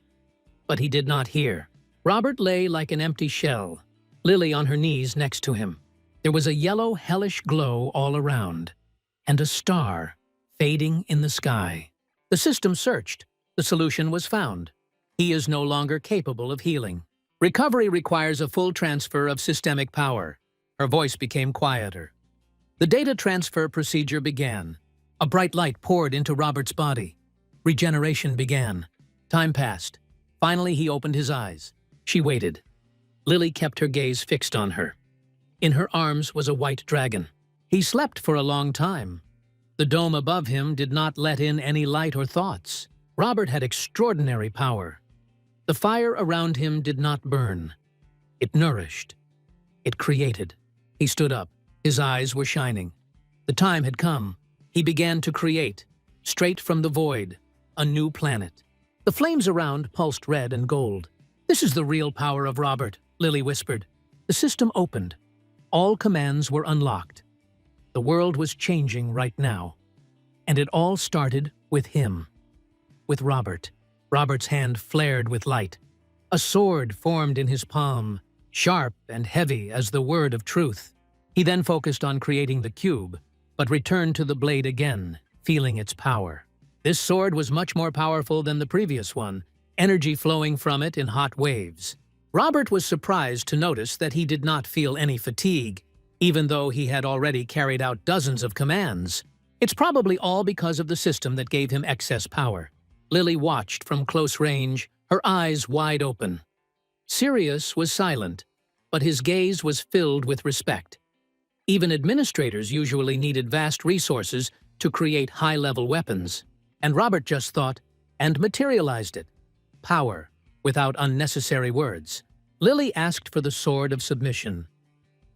but he did not hear. Robert lay like an empty shell, Lily on her knees next to him. There was a yellow, hellish glow all around, and a star fading in the sky. The system searched. The solution was found. He is no longer capable of healing. Recovery requires a full transfer of systemic power. Her voice became quieter. The data transfer procedure began. A bright light poured into Robert's body. Regeneration began. Time passed. Finally, he opened his eyes. She waited. Lily kept her gaze fixed on her. In her arms was a white dragon. He slept for a long time. The dome above him did not let in any light or thoughts. Robert had extraordinary power. The fire around him did not burn. It nourished. It created. He stood up. His eyes were shining. The time had come. He began to create, straight from the void, a new planet. The flames around pulsed red and gold. "This is the real power of Robert," Lily whispered. The system opened. All commands were unlocked. The world was changing right now. And it all started with him. With Robert. Robert's hand flared with light. A sword formed in his palm, sharp and heavy as the word of truth. He then focused on creating the cube, but returned to the blade again, feeling its power. This sword was much more powerful than the previous one, energy flowing from it in hot waves. Robert was surprised to notice that he did not feel any fatigue, even though he had already carried out dozens of commands. It's probably all because of the system that gave him excess power. Lily watched from close range, her eyes wide open. Sirius was silent, but his gaze was filled with respect. Even administrators usually needed vast resources to create high-level weapons. And Robert just thought, and materialized it. Power, without unnecessary words. Lily asked for the sword of submission.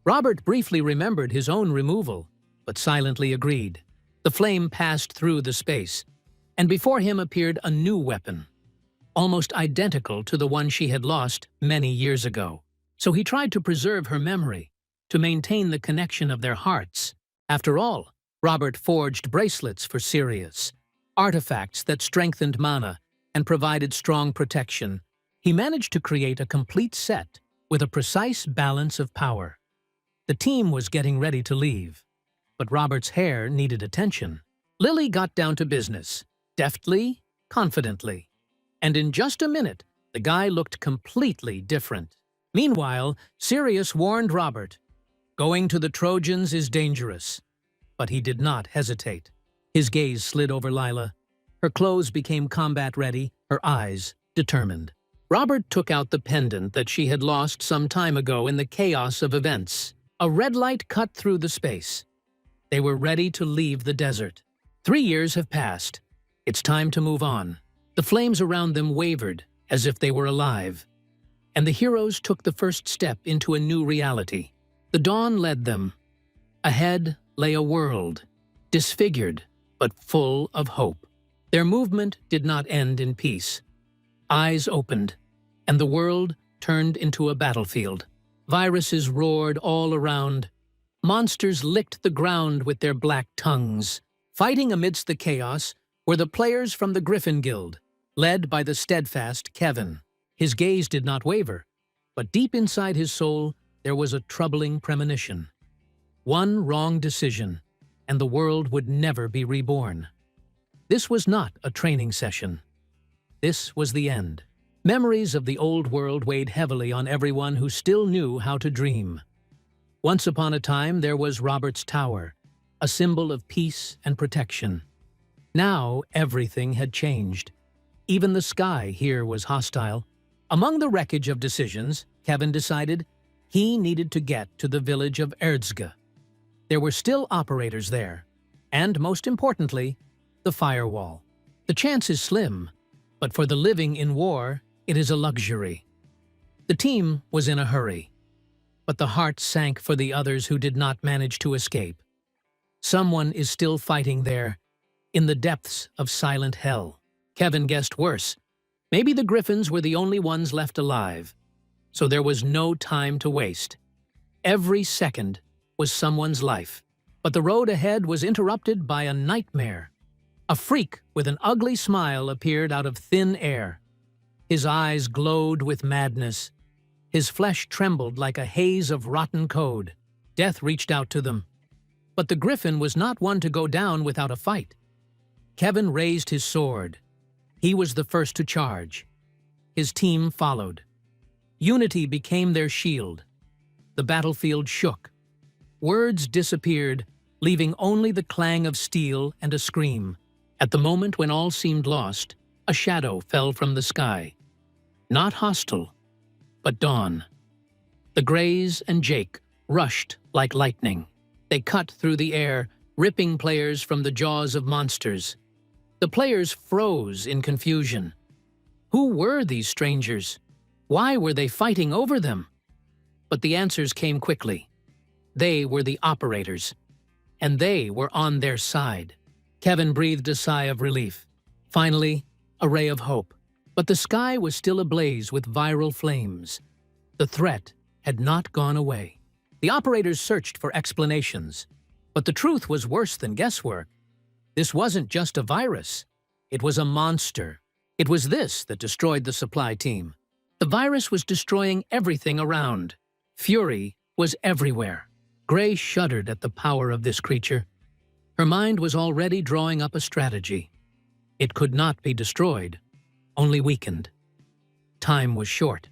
Robert briefly remembered his own removal, but silently agreed. The flame passed through the space, and before him appeared a new weapon, almost identical to the one she had lost many years ago. So he tried to preserve her memory, to maintain the connection of their hearts. After all, Robert forged bracelets for Sirius, artifacts that strengthened mana and provided strong protection. He managed to create a complete set with a precise balance of power. The team was getting ready to leave, but Robert's hair needed attention. Lily got down to business, deftly, confidently. And in just a minute, the guy looked completely different. Meanwhile, Sirius warned Robert, "Going to the Trojans is dangerous." But he did not hesitate. His gaze slid over Lila. Her clothes became combat-ready, her eyes determined. Robert took out the pendant that she had lost some time ago in the chaos of events. A red light cut through the space. They were ready to leave the desert. 3 years have passed. It's time to move on. The flames around them wavered, as if they were alive. And the heroes took the first step into a new reality. The dawn led them. Ahead lay a world, disfigured, but full of hope. Their movement did not end in peace. Eyes opened, and the world turned into a battlefield. Viruses roared all around. Monsters licked the ground with their black tongues. Fighting amidst the chaos were the players from the Griffin Guild, led by the steadfast Kevin. His gaze did not waver, but deep inside his soul there was a troubling premonition. One wrong decision, and the world would never be reborn. This was not a training session. This was the end. Memories of the old world weighed heavily on everyone who still knew how to dream. Once upon a time there was Robert's Tower, a symbol of peace and protection. Now everything had changed. Even the sky here was hostile. Among the wreckage of decisions, Kevin decided he needed to get to the village of Erda. There were still operators there, and most importantly, the firewall. The chance is slim, but for the living in war, it is a luxury. The team was in a hurry, but the heart sank for the others who did not manage to escape. Someone is still fighting there, in the depths of silent hell. Kevin guessed worse. Maybe the Griffins were the only ones left alive. So there was no time to waste. Every second was someone's life. But the road ahead was interrupted by a nightmare. A freak with an ugly smile appeared out of thin air. His eyes glowed with madness. His flesh trembled like a haze of rotten code. Death reached out to them. But the Griffin was not one to go down without a fight. Kevin raised his sword. He was the first to charge. His team followed. Unity became their shield. The battlefield shook. Words disappeared, leaving only the clang of steel and a scream. At the moment when all seemed lost, a shadow fell from the sky. Not hostile, but dawn. The Greys and Jake rushed like lightning. They cut through the air, ripping players from the jaws of monsters. The players froze in confusion. Who were these strangers? Why were they fighting over them? But the answers came quickly. They were the operators, and they were on their side. Kevin breathed a sigh of relief. Finally, a ray of hope. But the sky was still ablaze with viral flames. The threat had not gone away. The operators searched for explanations, but the truth was worse than guesswork. This wasn't just a virus. It was a monster. It was this that destroyed the supply team. The virus was destroying everything around. Fury was everywhere. Gray shuddered at the power of this creature. Her mind was already drawing up a strategy. It could not be destroyed, only weakened. Time was short.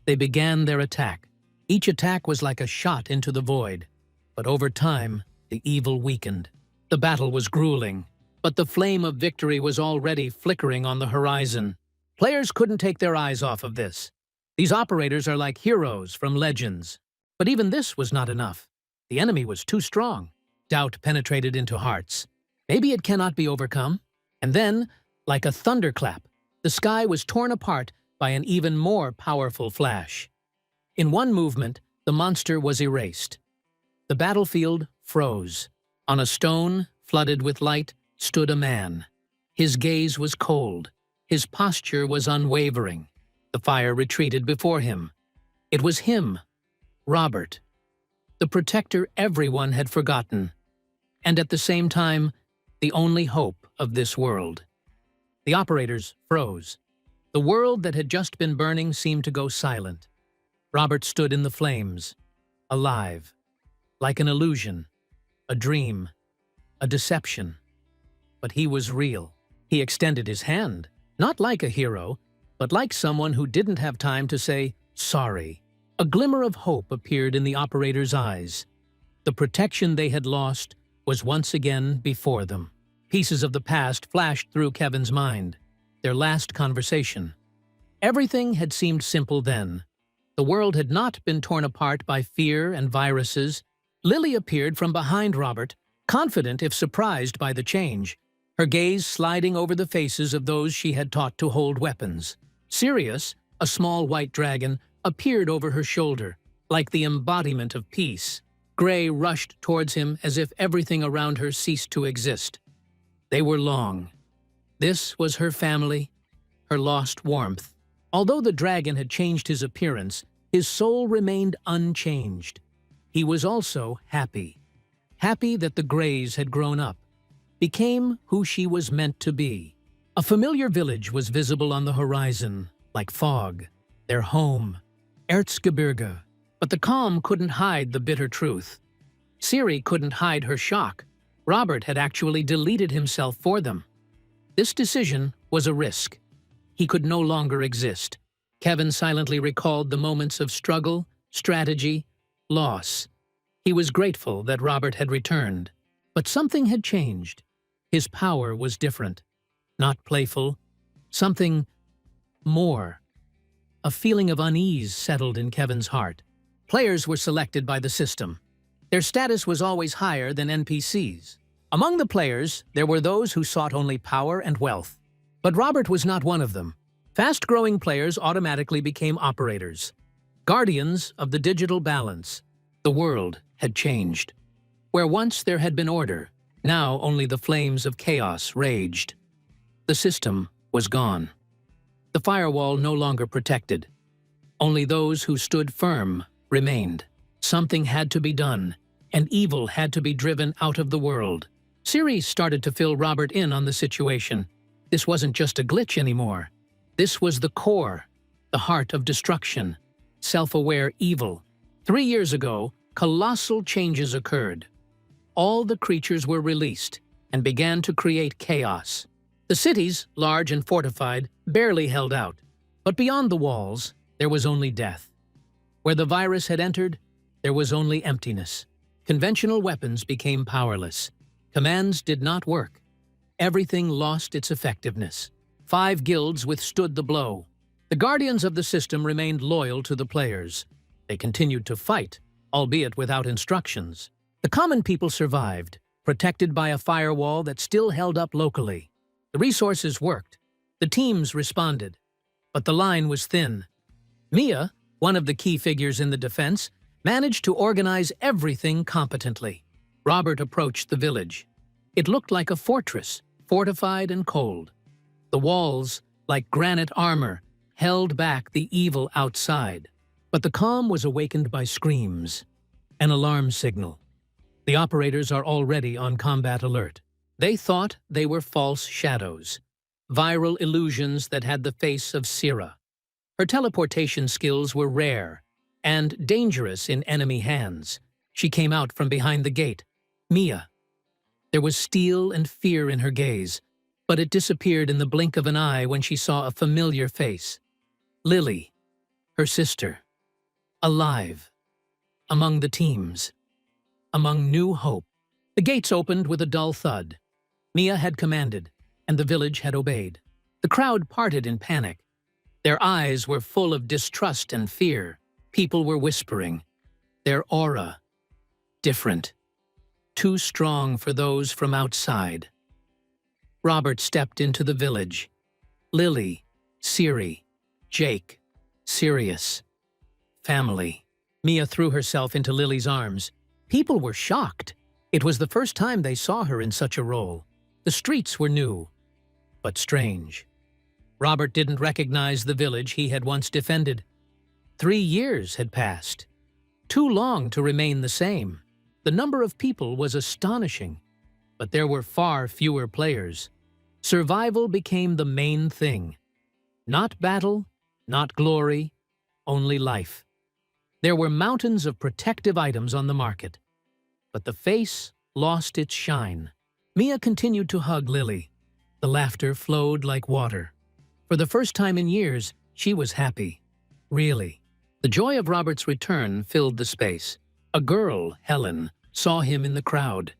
They began their attack. Each attack was like a shot into the void, but over time, the evil weakened. The battle was grueling, but the flame of victory was already flickering on the horizon. Players couldn't take their eyes off of this. These operators are like heroes from legends. But even this was not enough. The enemy was too strong. Doubt penetrated into hearts. Maybe it cannot be overcome. And then, like a thunderclap, the sky was torn apart by an even more powerful flash. In one movement, the monster was erased. The battlefield froze. On a stone, flooded with light, stood a man. His gaze was cold. His posture was unwavering. The fire retreated before him. It was him, Robert, the protector everyone had forgotten, and at the same time, the only hope of this world. The operators froze. The world that had just been burning seemed to go silent. Robert stood in the flames, alive, like an illusion, a dream, a deception. But he was real. He extended his hand, not like a hero, but like someone who didn't have time to say sorry. A glimmer of hope appeared in the operator's eyes. The protection they had lost was once again before them. Pieces of the past flashed through Kevin's mind. Their last conversation. Everything had seemed simple then. The world had not been torn apart by fear and viruses. Lily appeared from behind Robert, confident if surprised by the change, her gaze sliding over the faces of those she had taught to hold weapons. Sirius, a small white dragon, appeared over her shoulder, like the embodiment of peace. Gray rushed towards him as if everything around her ceased to exist. They were long. This was her family, her lost warmth. Although the dragon had changed his appearance, his soul remained unchanged. He was also happy. Happy that the Greys had grown up, became who she was meant to be. A familiar village was visible on the horizon, like fog, their home, Erzgebirge. But the calm couldn't hide the bitter truth. Ciri couldn't hide her shock. Robert had actually deleted himself for them. This decision was a risk. He could no longer exist. Kevin silently recalled the moments of struggle, strategy, loss. He was grateful that Robert had returned. But something had changed. His power was different. Not playful. Something more. A feeling of unease settled in Kevin's heart. Players were selected by the system. Their status was always higher than NPCs. Among the players, there were those who sought only power and wealth. But Robert was not one of them. Fast-growing players automatically became operators, guardians of the digital balance. The world had changed. Where once there had been order, now only the flames of chaos raged. The system was gone. The firewall no longer protected. Only those who stood firm remained. Something had to be done, and evil had to be driven out of the world. Ciri started to fill Robert in on the situation. This wasn't just a glitch anymore. This was the core, the heart of destruction, self-aware evil. 3 years ago, colossal changes occurred. All the creatures were released and began to create chaos. The cities, large and fortified, barely held out. But beyond the walls, there was only death. Where the virus had entered, there was only emptiness. Conventional weapons became powerless. Commands did not work. Everything lost its effectiveness. 5 guilds withstood the blow. The guardians of the system remained loyal to the players. They continued to fight, albeit without instructions. The common people survived, protected by a firewall that still held up locally. The resources worked. The teams responded. But the line was thin. Mia, one of the key figures in the defense, managed to organize everything competently. Robert approached the village. It looked like a fortress, fortified and cold. The walls, like granite armor, held back the evil outside. But the calm was awakened by screams. An alarm signal. The operators are already on combat alert. They thought they were false shadows, viral illusions that had the face of Sira. Her teleportation skills were rare and dangerous in enemy hands. She came out from behind the gate. Mia. There was steel and fear in her gaze, but it disappeared in the blink of an eye when she saw a familiar face. Lily, her sister, alive, among the teams, among new hope. The gates opened with a dull thud. Mia had commanded, and the village had obeyed. The crowd parted in panic. Their eyes were full of distrust and fear. People were whispering. Their aura, different. Too strong for those from outside. Robert stepped into the village. Lily, Ciri, Jake, Sirius. Family. Mia threw herself into Lily's arms. People were shocked. It was the first time they saw her in such a role. The streets were new, but strange. Robert didn't recognize the village he had once defended. 3 years had passed. Too long to remain the same. The number of people was astonishing, but there were far fewer players. Survival became the main thing. Not battle, not glory, only life. There were mountains of protective items on the market, but the face lost its shine. Mia continued to hug Lily. The laughter flowed like water. For the first time in years, she was happy. Really. The joy of Robert's return filled the space. A girl, Helen, saw him in the crowd.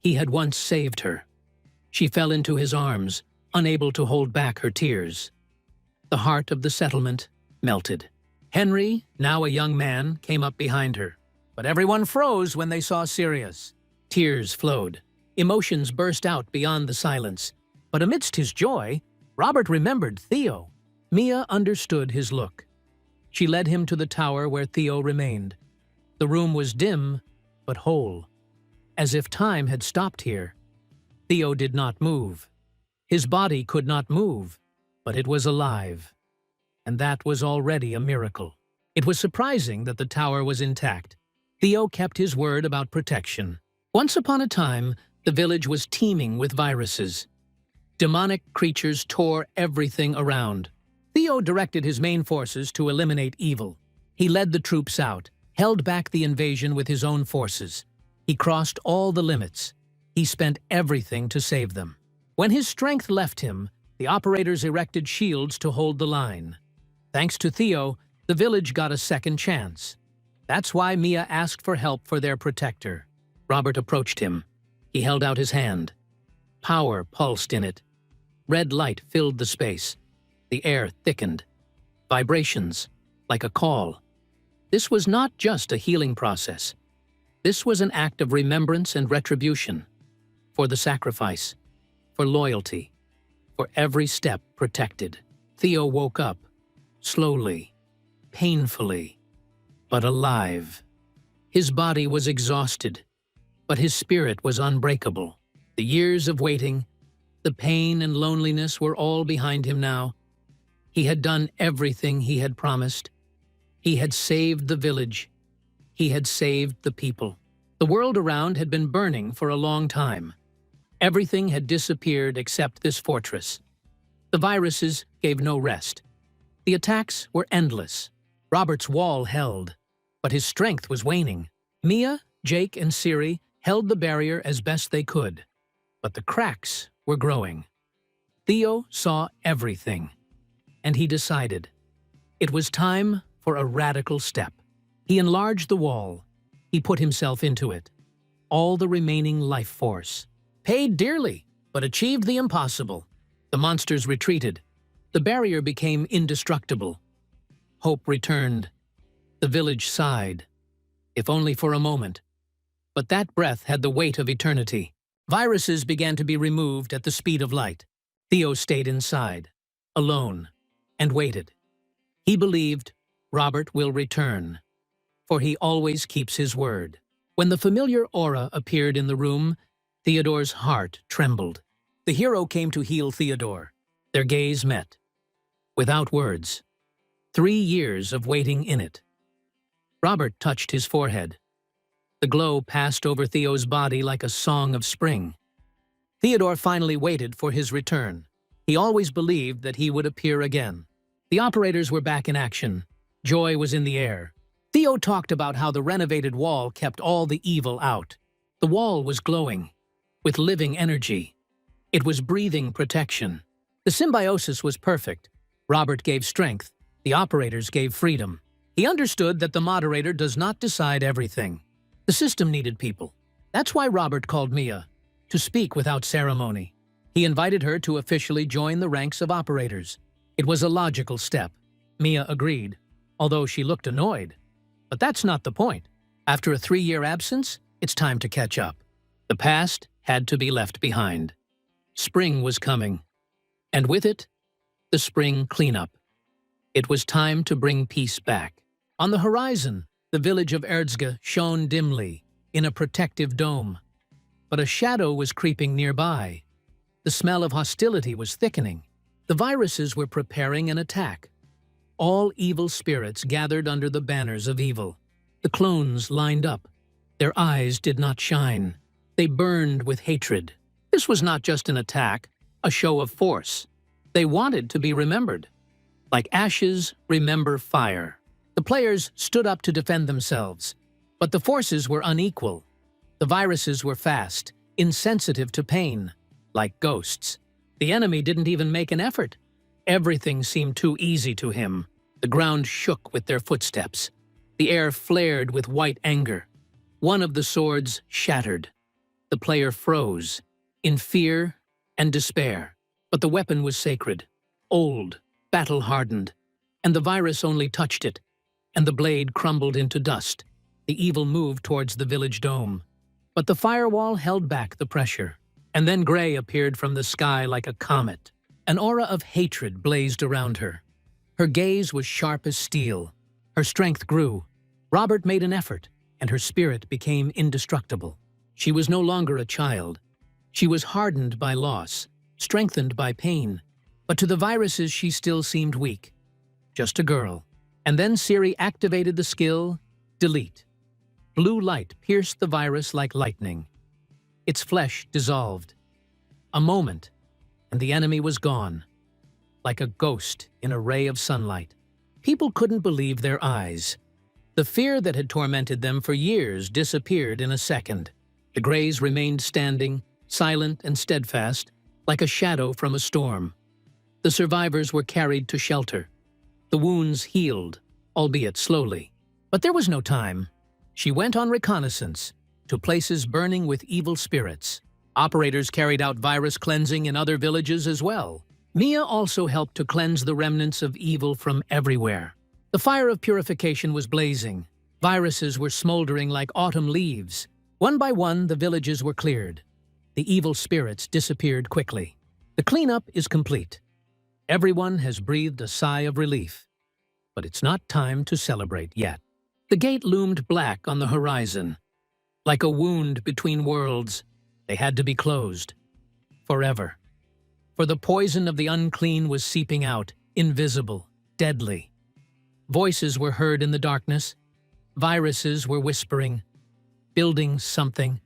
He had once saved her. She fell into his arms, unable to hold back her tears. The heart of the settlement melted. Henry, now a young man, came up behind her. But everyone froze when they saw Sirius. Tears flowed. Emotions burst out beyond the silence. But amidst his joy, Robert remembered Theo. Mia understood his look. She led him to the tower where Theo remained. The room was dim, but whole, as if time had stopped here. Theo did not move. His body could not move, but it was alive. And that was already a miracle. It was surprising that the tower was intact. Theo kept his word about protection. Once upon a time, the village was teeming with viruses. Demonic creatures tore everything around. Theo directed his main forces to eliminate evil. He led the troops out, held back the invasion with his own forces. He crossed all the limits. He spent everything to save them. When his strength left him, the operators erected shields to hold the line. Thanks to Theo, the village got a second chance. That's why Mia asked for help for their protector. Robert approached him. He held out his hand. Power pulsed in it. Red light filled the space. The air thickened. Vibrations, like a call. This was not just a healing process. This was an act of remembrance and retribution. For the sacrifice. For loyalty. For every step protected. Theo woke up. Slowly. Painfully. But alive. His body was exhausted. But his spirit was unbreakable. The years of waiting, the pain and loneliness were all behind him now. He had done everything he had promised. He had saved the village. He had saved the people. The world around had been burning for a long time. Everything had disappeared except this fortress. The viruses gave no rest. The attacks were endless. Robert's wall held, but his strength was waning. Mia, Jake, and Siri held the barrier as best they could, but the cracks were growing. Theo saw everything, and he decided it was time for a radical step. He enlarged the wall. He put himself into it. All the remaining life force. Paid dearly, but achieved the impossible. The monsters retreated. The barrier became indestructible. Hope returned. The village sighed, if only for a moment. But that breath had the weight of eternity. Viruses began to be removed at the speed of light. Theo stayed inside, alone, and waited. He believed Robert will return, for he always keeps his word. When the familiar aura appeared in the room, Theodore's heart trembled. The hero came to heal Theodore. Their gaze met. Without words. 3 years of waiting in it. Robert touched his forehead. The glow passed over Theo's body like a song of spring. Theodore finally waited for his return. He always believed that he would appear again. The operators were back in action. Joy was in the air. Theo talked about how the renovated wall kept all the evil out. The wall was glowing, with living energy. It was breathing protection. The symbiosis was perfect. Robert gave strength. The operators gave freedom. He understood that the moderator does not decide everything. The system needed people. That's why Robert called Mia, to speak without ceremony. He invited her to officially join the ranks of operators. It was a logical step. Mia agreed, although she looked annoyed. But that's not the point. After a 3-year absence, it's time to catch up. The past had to be left behind. Spring was coming, and with it, the spring cleanup. It was time to bring peace back. On the horizon, the village of Erda shone dimly, in a protective dome. But a shadow was creeping nearby. The smell of hostility was thickening. The viruses were preparing an attack. All evil spirits gathered under the banners of evil. The clones lined up. Their eyes did not shine. They burned with hatred. This was not just an attack, a show of force. They wanted to be remembered. Like ashes, remember fire. The players stood up to defend themselves, but the forces were unequal. The viruses were fast, insensitive to pain, like ghosts. The enemy didn't even make an effort. Everything seemed too easy to him. The ground shook with their footsteps. The air flared with white anger. One of the swords shattered. The player froze, in fear and despair. But the weapon was sacred, old, battle-hardened, and the virus only touched it, and the blade crumbled into dust. The evil moved towards the village dome. But the firewall held back the pressure. And then Gray appeared from the sky like a comet. An aura of hatred blazed around her. Her gaze was sharp as steel. Her strength grew. Robert made an effort, and her spirit became indestructible. She was no longer a child. She was hardened by loss, strengthened by pain. But to the viruses she still seemed weak. Just a girl. And then Siri activated the skill, Delete. Blue light pierced the virus like lightning. Its flesh dissolved. A moment, and the enemy was gone, like a ghost in a ray of sunlight. People couldn't believe their eyes. The fear that had tormented them for years disappeared in a second. The Greys remained standing, silent and steadfast, like a shadow from a storm. The survivors were carried to shelter. The wounds healed, albeit slowly. But there was no time. She went on reconnaissance to places burning with evil spirits. Operators carried out virus cleansing in other villages as well. Mia also helped to cleanse the remnants of evil from everywhere. The fire of purification was blazing. Viruses were smoldering like autumn leaves. One by one, the villages were cleared. The evil spirits disappeared quickly. The cleanup is complete. Everyone has breathed a sigh of relief. But it's not time to celebrate yet. The gate loomed black on the horizon. Like a wound between worlds, they had to be closed. Forever. For the poison of the unclean was seeping out, invisible, deadly. Voices were heard in the darkness. Viruses were whispering, building something.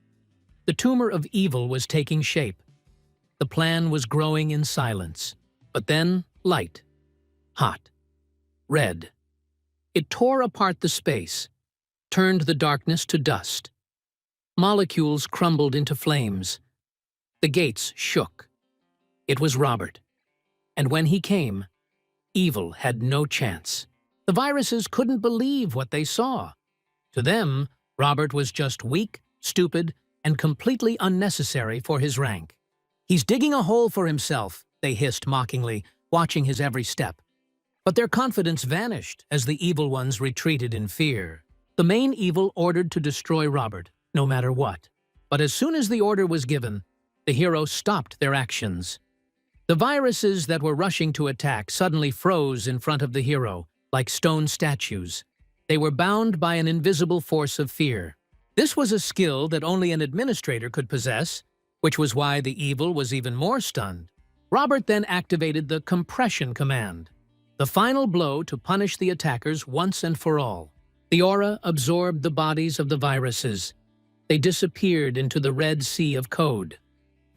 The tumor of evil was taking shape. The plan was growing in silence. But then, light. Hot. Red. It tore apart the space, turned the darkness to dust. Molecules crumbled into flames. The gates shook. It was Robert. And when he came, evil had no chance. The viruses couldn't believe what they saw. To them, Robert was just weak, stupid, and completely unnecessary for his rank. "He's digging a hole for himself," they hissed mockingly, watching his every step. But their confidence vanished as the evil ones retreated in fear. The main evil ordered to destroy Robert, no matter what. But as soon as the order was given, the hero stopped their actions. The viruses that were rushing to attack suddenly froze in front of the hero, like stone statues. They were bound by an invisible force of fear. This was a skill that only an administrator could possess, which was why the evil was even more stunned. Robert then activated the compression command, the final blow to punish the attackers once and for all. The aura absorbed the bodies of the viruses. They disappeared into the Red Sea of code,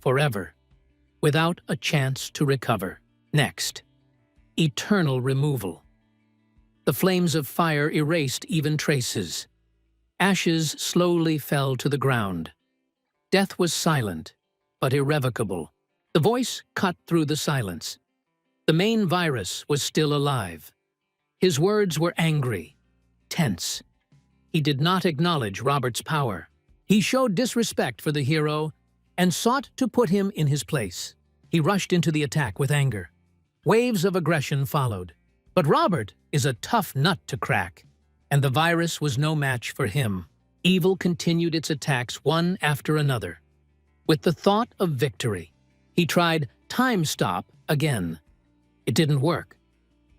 forever, without a chance to recover. Next, eternal removal. The flames of fire erased even traces. Ashes slowly fell to the ground. Death was silent, but irrevocable. The voice cut through the silence. The main virus was still alive. His words were angry, tense. He did not acknowledge Robert's power. He showed disrespect for the hero and sought to put him in his place. He rushed into the attack with anger. Waves of aggression followed. But Robert is a tough nut to crack, and the virus was no match for him. Evil continued its attacks one after another. With the thought of victory, he tried time stop again. It didn't work.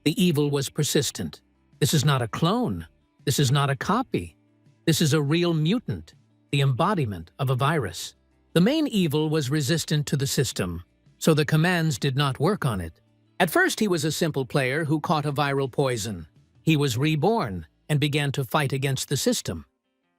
The evil was persistent. This is not a clone. This is not a copy. This is a real mutant, the embodiment of a virus. The main evil was resistant to the system, so the commands did not work on it. At first, he was a simple player who caught a viral poison. He was reborn and began to fight against the system.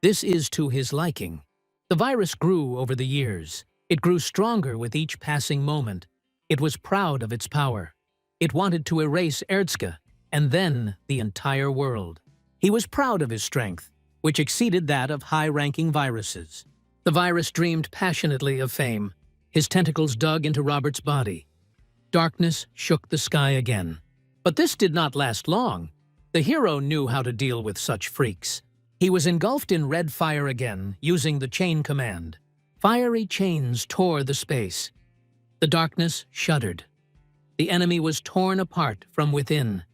This is to his liking. The virus grew over the years. It grew stronger with each passing moment. It was proud of its power. It wanted to erase Erdska, and then the entire world. He was proud of his strength, which exceeded that of high-ranking viruses. The virus dreamed passionately of fame. His tentacles dug into Robert's body. Darkness shook the sky again. But this did not last long. The hero knew how to deal with such freaks. He was engulfed in red fire again, using the chain command. Fiery chains tore the space. The darkness shuddered. The enemy was torn apart from within.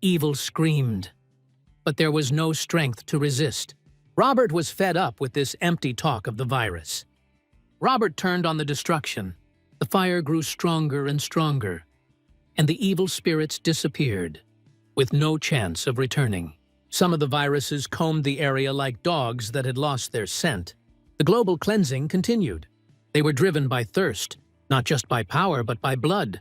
Evil screamed. But there was no strength to resist. Robert was fed up with this empty talk of the virus. Robert turned on the destruction. The fire grew stronger and stronger, and the evil spirits disappeared, with no chance of returning. Some of the viruses combed the area like dogs that had lost their scent. The global cleansing continued. They were driven by thirst, not just by power but by blood.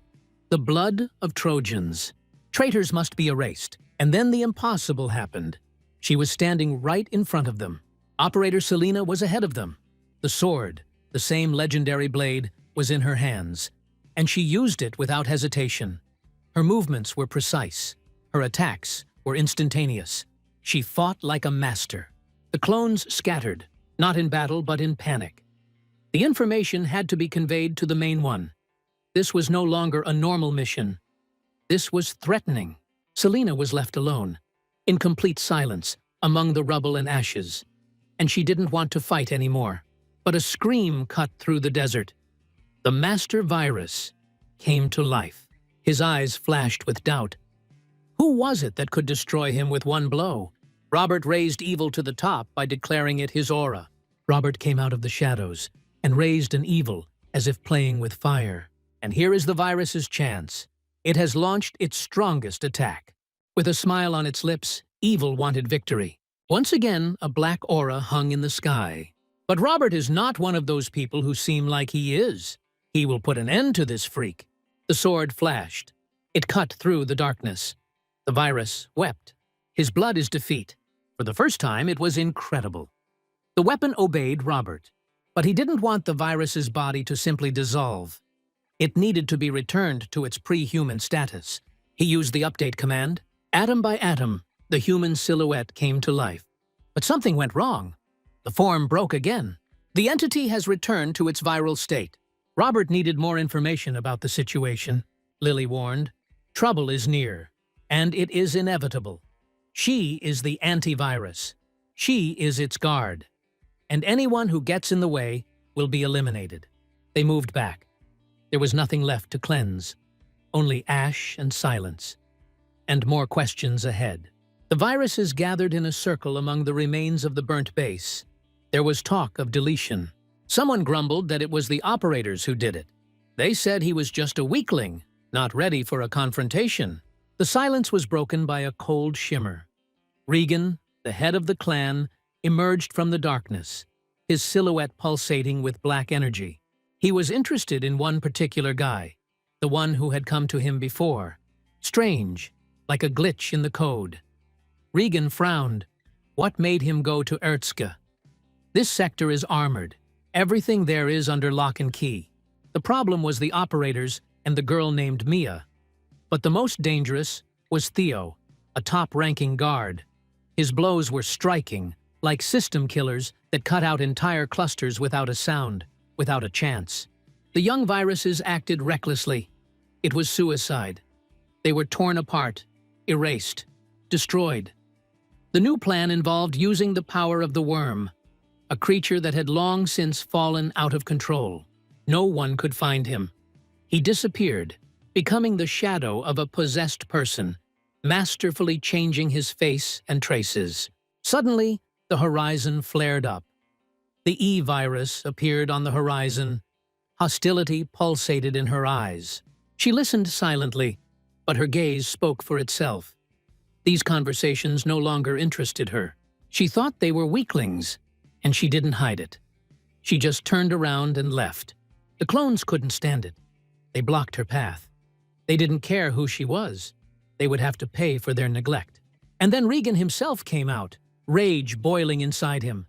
The blood of Trojans. Traitors must be erased, and then the impossible happened. She was standing right in front of them. Operator Seline was ahead of them. The sword, the same legendary blade, was in her hands, and she used it without hesitation. Her movements were precise. Her attacks were instantaneous. She fought like a master. The clones scattered, not in battle but in panic. The information had to be conveyed to the main one. This was no longer a normal mission. This was threatening. Seline was left alone, in complete silence, among the rubble and ashes. And she didn't want to fight anymore. But a scream cut through the desert. The master virus came to life. His eyes flashed with doubt. Who was it that could destroy him with one blow? Robert raised evil to the top by declaring it his aura. Robert came out of the shadows and raised an evil as if playing with fire. And here is the virus's chance. It has launched its strongest attack. With a smile on its lips, evil wanted victory. Once again, a black aura hung in the sky. But Robert is not one of those people who seem like he is. He will put an end to this freak. The sword flashed. It cut through the darkness. The virus wept. His blood is defeat. For the first time, it was incredible. The weapon obeyed Robert, but he didn't want the virus's body to simply dissolve. It needed to be returned to its pre-human status. He used the update command. Atom by atom, the human silhouette came to life. But something went wrong. The form broke again. The entity has returned to its viral state. Robert needed more information about the situation. Lily warned, trouble is near, and it is inevitable. She is the antivirus. She is its guard. And anyone who gets in the way will be eliminated. They moved back. There was nothing left to cleanse. Only ash and silence. And more questions ahead. The viruses gathered in a circle among the remains of the burnt base. There was talk of deletion. Someone grumbled that it was the operators who did it. They said he was just a weakling, not ready for a confrontation. The silence was broken by a cold shimmer. Regan, the head of the clan, emerged from the darkness, his silhouette pulsating with black energy. He was interested in one particular guy, the one who had come to him before. Strange, like a glitch in the code. Regan frowned. What made him go to Erdska? This sector is armored. Everything there is under lock and key. The problem was the operators and the girl named Mia. But the most dangerous was Theo, a top-ranking guard. His blows were striking, like system killers that cut out entire clusters without a sound, without a chance. The young viruses acted recklessly. It was suicide. They were torn apart, erased, destroyed. The new plan involved using the power of the worm, a creature that had long since fallen out of control. No one could find him. He disappeared, becoming the shadow of a possessed person, masterfully changing his face and traces. Suddenly, the horizon flared up. The E-virus appeared on the horizon. Hostility pulsated in her eyes. She listened silently, but her gaze spoke for itself. These conversations no longer interested her. She thought they were weaklings, and she didn't hide it. She just turned around and left. The clones couldn't stand it. They blocked her path. They didn't care who she was. They would have to pay for their neglect. And then Regan himself came out, rage boiling inside him.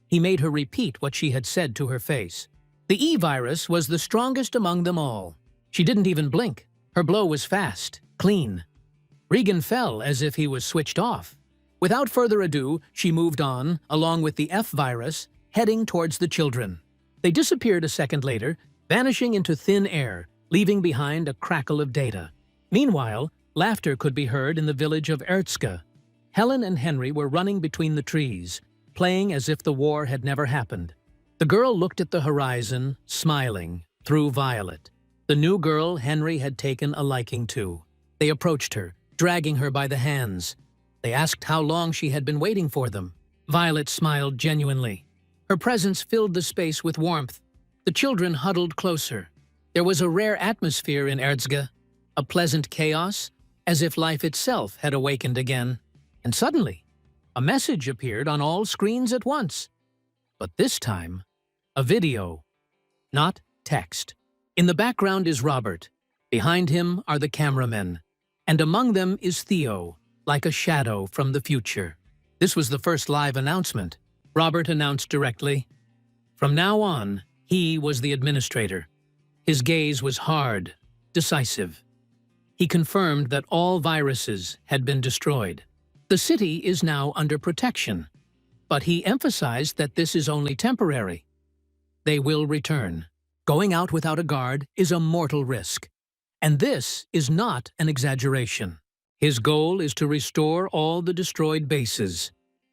He made her repeat what she had said to her face. The E-virus was the strongest among them all. She didn't even blink. Her blow was fast, clean. Regan fell as if he was switched off. Without further ado, she moved on, along with the F-virus, heading towards the children. They disappeared a second later, vanishing into thin air, leaving behind a crackle of data. Meanwhile, laughter could be heard in the village of Erda. Helen and Henry were running between the trees, playing as if the war had never happened. The girl looked at the horizon, smiling, through violet. The new girl Henry had taken a liking to. They approached her, dragging her by the hands. They asked how long she had been waiting for them. Violet smiled genuinely. Her presence filled the space with warmth. The children huddled closer. There was a rare atmosphere in Erda, a pleasant chaos, as if life itself had awakened again. And suddenly, a message appeared on all screens at once. But this time, a video, not text. In the background is Robert. Behind him are the cameramen. And among them is Theo, like a shadow from the future. This was the first live announcement. Robert announced directly. From now on, he was the administrator. His gaze was hard, decisive. He confirmed that all viruses had been destroyed. The city is now under protection, but he emphasized that this is only temporary. They will return. Going out without a guard is a mortal risk. And this is not an exaggeration. His goal is to restore all the destroyed bases,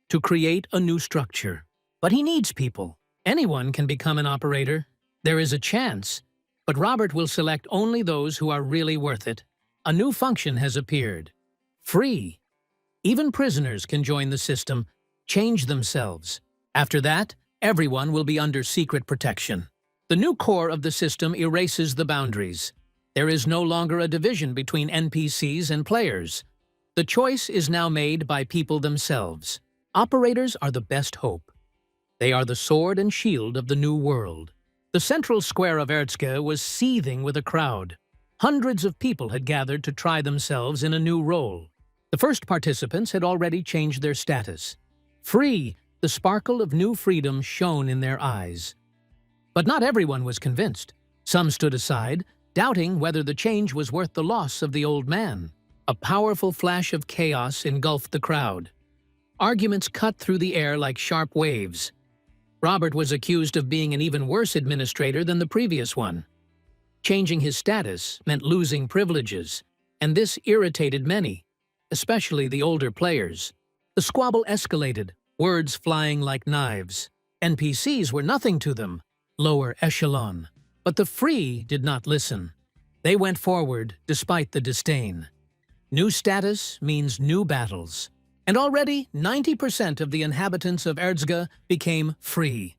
to create a new structure. But he needs people. Anyone can become an operator. There is a chance, but Robert will select only those who are really worth it. A new function has appeared. Free. Even prisoners can join the system, change themselves. After that, everyone will be under secret protection. The new core of the system erases the boundaries. There is no longer a division between NPCs and players. The choice is now made by people themselves. Operators are the best hope. They are the sword and shield of the new world. The central square of Erda was seething with a crowd. Hundreds of people had gathered to try themselves in a new role. The first participants had already changed their status. Free, the sparkle of new freedom shone in their eyes. But not everyone was convinced. Some stood aside, doubting whether the change was worth the loss of the old man. A powerful flash of chaos engulfed the crowd. Arguments cut through the air like sharp waves. Robert was accused of being an even worse administrator than the previous one. Changing his status meant losing privileges, and this irritated many, especially the older players. The squabble escalated, words flying like knives. NPCs were nothing to them, lower echelon. But the free did not listen. They went forward despite the disdain. New status means new battles. And already 90% of the inhabitants of Erda became free.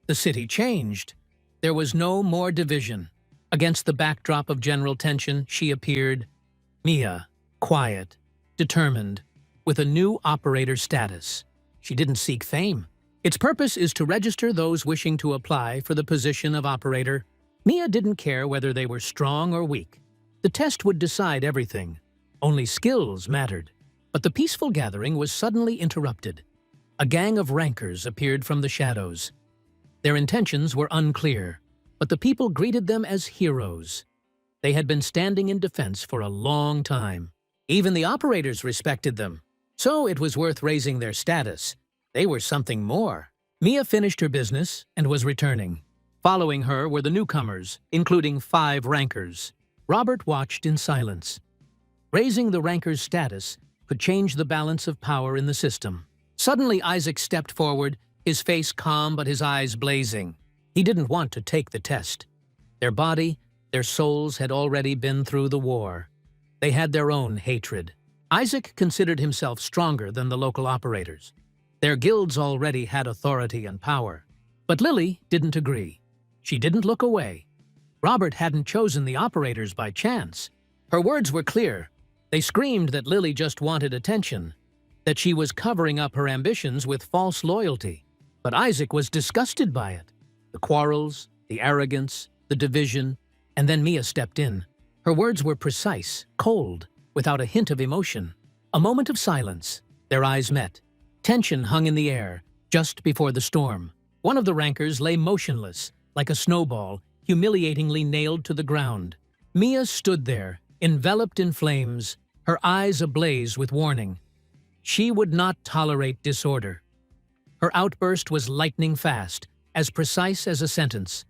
The city changed. There was no more division. Against the backdrop of general tension, she appeared, Mia, quiet, determined, with a new operator status. She didn't seek fame. Its purpose is to register those wishing to apply for the position of operator. Mia didn't care whether they were strong or weak. The test would decide everything. Only skills mattered. But the peaceful gathering was suddenly interrupted. A gang of rankers appeared from the shadows. Their intentions were unclear, but the people greeted them as heroes. They had been standing in defense for a long time. Even the operators respected them. So it was worth raising their status. They were something more. Mia finished her business and was returning. Following her were the newcomers, including 5 rankers. Robert watched in silence. Raising the ranker's status could change the balance of power in the system. Suddenly, Isaac stepped forward, his face calm but his eyes blazing. He didn't want to take the test. Their body, their souls had already been through the war. They had their own hatred. Isaac considered himself stronger than the local operators. Their guilds already had authority and power. But Lily didn't agree. She didn't look away. Robert hadn't chosen the operators by chance. Her words were clear. They screamed that Lily just wanted attention, that she was covering up her ambitions with false loyalty. But Isaac was disgusted by it. The quarrels, the arrogance, the division, and then Mia stepped in. Her words were precise, cold, without a hint of emotion. A moment of silence. Their eyes met. Tension hung in the air, just before the storm. One of the rankers lay motionless, like a snowball, humiliatingly nailed to the ground. Mia stood there, enveloped in flames, her eyes ablaze with warning. She would not tolerate disorder. Her outburst was lightning fast, as precise as a sentence.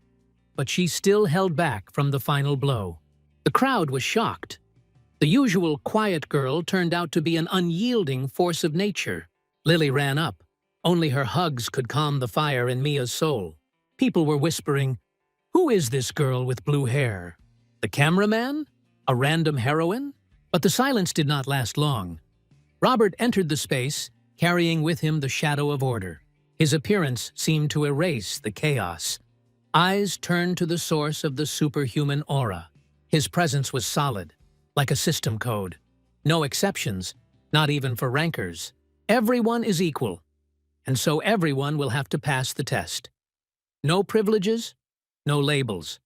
But she still held back from the final blow. The crowd was shocked. The usual quiet girl turned out to be an unyielding force of nature. Lily ran up. Only her hugs could calm the fire in Mia's soul. People were whispering, "Who is this girl with blue hair? The cameraman? A random heroine?" But the silence did not last long. Robert entered the space, carrying with him the shadow of order. His appearance seemed to erase the chaos. Eyes turned to the source of the superhuman aura. His presence was solid, like a system code. No exceptions, not even for rankers. Everyone is equal, and so everyone will have to pass the test. No privileges, no labels.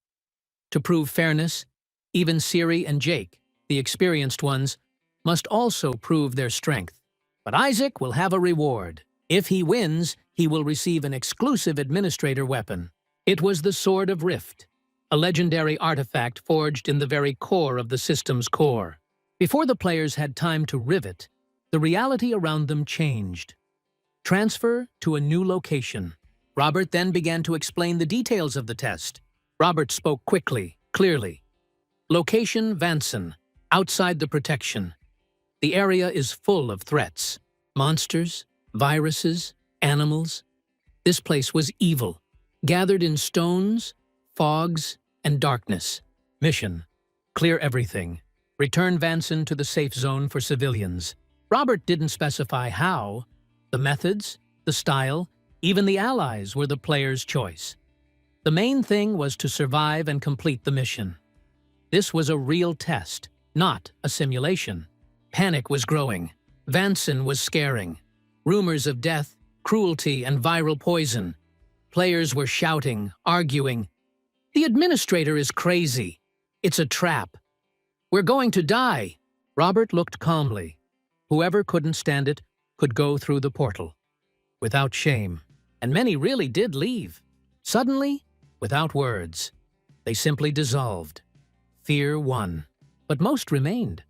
To prove fairness, even Siri and Jake, the experienced ones, must also prove their strength. But Isaac will have a reward. If he wins, he will receive an exclusive administrator weapon. It was the Sword of Rift, a legendary artifact forged in the very core of the system's core. Before the players had time to rivet, the reality around them changed. Transfer to a new location. Robert then began to explain the details of the test. Robert spoke quickly, clearly. Location Vanson, outside the protection. The area is full of threats. Monsters, viruses, animals. This place was evil, gathered in stones, fogs, and darkness. Mission: clear everything. Return Vanson to the safe zone for civilians. Robert didn't specify how. The methods, the style, even the allies were the player's choice. The main thing was to survive and complete the mission. This was a real test, not a simulation. Panic was growing. Vanson was scaring. Rumors of death, cruelty, and viral poison. Players were shouting, arguing. "The administrator is crazy. It's a trap. We're going to die." Robert looked calmly. Whoever couldn't stand it could go through the portal. Without shame. And many really did leave. Suddenly, without words. They simply dissolved. Fear won. But most remained.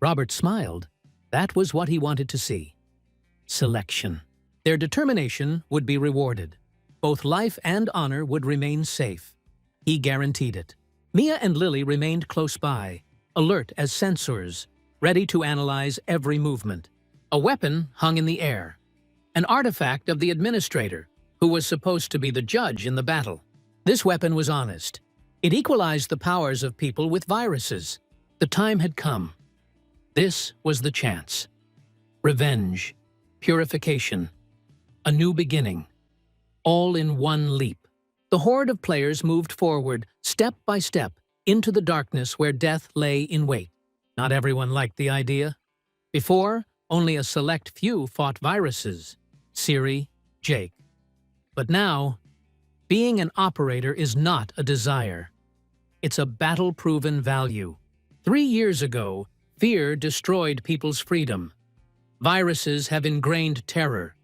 Robert smiled. That was what he wanted to see. Selection. Their determination would be rewarded. Both life and honor would remain safe. He guaranteed it. Mia and Lily remained close by, alert as sensors, ready to analyze every movement. A weapon hung in the air. An artifact of the administrator, who was supposed to be the judge in the battle. This weapon was honest. It equalized the powers of people with viruses. The time had come. This was the chance. Revenge, purification, a new beginning, all in one leap. The horde of players moved forward, step by step, into the darkness where death lay in wait. Not everyone liked the idea. Before, only a select few fought viruses. Siri, Jake. But now, being an operator is not a desire. It's a battle-proven value. 3 years ago, fear destroyed people's freedom. Viruses have ingrained terror.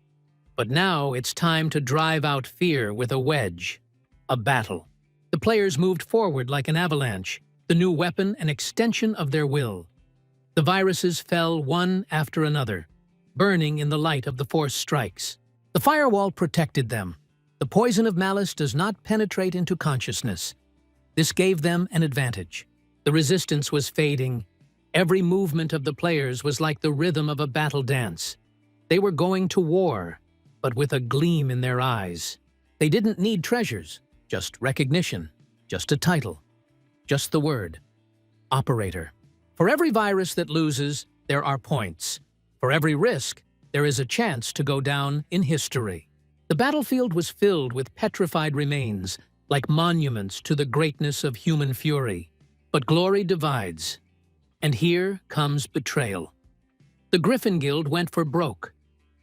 But now it's time to drive out fear with a wedge. A battle. The players moved forward like an avalanche, the new weapon an extension of their will. The viruses fell one after another, burning in the light of the force strikes. The firewall protected them. The poison of malice does not penetrate into consciousness. This gave them an advantage. The resistance was fading. Every movement of the players was like the rhythm of a battle dance. They were going to war, but with a gleam in their eyes. They didn't need treasures, just recognition, just a title, just the word, operator. For every virus that loses, there are points. For every risk, there is a chance to go down in history. The battlefield was filled with petrified remains, like monuments to the greatness of human fury. But glory divides. And here comes betrayal. The Griffin Guild went for broke,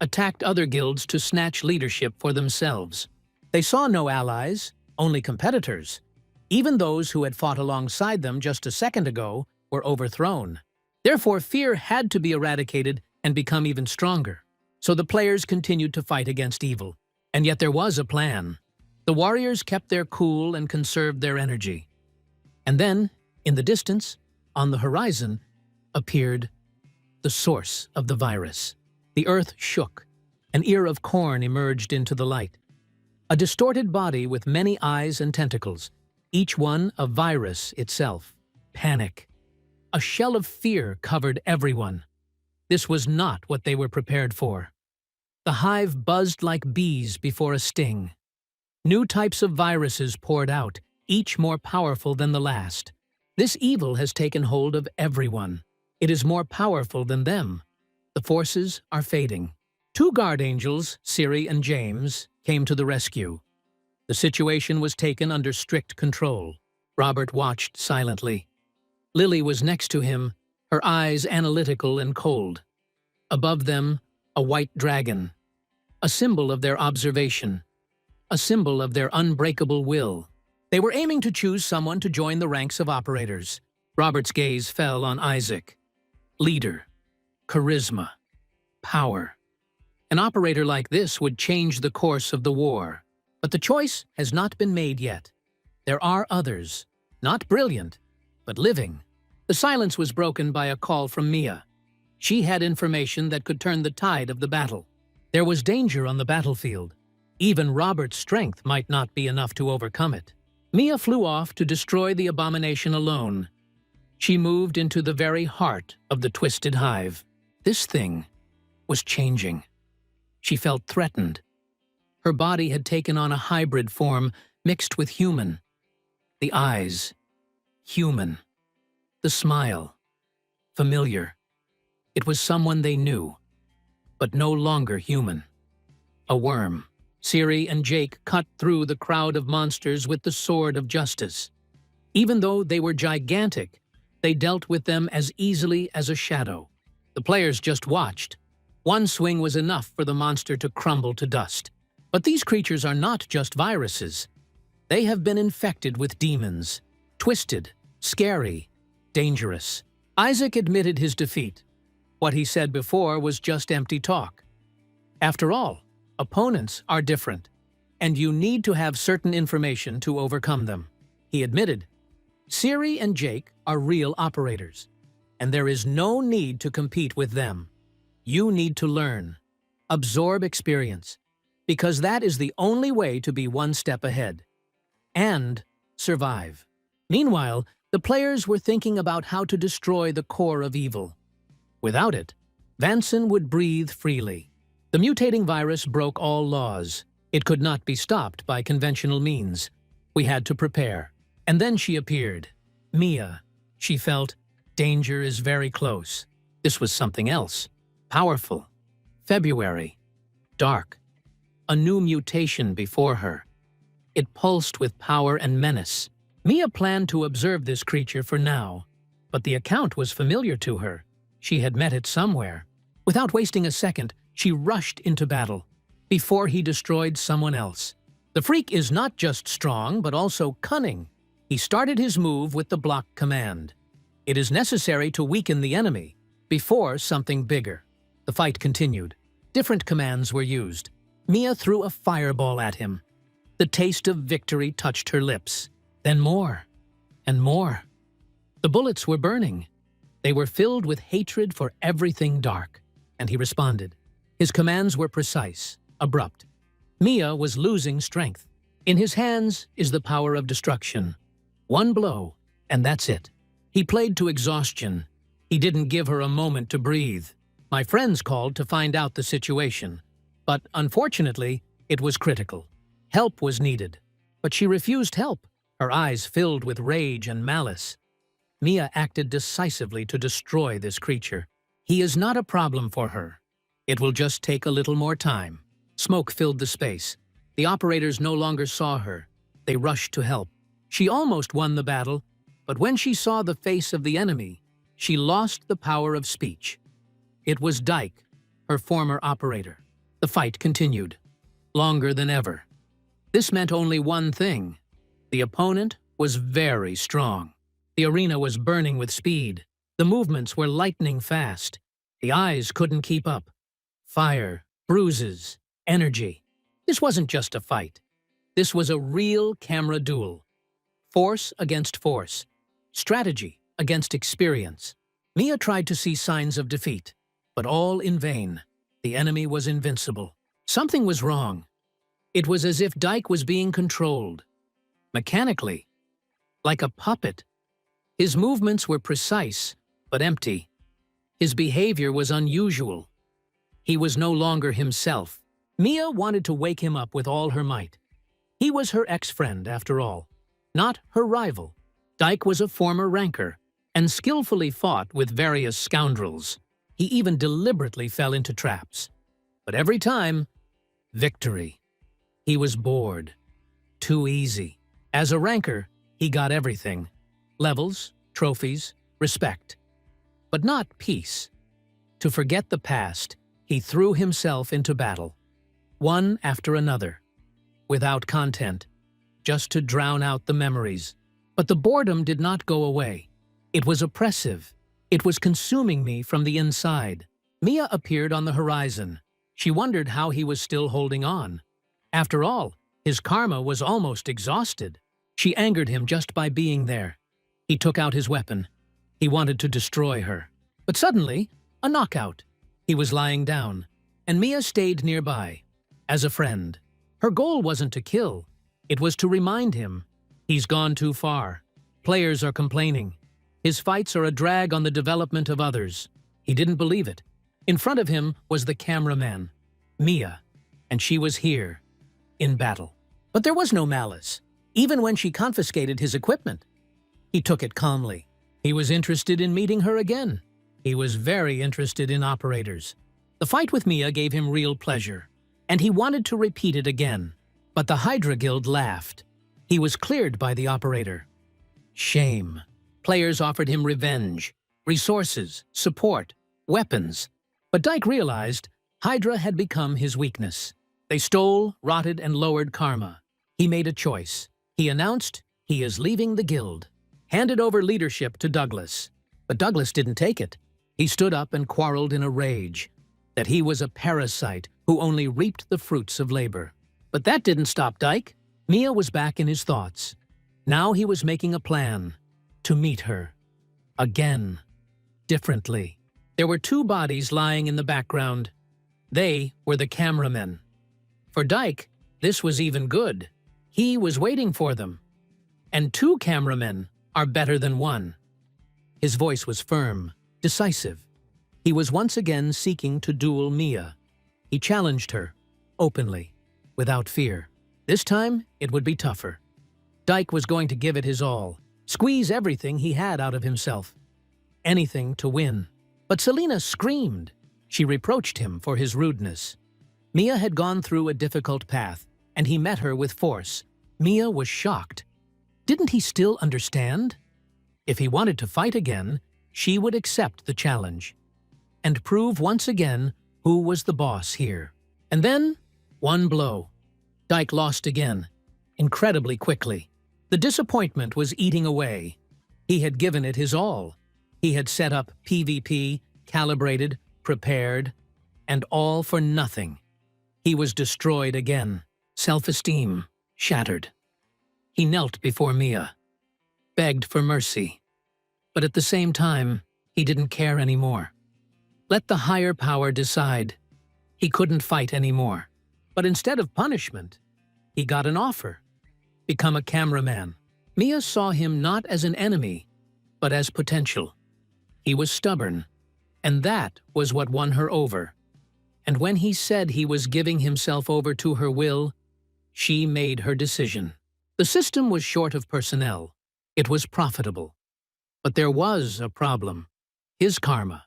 attacked other guilds to snatch leadership for themselves. They saw no allies, only competitors. Even those who had fought alongside them just a second ago were overthrown. Therefore, fear had to be eradicated and become even stronger. So the players continued to fight against evil. And yet there was a plan. The warriors kept their cool and conserved their energy. And then, In the distance, on the horizon, appeared the source of the virus. The earth shook. An ear of corn emerged into the light. A distorted body with many eyes and tentacles, each one a virus itself. Panic. A shell of fear covered everyone. This was not what they were prepared for. The hive buzzed like bees before a sting. New types of viruses poured out, each more powerful than the last. This evil has taken hold of everyone. It is more powerful than them. The forces are fading. Two guard angels, Siri and James, came to the rescue. The situation was taken under strict control. Robert watched silently. Lily was next to him, her eyes analytical and cold. Above them, a white dragon, a symbol of their observation, a symbol of their unbreakable will. They were aiming to choose someone to join the ranks of operators. Robert's gaze fell on Isaac. Leader, charisma, power. An operator like this would change the course of the war. But the choice has not been made yet. There are others, not brilliant, but living. The silence was broken by a call from Mia. She had information that could turn the tide of the battle. There was danger on the battlefield. Even Robert's strength might not be enough to overcome it. Mia flew off to destroy the abomination alone. She moved into the very heart of the twisted hive. This thing was changing. She felt threatened. Her body had taken on a hybrid form mixed with human. The eyes, human. The smile, familiar. It was someone they knew, but no longer human. A worm. Siri and Jake cut through the crowd of monsters with the sword of justice. Even though they were gigantic, they dealt with them as easily as a shadow. The players just watched. One swing was enough for the monster to crumble to dust. But these creatures are not just viruses. They have been infected with demons. Twisted, scary, dangerous. Isaac admitted his defeat. What he said before was just empty talk. After all, opponents are different, and you need to have certain information to overcome them. He admitted, Siri and Jake are real operators, and there is no need to compete with them. You need to learn, absorb experience, because that is the only way to be one step ahead, and survive. Meanwhile, the players were thinking about how to destroy the core of evil. Without it, Vanson would breathe freely. The mutating virus broke all laws. It could not be stopped by conventional means. We had to prepare. And then she appeared. Mia. She felt, danger is very close. This was something else. Powerful. February. Dark. A new mutation before her. It pulsed with power and menace. Mia planned to observe this creature for now, but the account was familiar to her. She had met it somewhere. Without wasting a second, she rushed into battle, before he destroyed someone else. The freak is not just strong, but also cunning. He started his move with the block command. It is necessary to weaken the enemy, before something bigger. The fight continued. Different commands were used. Mia threw a fireball at him. The taste of victory touched her lips. Then more, and more. The bullets were burning. They were filled with hatred for everything dark, and he responded. His commands were precise, abrupt. Mia was losing strength. In his hands is the power of destruction. One blow, and that's it. He played to exhaustion. He didn't give her a moment to breathe. My friends called to find out the situation, but unfortunately, it was critical. Help was needed, but she refused help, her eyes filled with rage and malice. Mia acted decisively to destroy this creature. He is not a problem for her. It will just take a little more time. Smoke filled the space. The operators no longer saw her. They rushed to help. She almost won the battle, but when she saw the face of the enemy, she lost the power of speech. It was Dyke, her former operator. The fight continued, longer than ever. This meant only one thing. The opponent was very strong. The arena was burning with speed. The movements were lightning fast. The eyes couldn't keep up. Fire, bruises, energy. This wasn't just a fight. This was a real camera duel. Force against force. strategy against experience. Mia tried to see signs of defeat, but all in vain. The enemy was invincible. Something was wrong. It was as if Dyke was being controlled, mechanically, like a puppet. His movements were precise, but empty. His behavior was unusual. He was no longer himself. Mia wanted to wake him up with all her might. He was her ex-friend, after all, not her rival. Dyke was a former ranker and skillfully fought with various scoundrels. He even deliberately fell into traps. But every time, victory. He was bored. Too easy. As a ranker, he got everything. Levels, trophies, respect. But not peace. To forget the past, he threw himself into battle. One after another. Without content. Just to drown out the memories. But the boredom did not go away. It was oppressive. It was consuming me from the inside. Mia appeared on the horizon. She wondered how he was still holding on. After all, his karma was almost exhausted. She angered him just by being there. He took out his weapon. He wanted to destroy her. But suddenly, a knockout. He was lying down, and Mia stayed nearby, as a friend. Her goal wasn't to kill. It was to remind him. He's gone too far. Players are complaining. His fights are a drag on the development of others. He didn't believe it. In front of him was the cameraman, Mia, and she was here, in battle. But there was no malice, even when she confiscated his equipment. He took it calmly. He was interested in meeting her again. He was very interested in operators. The fight with Mia gave him real pleasure, and he wanted to repeat it again. But the Hydra Guild laughed. He was cleared by the operator. Shame. Players offered him revenge, resources, support, weapons. But Dyke realized Hydra had become his weakness. They stole, rotted, and lowered karma. He made a choice. He announced he is leaving the guild. Handed over leadership to Douglas. But Douglas didn't take it. He stood up and quarreled in a rage that he was a parasite who only reaped the fruits of labor. But that didn't stop Dyke. Mia was back in his thoughts. Now he was making a plan to meet her. Again. Differently. There were two bodies lying in the background. They were the cameramen. For Dyke, this was even good. He was waiting for them. And two cameramen are better than one. His voice was firm, decisive. He was once again seeking to duel Mia. He challenged her, openly, without fear. This time, it would be tougher. Dyke was going to give it his all, squeeze everything he had out of himself. Anything to win. But Selina screamed. She reproached him for his rudeness. Mia had gone through a difficult path, and he met her with force. Mia was shocked. Didn't he still understand? If he wanted to fight again, she would accept the challenge and prove once again who was the boss here. And then, one blow. Dyke lost again, incredibly quickly. The disappointment was eating away. He had given it his all. He had set up PvP, calibrated, prepared, and all for nothing. He was destroyed again. Self-esteem shattered. He knelt before Mia, begged for mercy. But at the same time, he didn't care anymore. Let the higher power decide. He couldn't fight anymore. But instead of punishment, he got an offer. Become a cameraman. Mia saw him not as an enemy, but as potential. He was stubborn, and that was what won her over. And when he said he was giving himself over to her will, she made her decision. The system was short of personnel. It was profitable. But there was a problem. His karma.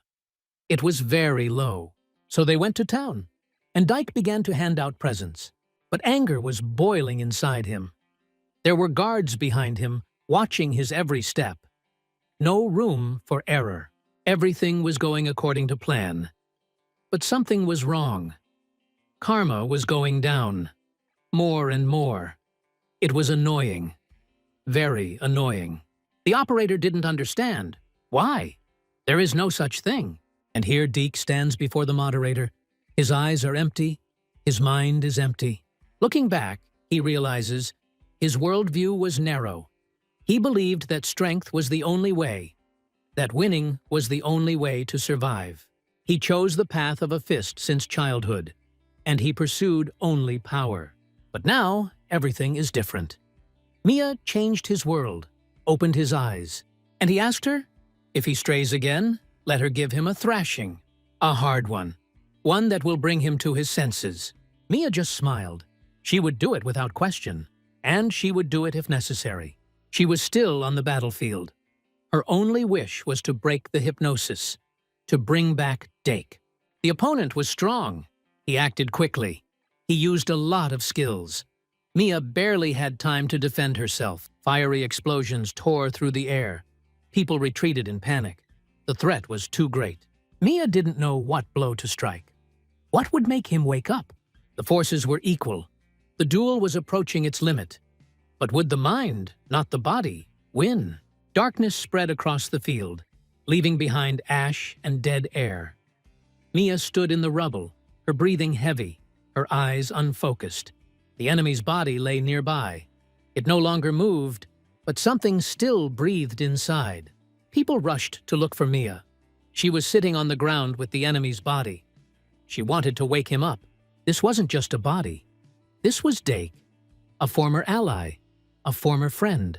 It was very low. So they went to town, and Dyke began to hand out presents. But anger was boiling inside him. There were guards behind him, watching his every step. No room for error. Everything was going according to plan. But something was wrong. Karma was going down. More and more. It was annoying. Very annoying. The operator didn't understand. Why? There is no such thing. And here Dyke stands before the moderator. His eyes are empty. His mind is empty. Looking back, he realizes his worldview was narrow. He believed that strength was the only way, that winning was the only way to survive. He chose the path of a fist since childhood, and he pursued only power. But now, everything is different. Mia changed his world, opened his eyes, and he asked her, if he strays again, let her give him a thrashing, a hard one that will bring him to his senses. Mia just smiled. She would do it without question, and she would do it if necessary. She was still on the battlefield. Her only wish was to break the hypnosis, to bring back Dyke. The opponent was strong. He acted quickly. He used a lot of skills. Mia barely had time to defend herself. Fiery explosions tore through the air. People retreated in panic. The threat was too great. Mia didn't know what blow to strike. What would make him wake up? The forces were equal. The duel was approaching its limit. But would the mind, not the body, win? Darkness spread across the field, leaving behind ash and dead air. Mia stood in the rubble, her breathing heavy, her eyes unfocused. The enemy's body lay nearby. It no longer moved, but something still breathed inside. People rushed to look for Mia. She was sitting on the ground with the enemy's body. She wanted to wake him up. This wasn't just a body. This was Dyke, a former ally, a former friend.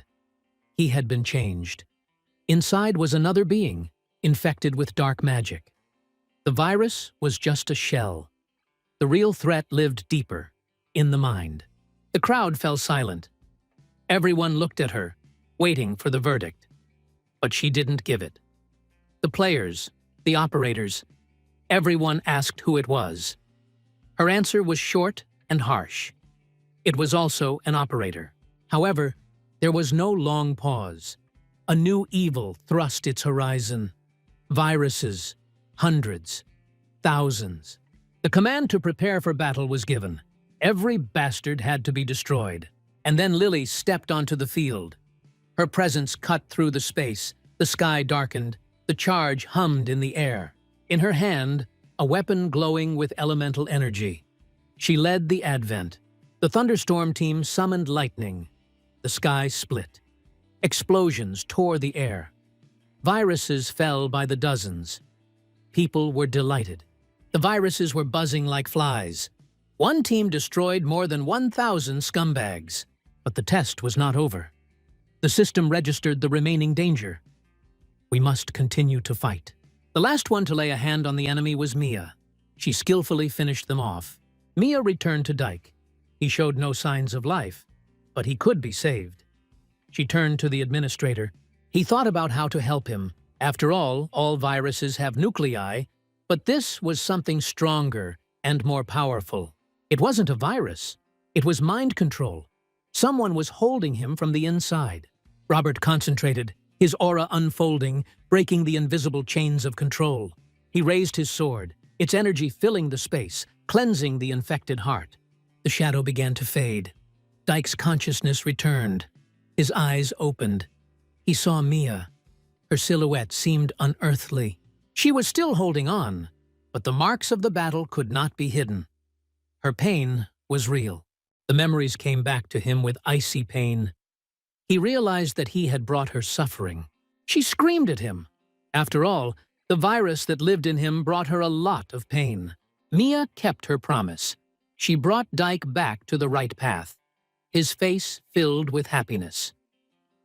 He had been changed. Inside was another being, infected with dark magic. The virus was just a shell. The real threat lived deeper, in the mind. The crowd fell silent. Everyone looked at her, waiting for the verdict. But she didn't give it. The players, the operators, everyone asked who it was. Her answer was short and harsh. It was also an operator. However, there was no long pause. A new evil thrust its horizon. Viruses, hundreds, thousands. The command to prepare for battle was given. Every bastard had to be destroyed. And then Lily stepped onto the field. Her presence cut through the space. The sky darkened. The charge hummed in the air. In her hand, a weapon glowing with elemental energy. She led the advent. The thunderstorm team summoned lightning. The sky split. Explosions tore the air. Viruses fell by the dozens. People were delighted. The viruses were buzzing like flies. One team destroyed more than 1,000 scumbags. But the test was not over. The system registered the remaining danger. We must continue to fight. The last one to lay a hand on the enemy was Mia. She skillfully finished them off. Mia returned to Dyke. He showed no signs of life, but he could be saved. She turned to the administrator. He thought about how to help him. After all viruses have nuclei, but this was something stronger and more powerful. It wasn't a virus. It was mind control. Someone was holding him from the inside. Robert concentrated, his aura unfolding, breaking the invisible chains of control. He raised his sword, its energy filling the space, cleansing the infected heart. The shadow began to fade. Dyke's consciousness returned. His eyes opened. He saw Mia. Her silhouette seemed unearthly. She was still holding on, but the marks of the battle could not be hidden. Her pain was real. The memories came back to him with icy pain. He realized that he had brought her suffering. She screamed at him. After all, the virus that lived in him brought her a lot of pain. Mia kept her promise. She brought Dyke back to the right path. His face filled with happiness.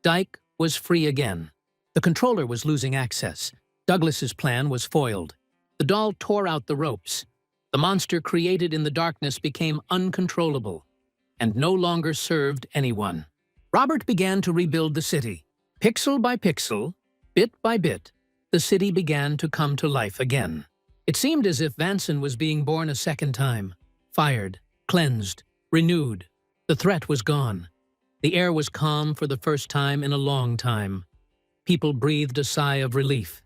Dyke was free again. The controller was losing access. Douglas's plan was foiled. The doll tore out the ropes. The monster created in the darkness became uncontrollable and no longer served anyone. Robert began to rebuild the city. Pixel by pixel, bit by bit, the city began to come to life again. It seemed as if Vanson was being born a second time. Fired, cleansed, renewed. The threat was gone. The air was calm for the first time in a long time. People breathed a sigh of relief.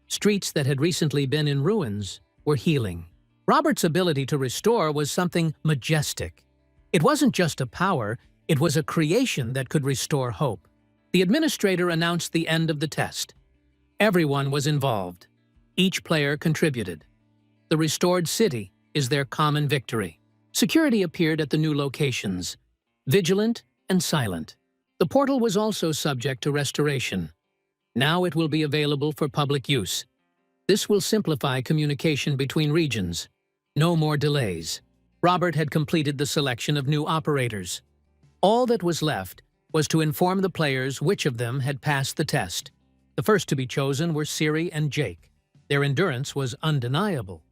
Streets that had recently been in ruins were healing. Robert's ability to restore was something majestic. It wasn't just a power, it was a creation that could restore hope. The administrator announced the end of the test. Everyone was involved. Each player contributed. The restored city is their common victory. Security appeared at the new locations, vigilant and silent. The portal was also subject to restoration. Now it will be available for public use. This will simplify communication between regions. No more delays. Robert had completed the selection of new operators. All that was left was to inform the players which of them had passed the test. The first to be chosen were Ciri and Jake. Their endurance was undeniable.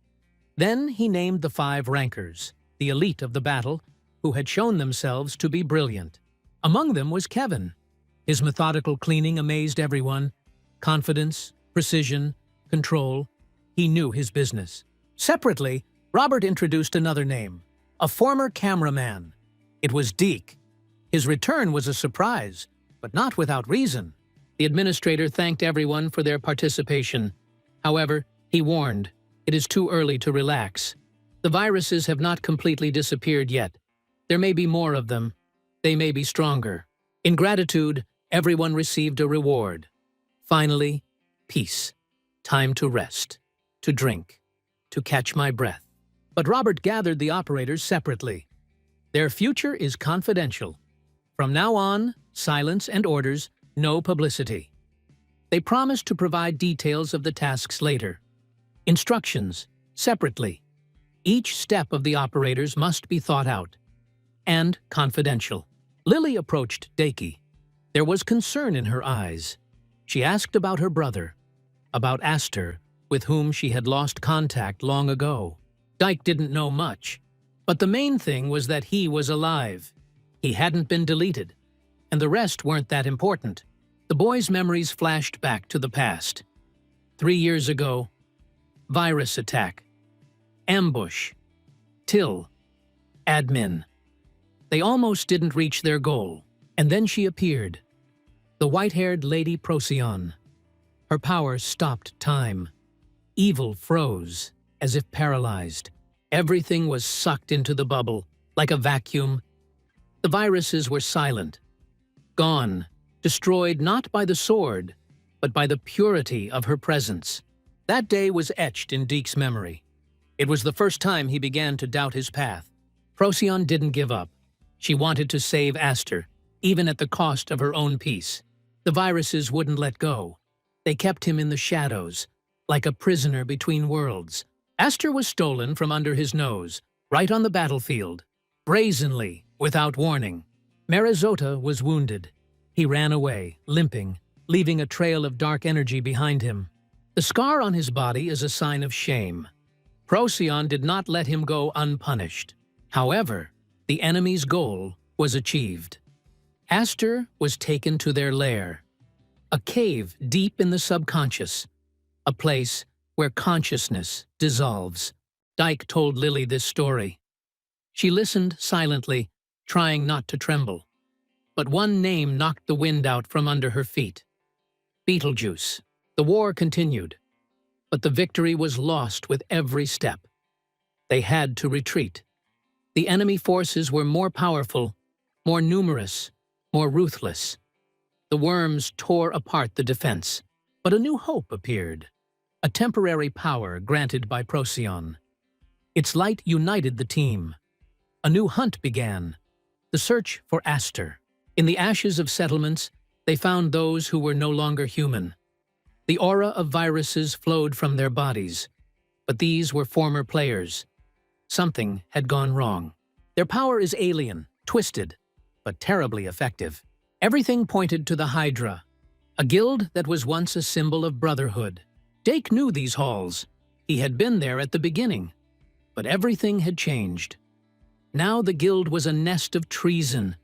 Then he named the 5 rankers, the elite of the battle, who had shown themselves to be brilliant. Among them was Kevin. His methodical cleaning amazed everyone. Confidence, precision, control. He knew his business. Separately, Robert introduced another name, a former cameraman. It was Dyke. His return was a surprise, but not without reason. The administrator thanked everyone for their participation. However, he warned, it is too early to relax. The viruses have not completely disappeared yet. There may be more of them. They may be stronger. In gratitude, everyone received a reward. Finally, peace. Time to rest, to drink, to catch my breath. But Robert gathered the operators separately. Their future is confidential. From now on, silence and orders, no publicity. They promised to provide details of the tasks later. Instructions, separately. Each step of the operators must be thought out. And confidential. Lily approached Dyke. There was concern in her eyes. She asked about her brother, about Aster, with whom she had lost contact long ago. Dyke didn't know much, but the main thing was that he was alive. He hadn't been deleted, and the rest weren't that important. The boy's memories flashed back to the past. 3 years ago, virus attack, ambush, Till, admin. They almost didn't reach their goal, and then she appeared. The white-haired Lady Proion. Her powers stopped time. Evil froze, as if paralyzed. Everything was sucked into the bubble, like a vacuum. The viruses were silent. Gone, destroyed not by the sword, but by the purity of her presence. That day was etched in Dyke's memory. It was the first time he began to doubt his path. Proion didn't give up. She wanted to save Aster, even at the cost of her own peace. The viruses wouldn't let go. They kept him in the shadows, like a prisoner between worlds. Aster was stolen from under his nose, right on the battlefield, brazenly, without warning. Marizota was wounded. He ran away, limping, leaving a trail of dark energy behind him. The scar on his body is a sign of shame. Proion did not let him go unpunished. However, the enemy's goal was achieved. Aster was taken to their lair, a cave deep in the subconscious, a place where consciousness dissolves. Dyke told Lily this story. She listened silently, trying not to tremble. But one name knocked the wind out from under her feet. Beetlejuice. The war continued, but the victory was lost with every step. They had to retreat. The enemy forces were more powerful, more numerous, more ruthless. The worms tore apart the defense, but a new hope appeared, a temporary power granted by Proion. Its light united the team. A new hunt began, the search for Aster. In the ashes of settlements, they found those who were no longer human. The aura of viruses flowed from their bodies, but these were former players. Something had gone wrong. Their power is alien, twisted, but terribly effective. Everything pointed to the Hydra, a guild that was once a symbol of brotherhood. Dyke knew these halls. He had been there at the beginning, but everything had changed. Now the guild was a nest of treason.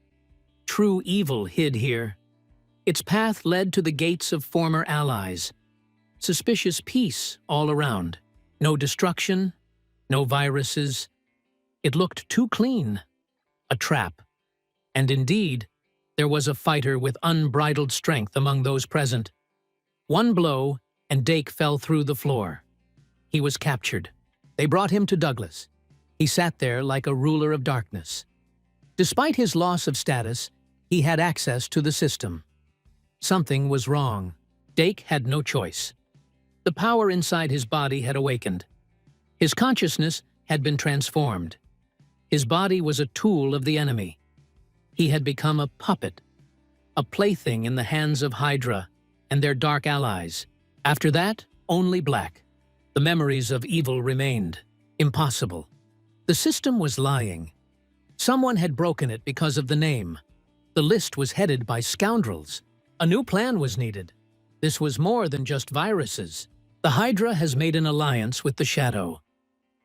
True evil hid here. Its path led to the gates of former allies. Suspicious peace all around. No destruction, no viruses. It looked too clean. A trap. And indeed, there was a fighter with unbridled strength among those present. One blow, and Dyke fell through the floor. He was captured. They brought him to Douglas. He sat there like a ruler of darkness. Despite his loss of status, he had access to the system. Something was wrong. Dyke had no choice. The power inside his body had awakened. His consciousness had been transformed. His body was a tool of the enemy. He had become a puppet, a plaything in the hands of Hydra and their dark allies. After that, only black. The memories of evil remained. Impossible. The system was lying. Someone had broken it because of the name. The list was headed by scoundrels. A new plan was needed. This was more than just viruses. The Hydra has made an alliance with the Shadow.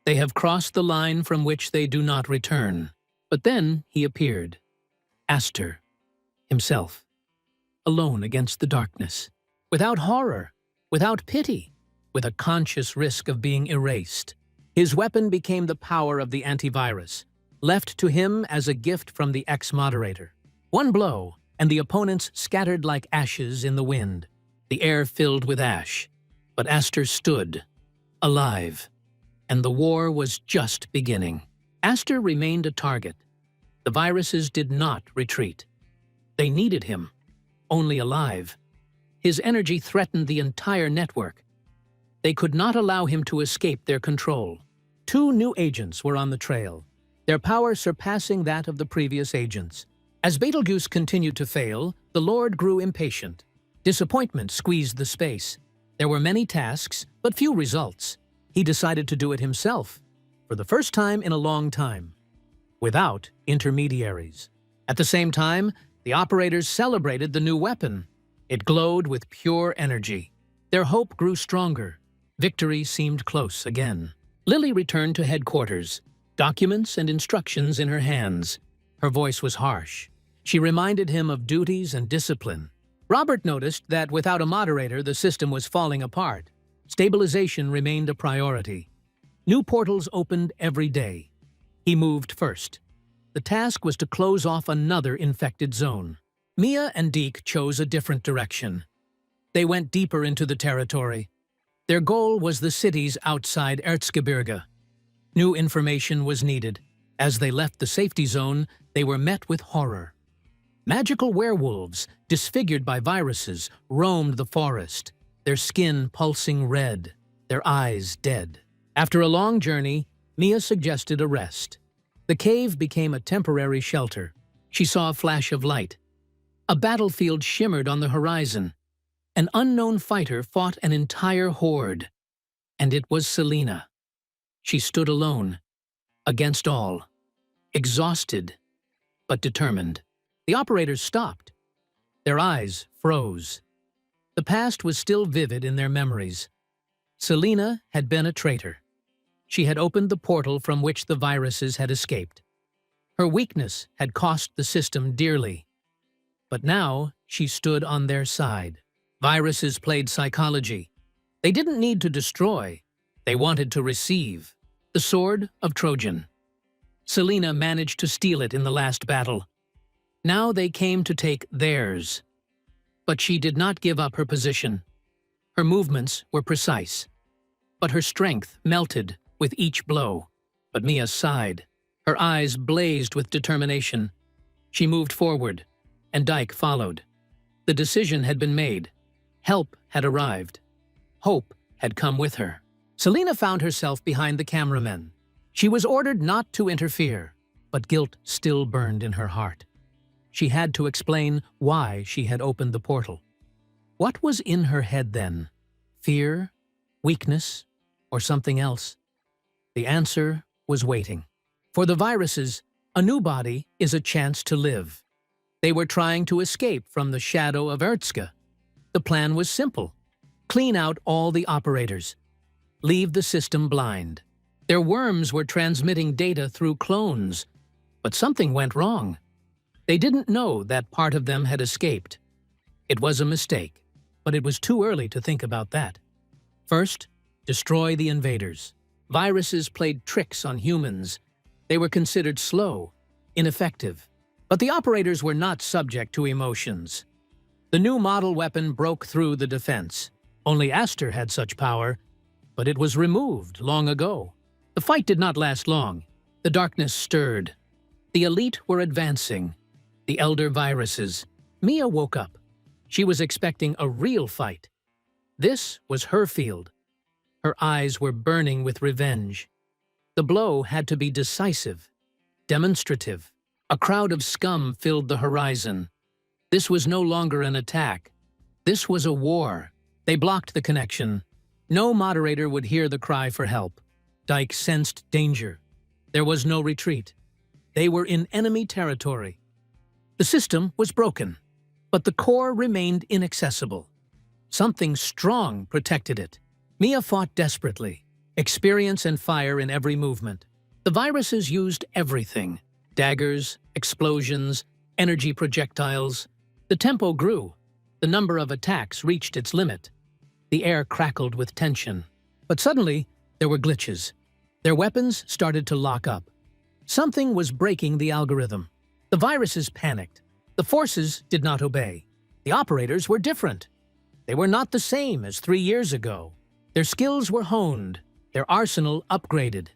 They have crossed the line from which they do not return. But then he appeared. Aster, himself, alone against the darkness. Without horror, without pity, with a conscious risk of being erased. His weapon became the power of the antivirus, left to him as a gift from the ex-moderator. One blow, and the opponents scattered like ashes in the wind. The air filled with ash. But Aster stood, alive, and the war was just beginning. Aster remained a target. The viruses did not retreat. They needed him, only alive. His energy threatened the entire network. They could not allow him to escape their control. 2 new agents were on the trail, their power surpassing that of the previous agents. As Betelgeuse continued to fail, the Lord grew impatient. Disappointment squeezed the space. There were many tasks, but few results. He decided to do it himself, for the first time in a long time, without intermediaries. At the same time, the operators celebrated the new weapon. It glowed with pure energy. Their hope grew stronger. Victory seemed close again. Lily returned to headquarters, documents and instructions in her hands. Her voice was harsh. She reminded him of duties and discipline. Robert noticed that without a moderator, the system was falling apart. Stabilization remained a priority. New portals opened every day. He moved first. The task was to close off another infected zone. Mia and Dyke chose a different direction. They went deeper into the territory. Their goal was the cities outside Erzgebirge. New information was needed. As they left the safety zone, they were met with horror. Magical werewolves, disfigured by viruses, roamed the forest, their skin pulsing red, their eyes dead. After a long journey, Mia suggested a rest. The cave became a temporary shelter. She saw a flash of light. A battlefield shimmered on the horizon. An unknown fighter fought an entire horde. And it was Seline. She stood alone, against all, exhausted, but determined. The operators stopped. Their eyes froze. The past was still vivid in their memories. Seline had been a traitor. She had opened the portal from which the viruses had escaped. Her weakness had cost the system dearly. But now she stood on their side. Viruses played psychology. They didn't need to destroy. They wanted to receive. The sword of Trojan. Seline managed to steal it in the last battle. Now they came to take theirs. But she did not give up her position. Her movements were precise. But her strength melted with each blow. But Mia sighed. Her eyes blazed with determination. She moved forward, and Dyke followed. The decision had been made. Help had arrived. Hope had come with her. Seline found herself behind the cameramen. She was ordered not to interfere, but guilt still burned in her heart. She had to explain why she had opened the portal. What was in her head then? Fear, weakness, or something else? The answer was waiting. For the viruses, a new body is a chance to live. They were trying to escape from the shadow of Erzgebirge. The plan was simple. Clean out all the operators. Leave the system blind. Their worms were transmitting data through clones. But something went wrong. They didn't know that part of them had escaped. It was a mistake, but it was too early to think about that. First, destroy the invaders. Viruses played tricks on humans. They were considered slow, ineffective. But the operators were not subject to emotions. The new model weapon broke through the defense. Only Aster had such power, but it was removed long ago. The fight did not last long. The darkness stirred. The elite were advancing. The elder viruses. Mia woke up. She was expecting a real fight. This was her field. Her eyes were burning with revenge. The blow had to be decisive, demonstrative. A crowd of scum filled the horizon. This was no longer an attack. This was a war. They blocked the connection. No moderator would hear the cry for help. Dyke sensed danger. There was no retreat. They were in enemy territory. The system was broken, but the core remained inaccessible. Something strong protected it. Mia fought desperately, experience and fire in every movement. The viruses used everything: daggers, explosions, energy projectiles. The tempo grew. The number of attacks reached its limit. The air crackled with tension. But suddenly, there were glitches. Their weapons started to lock up. Something was breaking the algorithm. The viruses panicked. The forces did not obey. The operators were different. They were not the same as 3 years ago. Their skills were honed, their arsenal upgraded.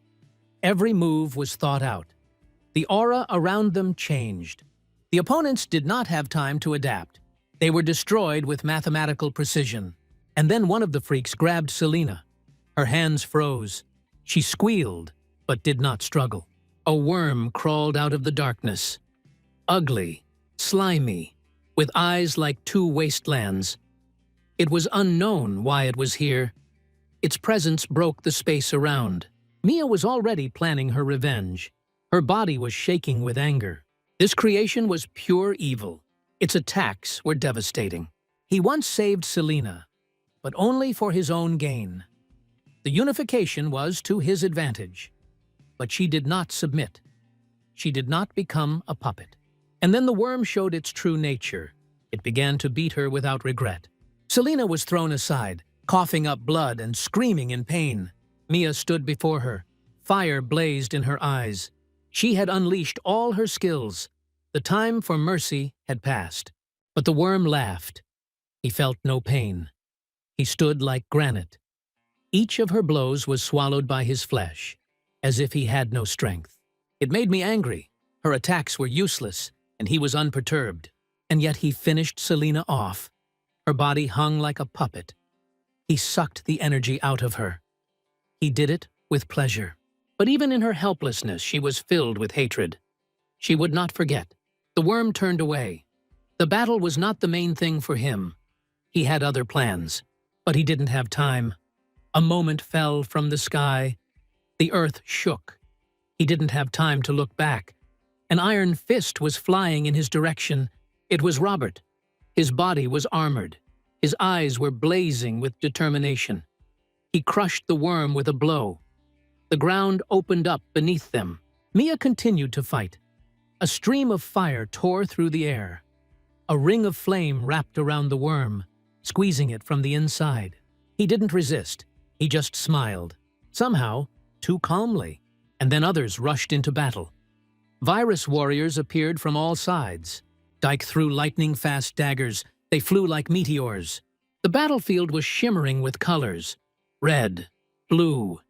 Every move was thought out. The aura around them changed. The opponents did not have time to adapt. They were destroyed with mathematical precision. And then one of the freaks grabbed Seline. Her hands froze. She squealed, but did not struggle. A worm crawled out of the darkness. Ugly, slimy, with eyes like 2 wastelands. It was unknown why it was here. Its presence broke the space around. Mia was already planning her revenge. Her body was shaking with anger. This creation was pure evil. Its attacks were devastating. He once saved Seline, but only for his own gain. The unification was to his advantage. But she did not submit. She did not become a puppet. And then the worm showed its true nature. It began to beat her without regret. Seline was thrown aside, coughing up blood and screaming in pain. Mia stood before her. Fire blazed in her eyes. She had unleashed all her skills. The time for mercy had passed. But the worm laughed. He felt no pain. He stood like granite. Each of her blows was swallowed by his flesh, as if he had no strength. It made me angry. Her attacks were useless, and he was unperturbed. And yet he finished Seline off. Her body hung like a puppet. He sucked the energy out of her. He did it with pleasure. But even in her helplessness, she was filled with hatred. She would not forget. The worm turned away. The battle was not the main thing for him. He had other plans, but he didn't have time. A moment fell from the sky. The earth shook. He didn't have time to look back. An iron fist was flying in his direction. It was Robert. His body was armored. His eyes were blazing with determination. He crushed the worm with a blow. The ground opened up beneath them. Mia continued to fight. A stream of fire tore through the air. A ring of flame wrapped around the worm, squeezing it from the inside. He didn't resist. He just smiled. Somehow, too calmly. And then others rushed into battle. Virus warriors appeared from all sides. Dyke threw lightning-fast daggers. They flew like meteors. The battlefield was shimmering with colors. Red, blue,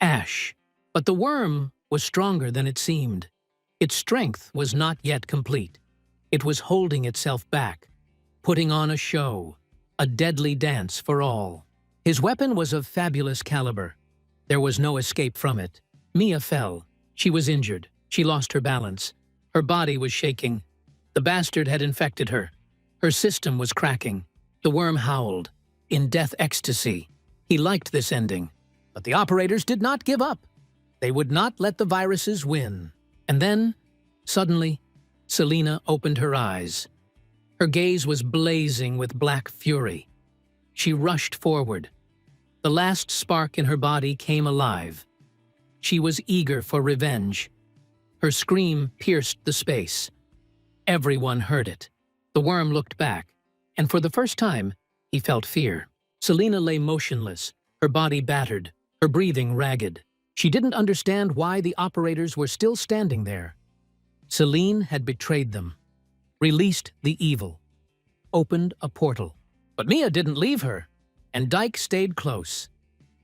ash. But the worm was stronger than it seemed. Its strength was not yet complete. It was holding itself back, putting on a show, a deadly dance for all. His weapon was of fabulous caliber. There was no escape from it. Mia fell. She was injured. She lost her balance. Her body was shaking. The bastard had infected her. Her system was cracking. The worm howled, in death ecstasy. He liked this ending. But the operators did not give up. They would not let the viruses win. And then, suddenly, Seline opened her eyes. Her gaze was blazing with black fury. She rushed forward. The last spark in her body came alive. She was eager for revenge. Her scream pierced the space. Everyone heard it. The worm looked back, and for the first time, he felt fear. Seline lay motionless, her body battered, her breathing ragged. She didn't understand why the operators were still standing there. Seline had betrayed them, released the evil, opened a portal. But Mia didn't leave her, and Dyke stayed close.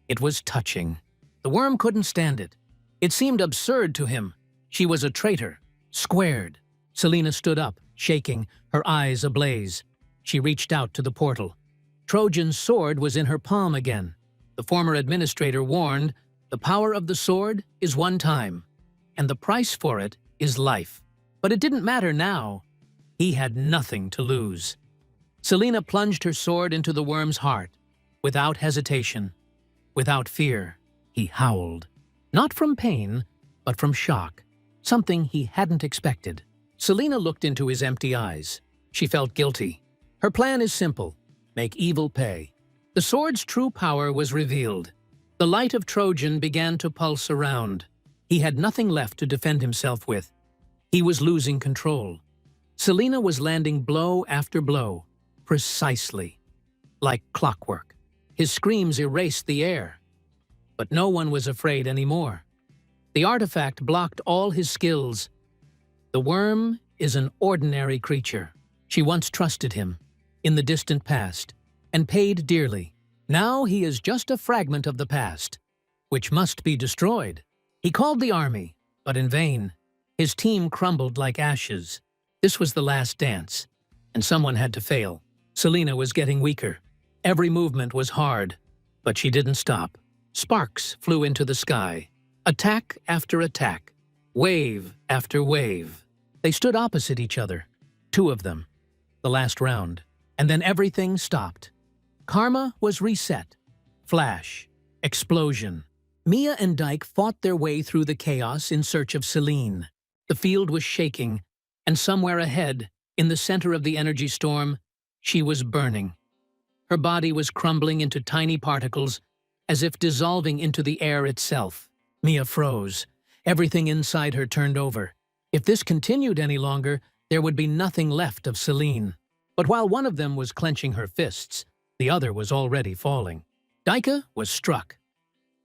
It was touching. The worm couldn't stand it. It seemed absurd to him. She was a traitor, squared. Seline stood up, shaking, her eyes ablaze. She reached out to the portal. Trojan's sword was in her palm again. The former administrator warned, the power of the sword is one time, and the price for it is life. But it didn't matter now. He had nothing to lose. Seline plunged her sword into the worm's heart. Without hesitation, without fear, he howled. Not from pain, but from shock, something he hadn't expected. Seline looked into his empty eyes. She felt guilty. Her plan is simple: make evil pay. The sword's true power was revealed. The light of Trojan began to pulse around. He had nothing left to defend himself with. He was losing control. Seline was landing blow after blow, precisely, like clockwork. His screams erased the air. But no one was afraid anymore. The artifact blocked all his skills. The worm is an ordinary creature. She once trusted him, in the distant past, and paid dearly. Now he is just a fragment of the past, which must be destroyed. He called the army, but in vain. His team crumbled like ashes. This was the last dance, and someone had to fail. Seline was getting weaker. Every movement was hard, but she didn't stop. Sparks flew into the sky. Attack after attack. Wave after wave. They stood opposite each other. Two of them. The last round. And then everything stopped. Karma was reset. Flash. Explosion. Mia and Dyke fought their way through the chaos in search of Seline. The field was shaking, and somewhere ahead, in the center of the energy storm, she was burning. Her body was crumbling into tiny particles, as if dissolving into the air itself. Mia froze. Everything inside her turned over. If this continued any longer, there would be nothing left of Seline. But while one of them was clenching her fists, the other was already falling. Dyke was struck.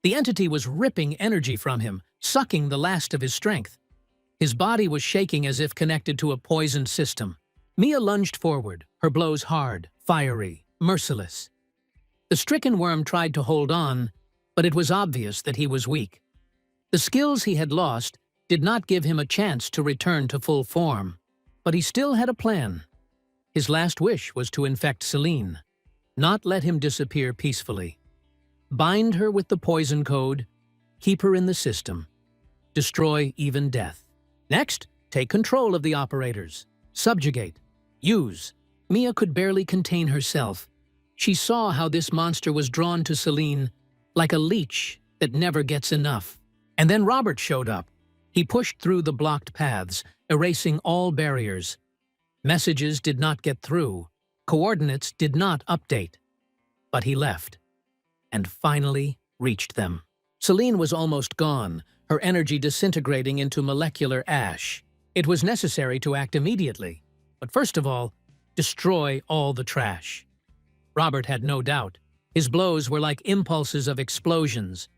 The entity was ripping energy from him, sucking the last of his strength. His body was shaking as if connected to a poisoned system. Mia lunged forward, her blows hard, fiery, merciless. The stricken worm tried to hold on, but it was obvious that he was weak. The skills he had lost did not give him a chance to return to full form, but he still had a plan. His last wish was to infect Seline, not let him disappear peacefully. Bind her with the poison code, keep her in the system, destroy even death. Next, take control of the operators. Subjugate. Use. Mia could barely contain herself. She saw how this monster was drawn to Seline, like a leech that never gets enough. And then Robert showed up. He pushed through the blocked paths, erasing all barriers. Messages did not get through. Coordinates did not update. But he left, and finally reached them. Seline was almost gone, her energy disintegrating into molecular ash. It was necessary to act immediately, but first of all, destroy all the trash. Robert had no doubt. His blows were like impulses of explosions.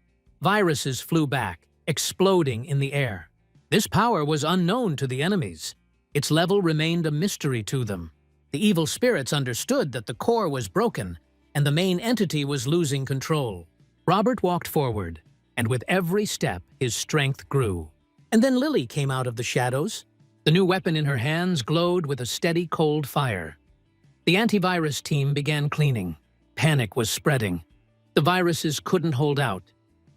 Viruses flew back, exploding in the air. This power was unknown to the enemies. Its level remained a mystery to them. The evil spirits understood that the core was broken, and the main entity was losing control. Robert walked forward, and with every step, his strength grew. And then Lily came out of the shadows. The new weapon in her hands glowed with a steady, cold fire. The antivirus team began cleaning. Panic was spreading. The viruses couldn't hold out.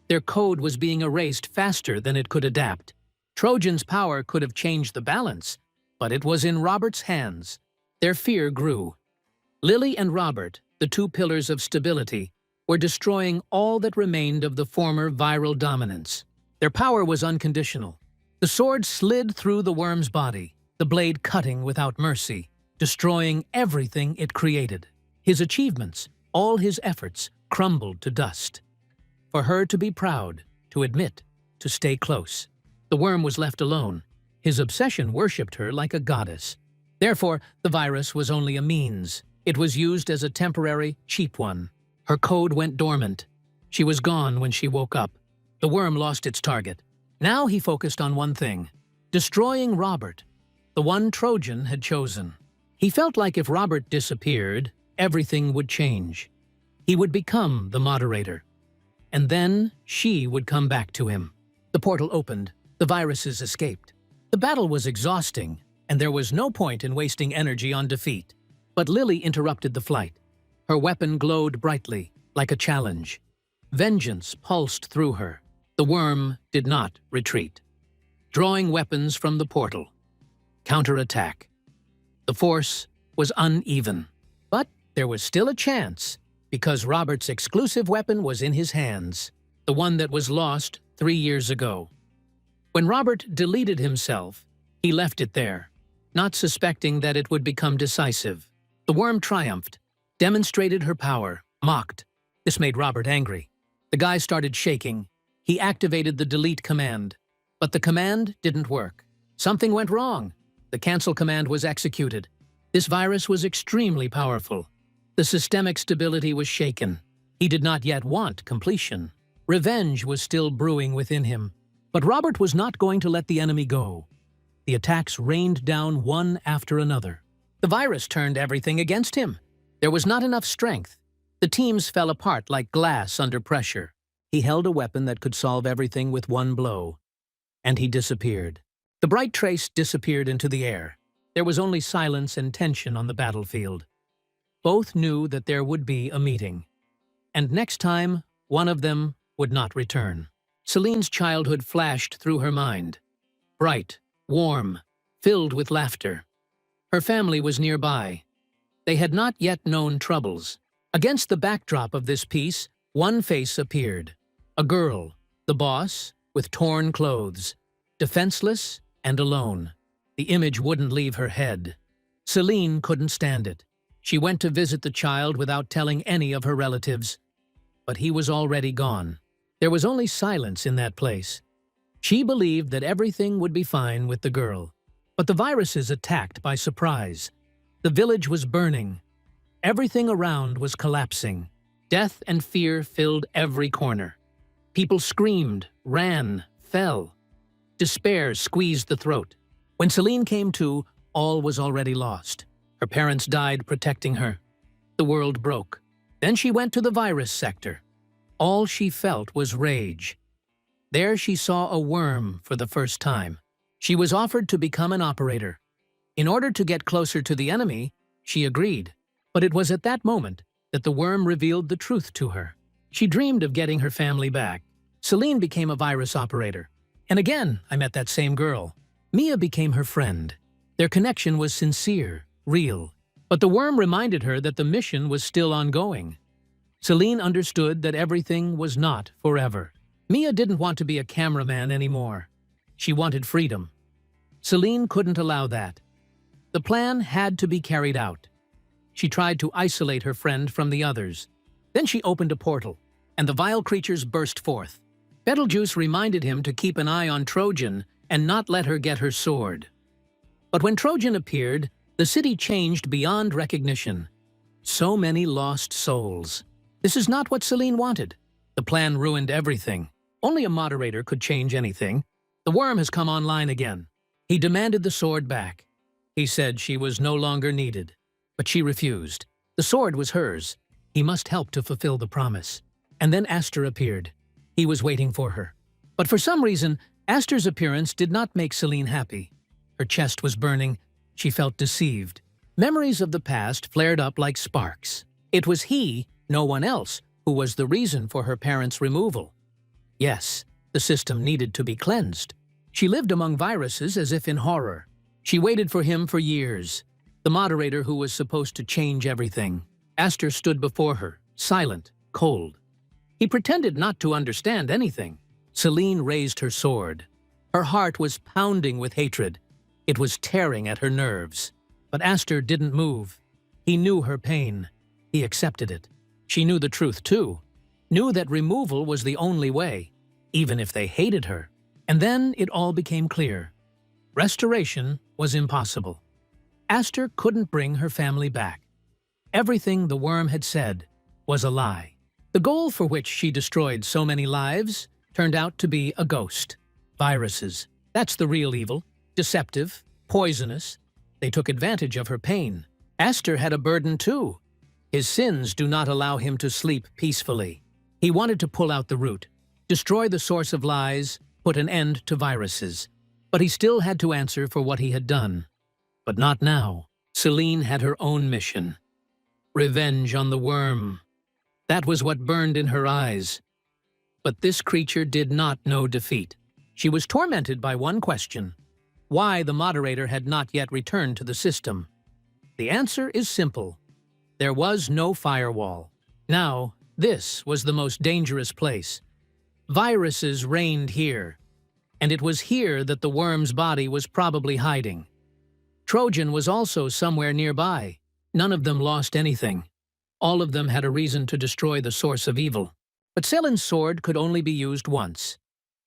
Their code was being erased faster than it could adapt. Trojan's power could have changed the balance, but it was in Robert's hands. Their fear grew. Lily and Robert, the two pillars of stability, were destroying all that remained of the former viral dominance. Their power was unconditional. The sword slid through the worm's body, the blade cutting without mercy, destroying everything it created. His achievements, all his efforts, crumbled to dust. For her to be proud, to admit, to stay close. The worm was left alone. His obsession worshipped her like a goddess. Therefore, the virus was only a means. It was used as a temporary, cheap one. Her code went dormant. She was gone when she woke up. The worm lost its target. Now he focused on one thing: destroying Robert, the one Trojan had chosen. He felt like if Robert disappeared, everything would change. He would become the moderator. And then she would come back to him. The portal opened. The viruses escaped. The battle was exhausting, and there was no point in wasting energy on defeat. But Lily interrupted the flight. Her weapon glowed brightly, like a challenge. Vengeance pulsed through her. The worm did not retreat. Drawing weapons from the portal. Counterattack. The force was uneven. But there was still a chance, because Robert's exclusive weapon was in his hands, the one that was lost 3 years ago. When Robert deleted himself, he left it there, not suspecting that it would become decisive. The worm triumphed, demonstrated her power, mocked. This made Robert angry. The guy started shaking. He activated the delete command. But the command didn't work. Something went wrong. The cancel command was executed. This virus was extremely powerful. The systemic stability was shaken. He did not yet want completion. Revenge was still brewing within him. But Robert was not going to let the enemy go. The attacks rained down one after another. The virus turned everything against him. There was not enough strength. The teams fell apart like glass under pressure. He held a weapon that could solve everything with one blow. And he disappeared. The bright trace disappeared into the air. There was only silence and tension on the battlefield. Both knew that there would be a meeting. And next time, one of them would not return. Seline's childhood flashed through her mind. Bright, warm, filled with laughter. Her family was nearby. They had not yet known troubles. Against the backdrop of this piece, one face appeared. A girl, the boss, with torn clothes, defenseless and alone. The image wouldn't leave her head. Seline couldn't stand it. She went to visit the child without telling any of her relatives. But he was already gone. There was only silence in that place. She believed that everything would be fine with the girl. But the viruses attacked by surprise. The village was burning. Everything around was collapsing. Death and fear filled every corner. People screamed, ran, fell. Despair squeezed the throat. When Seline came to, all was already lost. Her parents died protecting her. The world broke. Then she went to the virus sector. All she felt was rage. There she saw a worm for the first time. She was offered to become an operator. In order to get closer to the enemy, she agreed. But it was at that moment that the worm revealed the truth to her. She dreamed of getting her family back. Seline became a virus operator. And again, I met that same girl. Mia became her friend. Their connection was sincere, real. But the worm reminded her that the mission was still ongoing. Seline understood that everything was not forever. Mia didn't want to be a cameraman anymore. She wanted freedom. Seline couldn't allow that. The plan had to be carried out. She tried to isolate her friend from the others. Then she opened a portal, and the vile creatures burst forth. Betelgeuse reminded him to keep an eye on Trojan and not let her get her sword. But when Trojan appeared, the city changed beyond recognition. So many lost souls. This is not what Seline wanted. The plan ruined everything. Only a moderator could change anything. The worm has come online again. He demanded the sword back. He said she was no longer needed. But she refused. The sword was hers. He must help to fulfill the promise. And then Aster appeared. He was waiting for her. But for some reason, Aster's appearance did not make Seline happy. Her chest was burning. She felt deceived. Memories of the past flared up like sparks. It was he, no one else, who was the reason for her parents' removal. Yes, the system needed to be cleansed. She lived among viruses as if in horror. She waited for him for years. The moderator who was supposed to change everything. Aster stood before her, silent, cold. He pretended not to understand anything. Seline raised her sword. Her heart was pounding with hatred. It was tearing at her nerves. But Aster didn't move. He knew her pain. He accepted it. She knew the truth too. Knew that removal was the only way, even if they hated her. And then it all became clear. Restoration was impossible. Aster couldn't bring her family back. Everything the worm had said was a lie. The goal for which she destroyed so many lives turned out to be a ghost. Viruses. That's the real evil. Deceptive, poisonous. They took advantage of her pain. Aster had a burden too. His sins do not allow him to sleep peacefully. He wanted to pull out the root, destroy the source of lies, put an end to viruses. But he still had to answer for what he had done. But not now. Seline had her own mission. Revenge on the worm. That was what burned in her eyes. But this creature did not know defeat. She was tormented by one question: why the moderator had not yet returned to the system. The answer is simple. There was no firewall. Now, this was the most dangerous place. Viruses reigned here, and it was here that the worm's body was probably hiding. Trojan was also somewhere nearby. None of them lost anything. All of them had a reason to destroy the source of evil. But Seline's sword could only be used once.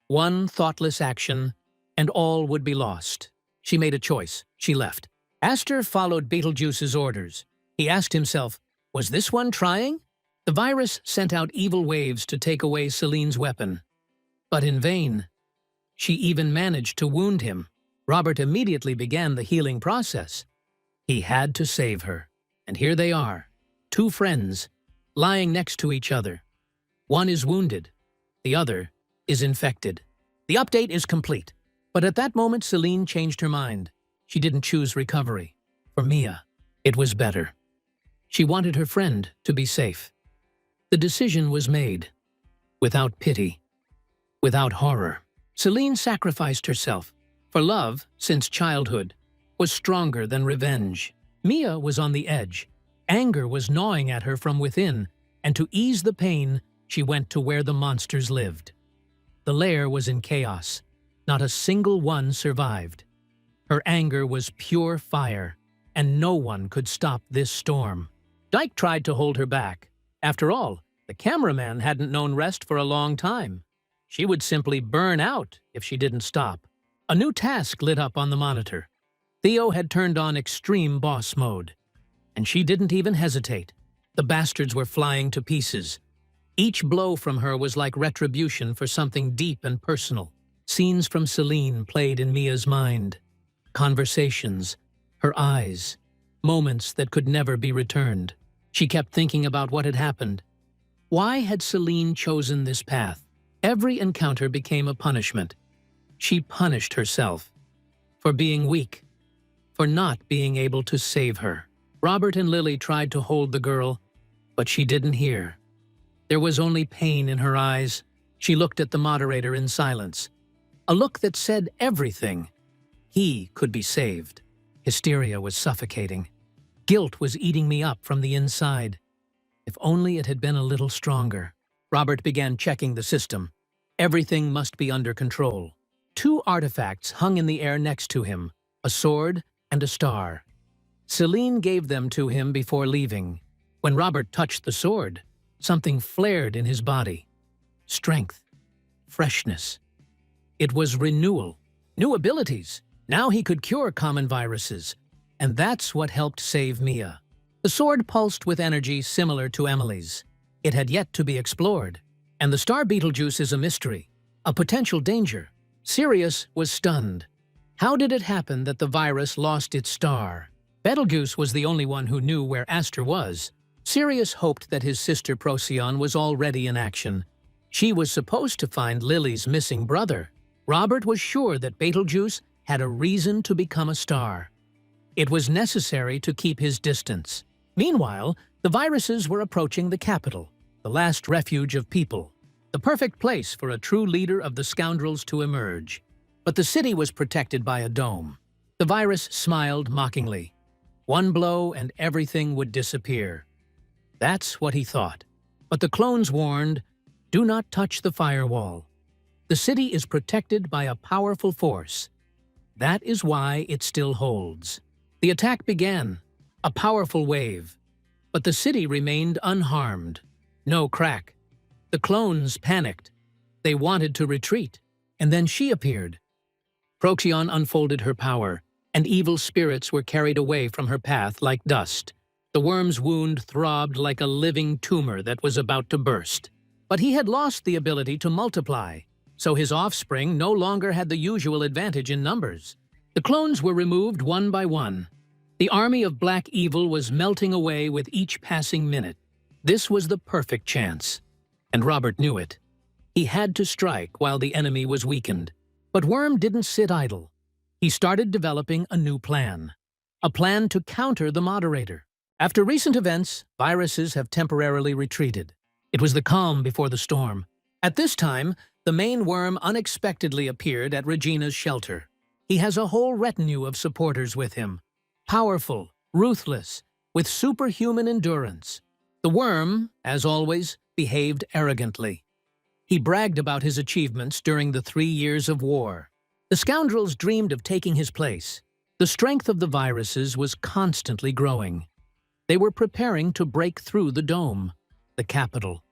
One thoughtless action, and all would be lost. She made a choice. She left. Aster followed Betelgeuse's orders. He asked himself, was this one trying? The virus sent out evil waves to take away Seline's weapon. But in vain. She even managed to wound him. Robert immediately began the healing process. He had to save her. And here they are, two friends, lying next to each other. One is wounded. The other is infected. The update is complete. But at that moment, Seline changed her mind. She didn't choose recovery. For Mia, it was better. She wanted her friend to be safe. The decision was made. Without pity. Without horror. Seline sacrificed herself. For love, since childhood, was stronger than revenge. Mia was on the edge. Anger was gnawing at her from within, and to ease the pain, she went to where the monsters lived. The lair was in chaos. Not a single one survived. Her anger was pure fire, and no one could stop this storm. Dyke tried to hold her back. After all, the cameraman hadn't known rest for a long time. She would simply burn out if she didn't stop. A new task lit up on the monitor. Theo had turned on extreme boss mode. And she didn't even hesitate. The bastards were flying to pieces. Each blow from her was like retribution for something deep and personal. Scenes from Seline played in Mia's mind. Conversations, her eyes, moments that could never be returned. She kept thinking about what had happened. Why had Seline chosen this path? Every encounter became a punishment. She punished herself for being weak, for not being able to save her. Robert and Lily tried to hold the girl, but she didn't hear. There was only pain in her eyes. She looked at the moderator in silence. A look that said everything. He could be saved. Hysteria was suffocating. Guilt was eating me up from the inside. If only it had been a little stronger. Robert began checking the system. Everything must be under control. Two artifacts hung in the air next to him, a sword and a star. Seline gave them to him before leaving. When Robert touched the sword, something flared in his body. Strength. Freshness. It was renewal. New abilities. Now he could cure common viruses. And that's what helped save Mia. The sword pulsed with energy similar to Emily's. It had yet to be explored. And the star Betelgeuse is a mystery, a potential danger. Sirius was stunned. How did it happen that the virus lost its star? Betelgeuse was the only one who knew where Aster was. Sirius hoped that his sister Proion was already in action. She was supposed to find Lily's missing brother. Robert was sure that Betelgeuse had a reason to become a star. It was necessary to keep his distance. Meanwhile, the viruses were approaching the capital, the last refuge of people, the perfect place for a true leader of the scoundrels to emerge. But the city was protected by a dome. The virus smiled mockingly. One blow and everything would disappear. That's what he thought. But the clones warned, do not touch the firewall. The city is protected by a powerful force. That is why it still holds. The attack began, a powerful wave. But the city remained unharmed. No crack. The clones panicked. They wanted to retreat. And then she appeared. Proion unfolded her power, and evil spirits were carried away from her path like dust. The worm's wound throbbed like a living tumor that was about to burst. But he had lost the ability to multiply, so his offspring no longer had the usual advantage in numbers. The clones were removed one by one. The army of black evil was melting away with each passing minute. This was the perfect chance. And Robert knew it. He had to strike while the enemy was weakened. But Worm didn't sit idle. He started developing a new plan. A plan to counter the moderator. After recent events, viruses have temporarily retreated. It was the calm before the storm. At this time, the main worm unexpectedly appeared at Regina's shelter. He has a whole retinue of supporters with him. Powerful, ruthless, with superhuman endurance. The worm, as always, behaved arrogantly. He bragged about his achievements during the 3 years of war. The scoundrels dreamed of taking his place. The strength of the viruses was constantly growing. They were preparing to break through the dome, the capital,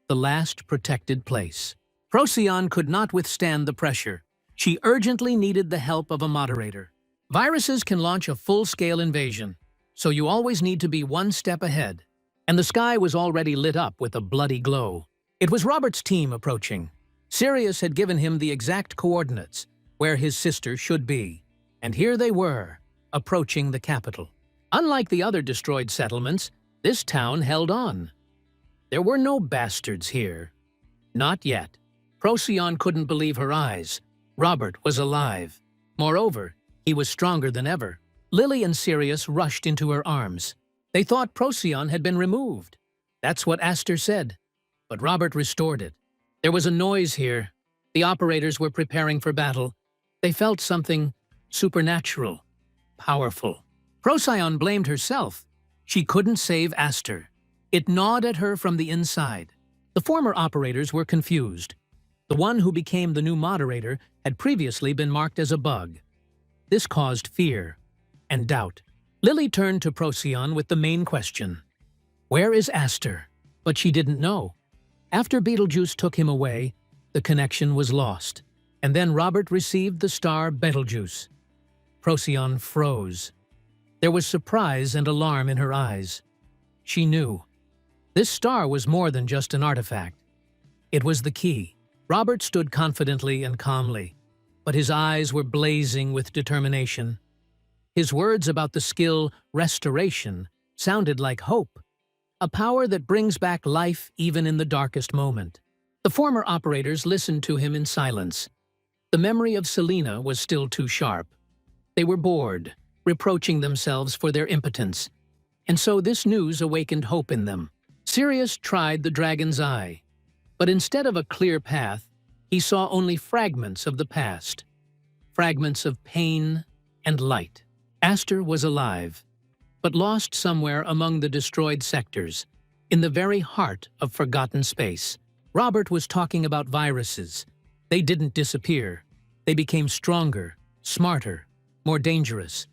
the last protected place. Proion could not withstand the pressure. She urgently needed the help of a moderator. Viruses can launch a full-scale invasion, so you always need to be one step ahead. And the sky was already lit up with a bloody glow. It was Robert's team approaching. Sirius had given him the exact coordinates, where his sister should be. And here they were, approaching the capital. Unlike the other destroyed settlements, this town held on. There were no bastards here. Not yet. Proion couldn't believe her eyes. Robert was alive. Moreover, he was stronger than ever. Lily and Sirius rushed into her arms. They thought Proion had been removed. That's what Aster said. But Robert restored it. There was a noise here. The operators were preparing for battle. They felt something supernatural, powerful. Proion blamed herself. She couldn't save Aster. It gnawed at her from the inside. The former operators were confused. The one who became the new moderator had previously been marked as a bug. This caused fear and doubt. Lily turned to Proion with the main question. Where is Aster? But she didn't know. After Betelgeuse took him away, the connection was lost. And then Robert received the star Betelgeuse. Proion froze. There was surprise and alarm in her eyes. She knew. This star was more than just an artifact. It was the key. Robert stood confidently and calmly, but his eyes were blazing with determination. His words about the skill restoration sounded like hope, a power that brings back life even in the darkest moment. The former operators listened to him in silence. The memory of Selina was still too sharp. They were bored, reproaching themselves for their impotence. And so this news awakened hope in them. Sirius tried the dragon's eye, but instead of a clear path, he saw only fragments of the past. Fragments of pain and light. Aster was alive, but lost somewhere among the destroyed sectors, in the very heart of forgotten space. Robert was talking about viruses. They didn't disappear. They became stronger, smarter, more dangerous,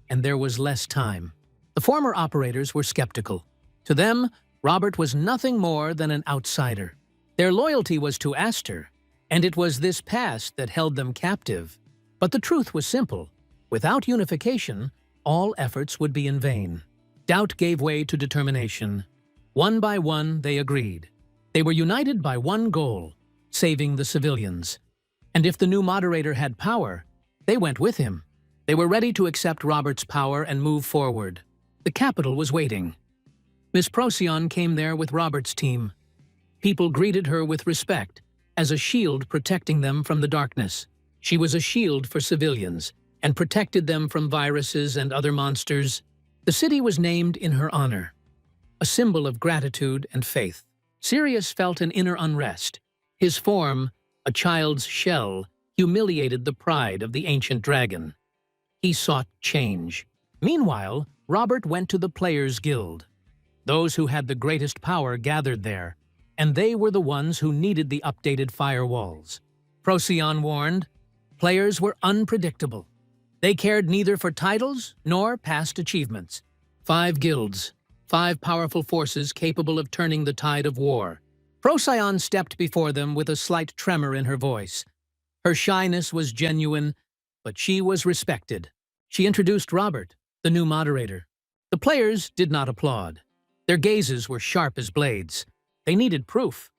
and there was less time. The former operators were skeptical. To them, Robert was nothing more than an outsider. Their loyalty was to Aster, and it was this past that held them captive. But the truth was simple. Without unification, all efforts would be in vain. Doubt gave way to determination. One by one, they agreed. They were united by one goal, saving the civilians. And if the new moderator had power, they went with him. They were ready to accept Robert's power and move forward. The capital was waiting. Miss Proion came there with Robert's team. People greeted her with respect, as a shield protecting them from the darkness. She was a shield for civilians, and protected them from viruses and other monsters. The city was named in her honor, a symbol of gratitude and faith. Sirius felt an inner unrest. His form, a child's shell, humiliated the pride of the ancient dragon. He sought change. Meanwhile, Robert went to the Players' Guild. Those who had the greatest power gathered there, and they were the ones who needed the updated firewalls. Proion warned, players were unpredictable. They cared neither for titles nor past achievements. 5 guilds, 5 powerful forces capable of turning the tide of war. Proion stepped before them with a slight tremor in her voice. Her shyness was genuine, but she was respected. She introduced Robert, the new moderator. The players did not applaud. Their gazes were sharp as blades. They needed proof.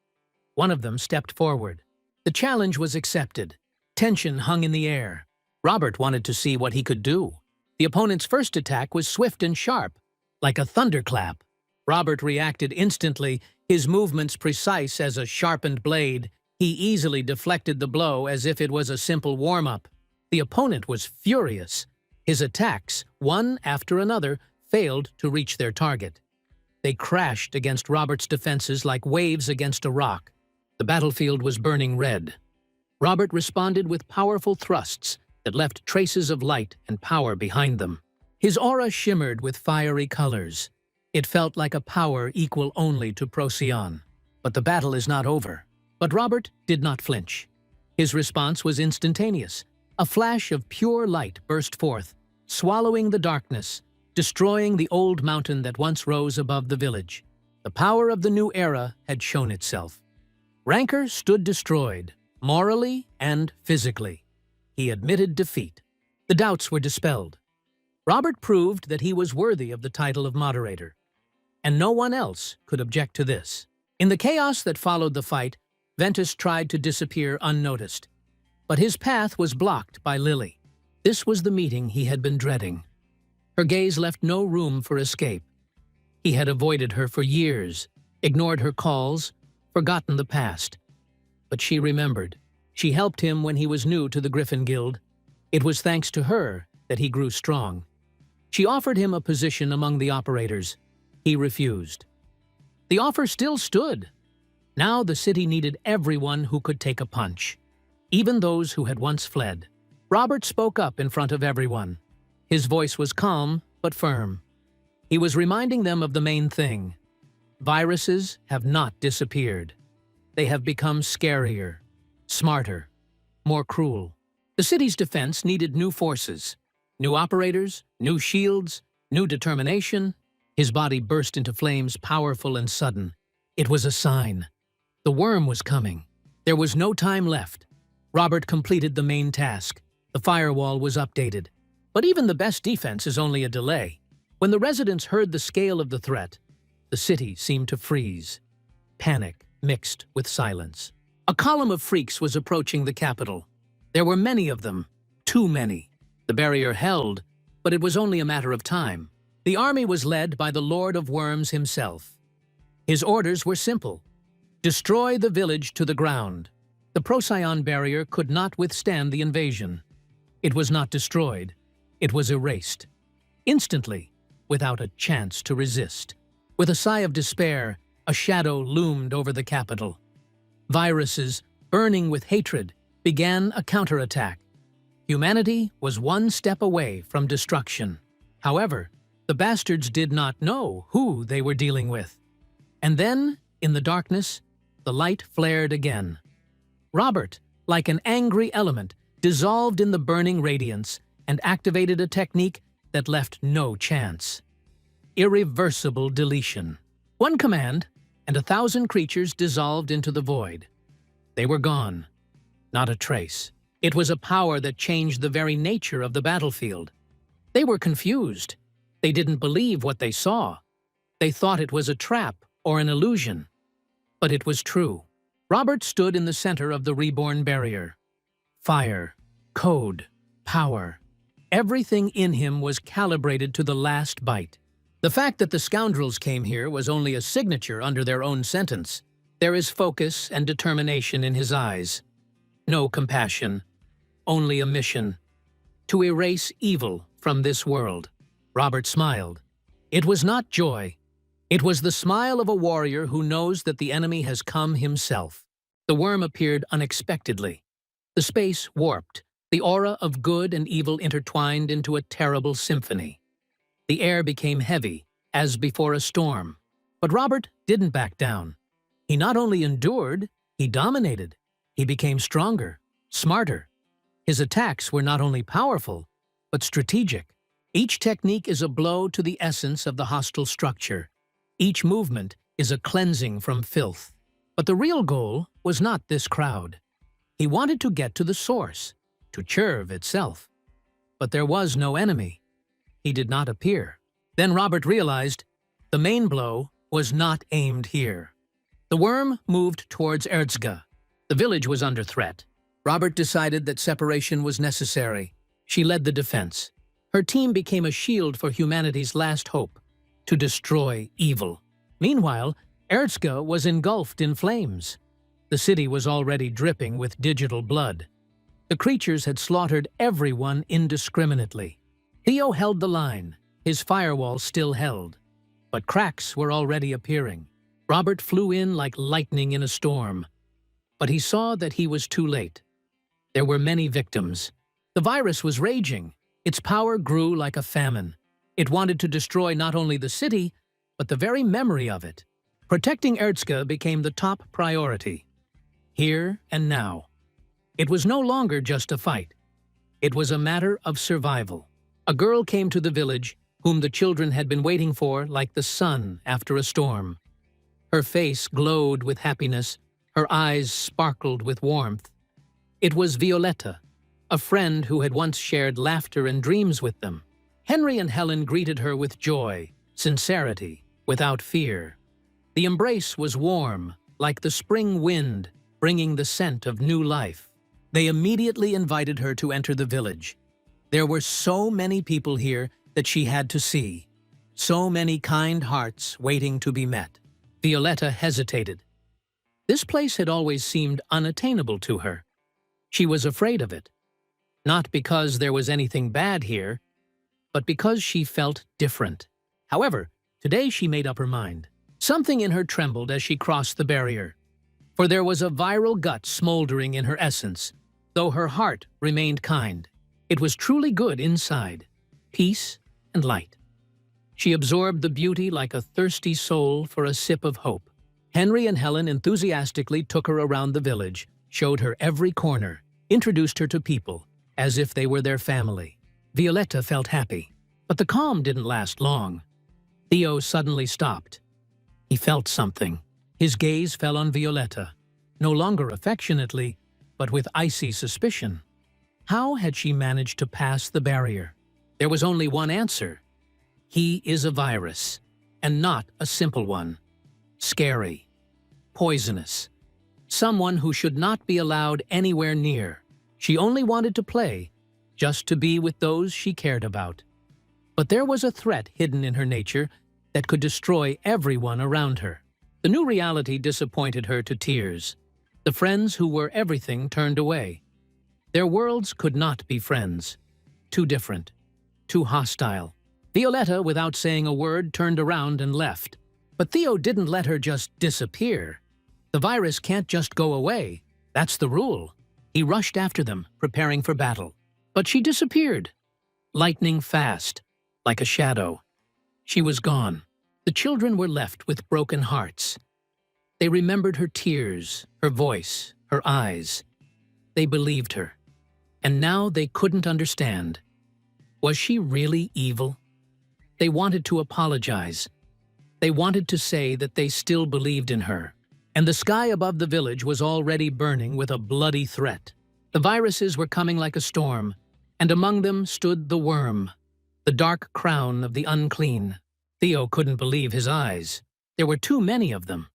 One of them stepped forward. The challenge was accepted. Tension hung in the air. Robert wanted to see what he could do. The opponent's first attack was swift and sharp, like a thunderclap. Robert reacted instantly, his movements precise as a sharpened blade. He easily deflected the blow as if it was a simple warm-up. The opponent was furious. His attacks, one after another, failed to reach their target. They crashed against Robert's defenses like waves against a rock. The battlefield was burning red. Robert responded with powerful thrusts that left traces of light and power behind them. His aura shimmered with fiery colors. It felt like a power equal only to Proion. But the battle is not over. But Robert did not flinch. His response was instantaneous. A flash of pure light burst forth, swallowing the darkness, destroying the old mountain that once rose above the village. The power of the new era had shown itself. Rancor stood destroyed, morally and physically. He admitted defeat. The doubts were dispelled. Robert proved that he was worthy of the title of moderator, and no one else could object to this. In the chaos that followed the fight, Ventus tried to disappear unnoticed, but his path was blocked by Lily. This was the meeting he had been dreading. Her gaze left no room for escape. He had avoided her for years, ignored her calls, forgotten the past. But she remembered. She helped him when he was new to the Griffin Guild. It was thanks to her that he grew strong. She offered him a position among the operators. He refused. The offer still stood. Now the city needed everyone who could take a punch, even those who had once fled. Robert spoke up in front of everyone. His voice was calm but firm. He was reminding them of the main thing. Viruses have not disappeared. They have become scarier, smarter, more cruel. The city's defense needed new forces, new operators, new shields, new determination. His body burst into flames, powerful and sudden. It was a sign. The worm was coming. There was no time left. Robert completed the main task. The firewall was updated. But even the best defense is only a delay. When the residents heard the scale of the threat, the city seemed to freeze. Panic mixed with silence. A column of freaks was approaching the capital. There were many of them, too many. The barrier held, but it was only a matter of time. The army was led by the Lord of Worms himself. His orders were simple. Destroy the village to the ground. The Proion barrier could not withstand the invasion. It was not destroyed. It was erased. Instantly, without a chance to resist. With a sigh of despair, a shadow loomed over the capital. Viruses, burning with hatred, began a counterattack. Humanity was one step away from destruction. However, the bastards did not know who they were dealing with. And then, in the darkness, the light flared again. Robert, like an angry element, dissolved in the burning radiance and activated a technique that left no chance. Irreversible deletion. One command, and 1,000 creatures dissolved into the void. They were gone. Not a trace. It was a power that changed the very nature of the battlefield. They were confused. They didn't believe what they saw. They thought it was a trap or an illusion. But it was true. Robert stood in the center of the reborn barrier. Fire, code, power. Everything in him was calibrated to the last bite. The fact that the scoundrels came here was only a signature under their own sentence. There is focus and determination in his eyes. No compassion, only a mission. To erase evil from this world. Robert smiled. It was not joy. It was the smile of a warrior who knows that the enemy has come himself. The worm appeared unexpectedly. The space warped. The aura of good and evil intertwined into a terrible symphony. The air became heavy, as before a storm. But Robert didn't back down. He not only endured, he dominated. He became stronger, smarter. His attacks were not only powerful, but strategic. Each technique is a blow to the essence of the hostile structure. Each movement is a cleansing from filth. But the real goal was not this crowd. He wanted to get to the source, to Churv itself. But there was no enemy. He did not appear. Then Robert realized the main blow was not aimed here. The worm moved towards Erda. The village was under threat. Robert decided that separation was necessary. She led the defense. Her team became a shield for humanity's last hope, to destroy evil. Meanwhile, Erda was engulfed in flames. The city was already dripping with digital blood. The creatures had slaughtered everyone indiscriminately. Theo held the line. His firewall still held. But cracks were already appearing. Robert flew in like lightning in a storm. But he saw that he was too late. There were many victims. The virus was raging. Its power grew like a famine. It wanted to destroy not only the city, but the very memory of it. Protecting Erda became the top priority. Here and now. It was no longer just a fight. It was a matter of survival. A girl came to the village, whom the children had been waiting for like the sun after a storm. Her face glowed with happiness, her eyes sparkled with warmth. It was Voleta, a friend who had once shared laughter and dreams with them. Henry and Helen greeted her with joy, sincerity, without fear. The embrace was warm, like the spring wind, bringing the scent of new life. They immediately invited her to enter the village. There were so many people here that she had to see. So many kind hearts waiting to be met. Voleta hesitated. This place had always seemed unattainable to her. She was afraid of it. Not because there was anything bad here, but because she felt different. However, today she made up her mind. Something in her trembled as she crossed the barrier. For there was a viral gut smoldering in her essence, though her heart remained kind. It was truly good inside, peace and light. She absorbed the beauty like a thirsty soul for a sip of hope. Henry and Helen enthusiastically took her around the village, showed her every corner, introduced her to people, as if they were their family. Voleta felt happy, but the calm didn't last long. Theo suddenly stopped. He felt something. His gaze fell on Voleta, no longer affectionately, but with icy suspicion. How had she managed to pass the barrier? There was only one answer. He is a virus, and not a simple one. Scary, poisonous, someone who should not be allowed anywhere near. She only wanted to play, just to be with those she cared about. But there was a threat hidden in her nature that could destroy everyone around her. The new reality disappointed her to tears. The friends who were everything turned away. Their worlds could not be friends. Too different, too hostile. Voleta, without saying a word, turned around and left. But Theo didn't let her just disappear. The virus can't just go away. That's the rule. He rushed after them, preparing for battle. But she disappeared, lightning fast, like a shadow. She was gone. The children were left with broken hearts. They remembered her tears, her voice, her eyes. They believed her. And now they couldn't understand. Was she really evil? They wanted to apologize. They wanted to say that they still believed in her. And the sky above the village was already burning with a bloody threat. The viruses were coming like a storm, and among them stood the worm, the dark crown of the unclean. Theo couldn't believe his eyes. There were too many of them.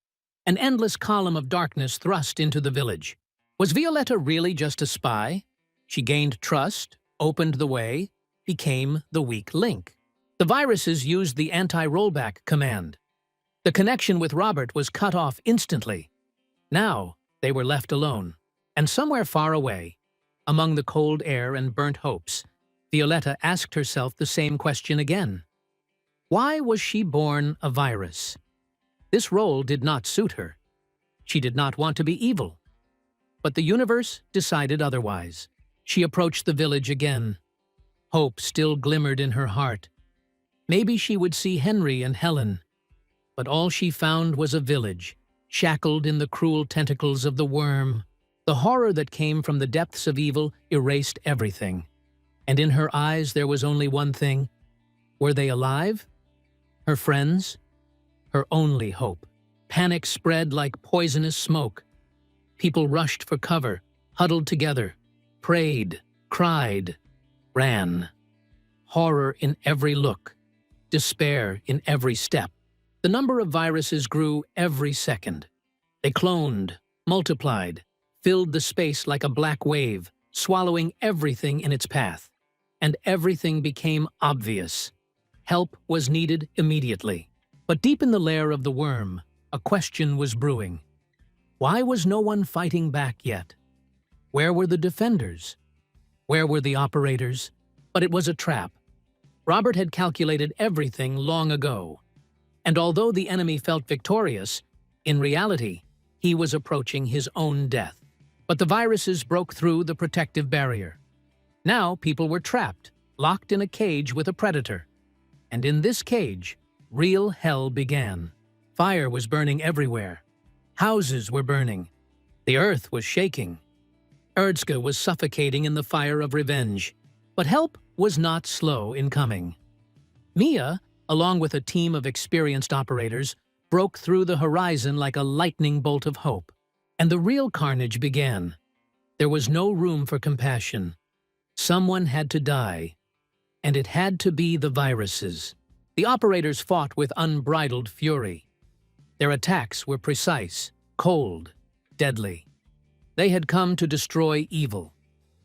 An endless column of darkness thrust into the village. Was Voleta really just a spy? She gained trust, opened the way, became the weak link. The viruses used the anti-rollback command. The connection with Robert was cut off instantly. Now they were left alone. And somewhere far away, among the cold air and burnt hopes, Voleta asked herself the same question again. Why was she born a virus? This role did not suit her. She did not want to be evil. But the universe decided otherwise. She approached the village again. Hope still glimmered in her heart. Maybe she would see Henry and Helen. But all she found was a village, shackled in the cruel tentacles of the worm. The horror that came from the depths of evil erased everything. And in her eyes there was only one thing. Were they alive? Her friends? Her only hope. Panic spread like poisonous smoke. People rushed for cover, huddled together, prayed, cried, ran. Horror in every look, despair in every step. The number of viruses grew every second. They cloned, multiplied, filled the space like a black wave, swallowing everything in its path. And everything became obvious. Help was needed immediately. But deep in the lair of the worm, a question was brewing. Why was no one fighting back yet? Where were the defenders? Where were the operators? But it was a trap. Robert had calculated everything long ago. And although the enemy felt victorious, in reality, he was approaching his own death. But the viruses broke through the protective barrier. Now people were trapped, locked in a cage with a predator. And in this cage, real hell began. Fire was burning everywhere. Houses were burning. The earth was shaking. Erda was suffocating in the fire of revenge. But help was not slow in coming. Mia, along with a team of experienced operators, broke through the horizon like a lightning bolt of hope. And the real carnage began. There was no room for compassion. Someone had to die. And it had to be the viruses. The operators fought with unbridled fury. Their attacks were precise, cold, deadly. They had come to destroy evil,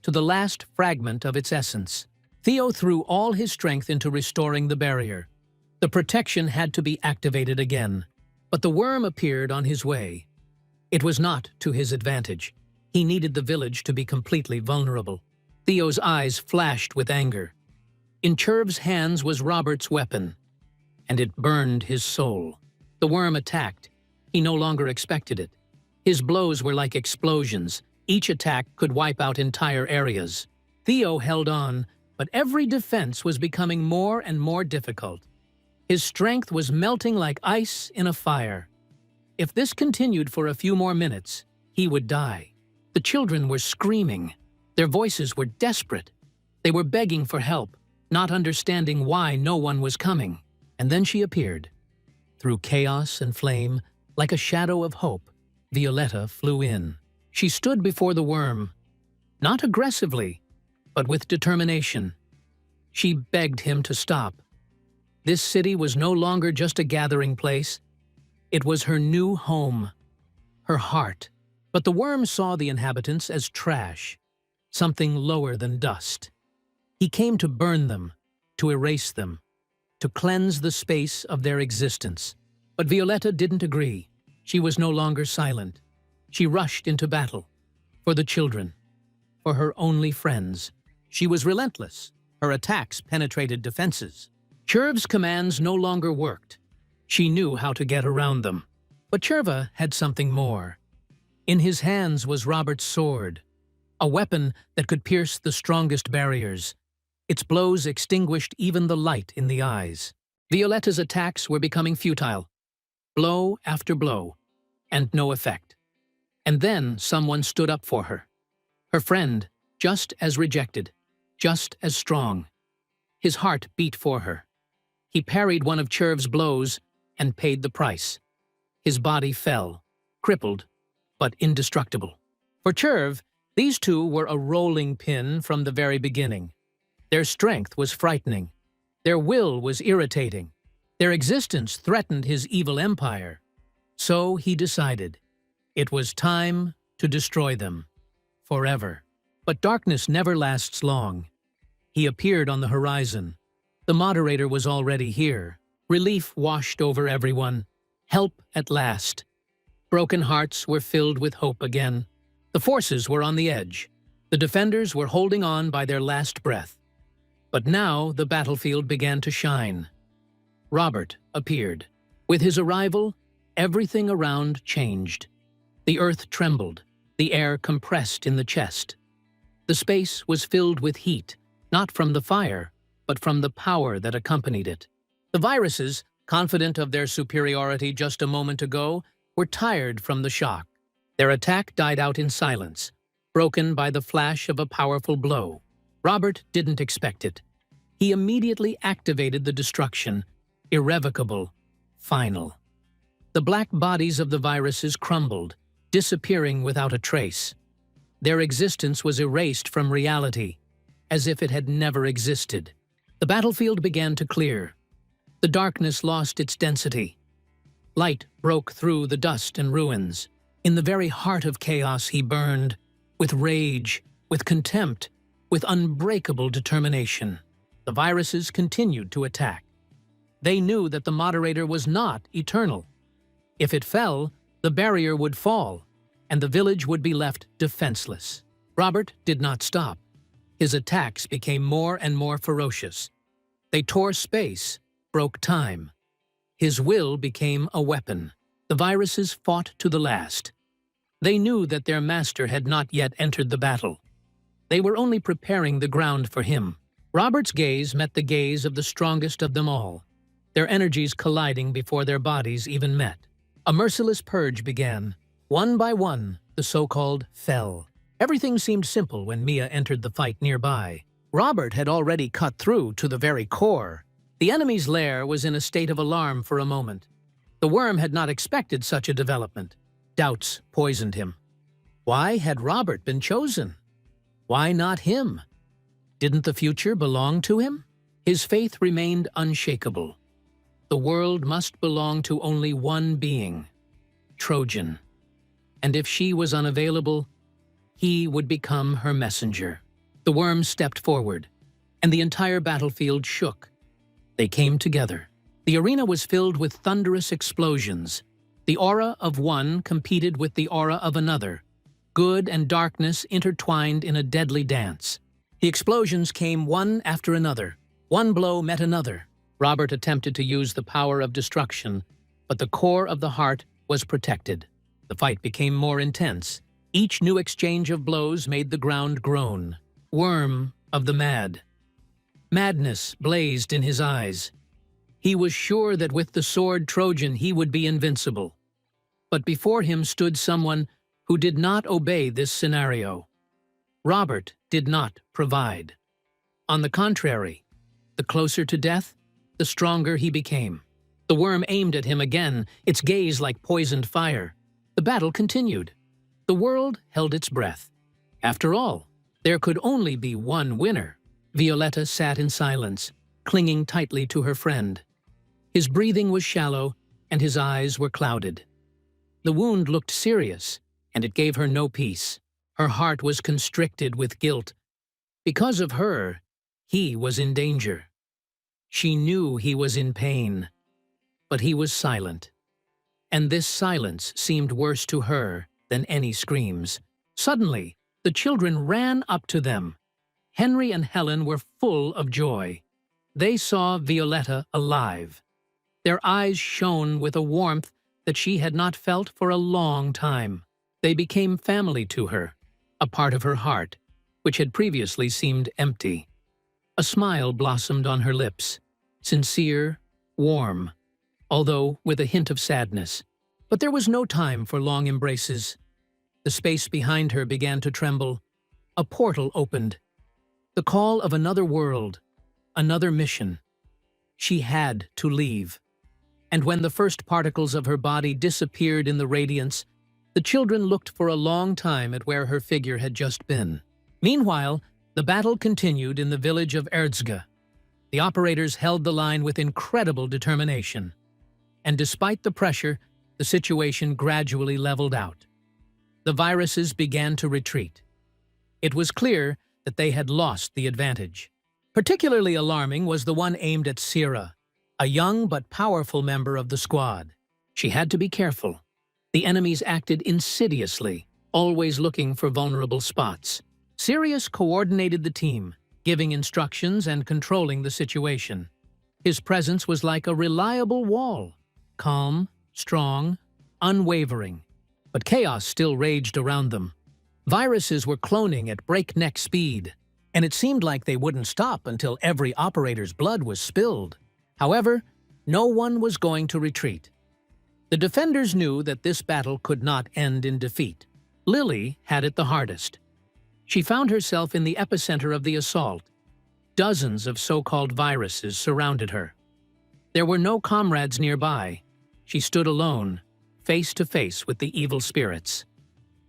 to the last fragment of its essence. Theo threw all his strength into restoring the barrier. The protection had to be activated again, but the worm appeared on his way. It was not to his advantage. He needed the village to be completely vulnerable. Theo's eyes flashed with anger. In Cherv's hands was Robert's weapon, and it burned his soul. The worm attacked. He no longer expected it. His blows were like explosions. Each attack could wipe out entire areas. Theo held on, but every defense was becoming more and more difficult. His strength was melting like ice in a fire. If this continued for a few more minutes, he would die. The children were screaming. Their voices were desperate. They were begging for help, not understanding why no one was coming. And then she appeared. Through chaos and flame, like a shadow of hope, Voleta flew in. She stood before the worm, not aggressively, but with determination. She begged him to stop. This city was no longer just a gathering place. It was her new home, her heart. But the worm saw the inhabitants as trash, something lower than dust. He came to burn them, to erase them, to cleanse the space of their existence. But Voleta didn't agree. She was no longer silent. She rushed into battle. For the children. For her only friends. She was relentless. Her attacks penetrated defenses. Cherv's commands no longer worked. She knew how to get around them. But Cherva had something more. In his hands was Robert's sword, a weapon that could pierce the strongest barriers. Its blows extinguished even the light in the eyes. Voleta's attacks were becoming futile. Blow after blow, and no effect. And then someone stood up for her. Her friend, just as rejected, just as strong. His heart beat for her. He parried one of Cherv's blows and paid the price. His body fell, crippled, but indestructible. For Cherv, these two were a rolling pin from the very beginning. Their strength was frightening. Their will was irritating. Their existence threatened his evil empire. So he decided. It was time to destroy them. Forever. But darkness never lasts long. He appeared on the horizon. The moderator was already here. Relief washed over everyone. Help at last. Broken hearts were filled with hope again. The forces were on the edge. The defenders were holding on by their last breath. But now the battlefield began to shine. Robert appeared. With his arrival, everything around changed. The earth trembled. The air compressed in the chest. The space was filled with heat, not from the fire, but from the power that accompanied it. The viruses, confident of their superiority just a moment ago, were tired from the shock. Their attack died out in silence, broken by the flash of a powerful blow. Robert didn't expect it. He immediately activated the destruction, irrevocable, final. The black bodies of the viruses crumbled, disappearing without a trace. Their existence was erased from reality, as if it had never existed. The battlefield began to clear. The darkness lost its density. Light broke through the dust and ruins. In the very heart of chaos he burned, with rage, with contempt, with unbreakable determination. The viruses continued to attack. They knew that the moderator was not eternal. If it fell, the barrier would fall, and the village would be left defenseless. Robert did not stop. His attacks became more and more ferocious. They tore space, broke time. His will became a weapon. The viruses fought to the last. They knew that their master had not yet entered the battle. They were only preparing the ground for him. Robert's gaze met the gaze of the strongest of them all, their energies colliding before their bodies even met. A merciless purge began. One by one, the so-called fell. Everything seemed simple when Mia entered the fight nearby. Robert had already cut through to the very core. The enemy's lair was in a state of alarm for a moment. The worm had not expected such a development. Doubts poisoned him. Why had Robert been chosen? Why not him? Didn't the future belong to him? His faith remained unshakable. The world must belong to only one being, Trojan. And if she was unavailable, he would become her messenger. The worm stepped forward, and the entire battlefield shook. They came together. The arena was filled with thunderous explosions. The aura of one competed with the aura of another. Good and darkness intertwined in a deadly dance. The explosions came one after another. One blow met another. Robert attempted to use the power of destruction, but the core of the heart was protected. The fight became more intense. Each new exchange of blows made the ground groan. Worm of the mad. Madness blazed in his eyes. He was sure that with the sword Trojan he would be invincible. But before him stood someone who did not obey this scenario. Robert did not provide. On the contrary, the closer to death, the stronger he became. The worm aimed at him again, its gaze like poisoned fire. The battle continued. The world held its breath. After all, there could only be one winner. Voleta sat in silence, clinging tightly to her friend. His breathing was shallow, and his eyes were clouded. The wound looked serious, and it gave her no peace. Her heart was constricted with guilt. Because of her, he was in danger. She knew he was in pain, but he was silent. And this silence seemed worse to her than any screams. Suddenly, the children ran up to them. Henry and Helen were full of joy. They saw Voleta alive. Their eyes shone with a warmth that she had not felt for a long time. They became family to her, a part of her heart, which had previously seemed empty. A smile blossomed on her lips, sincere, warm, although with a hint of sadness. But there was no time for long embraces. The space behind her began to tremble. A portal opened. The call of another world, another mission. She had to leave. And when the first particles of her body disappeared in the radiance, the children looked for a long time at where her figure had just been. Meanwhile, the battle continued in the village of Erda. The operators held the line with incredible determination. And despite the pressure, the situation gradually leveled out. The viruses began to retreat. It was clear that they had lost the advantage. Particularly alarming was the one aimed at Sierra, a young but powerful member of the squad. She had to be careful. The enemies acted insidiously, always looking for vulnerable spots. Sirius coordinated the team, giving instructions and controlling the situation. His presence was like a reliable wall, calm, strong, unwavering. But chaos still raged around them. Viruses were cloning at breakneck speed, and it seemed like they wouldn't stop until every operator's blood was spilled. However, no one was going to retreat. The defenders knew that this battle could not end in defeat. Lily had it the hardest. She found herself in the epicenter of the assault. Dozens of so-called viruses surrounded her. There were no comrades nearby. She stood alone, face to face with the evil spirits.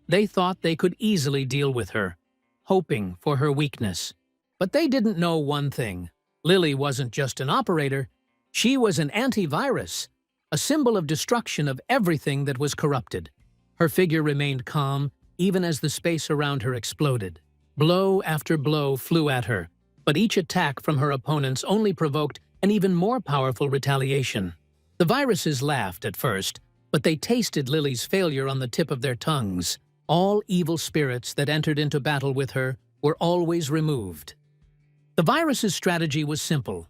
They thought they could easily deal with her, hoping for her weakness. But they didn't know one thing. Lily wasn't just an operator. She was an antivirus, a symbol of destruction of everything that was corrupted. Her figure remained calm, even as the space around her exploded. Blow after blow flew at her, but each attack from her opponents only provoked an even more powerful retaliation. The viruses laughed at first, but they tasted Lily's failure on the tip of their tongues. All evil spirits that entered into battle with her were always removed. The virus's strategy was simple.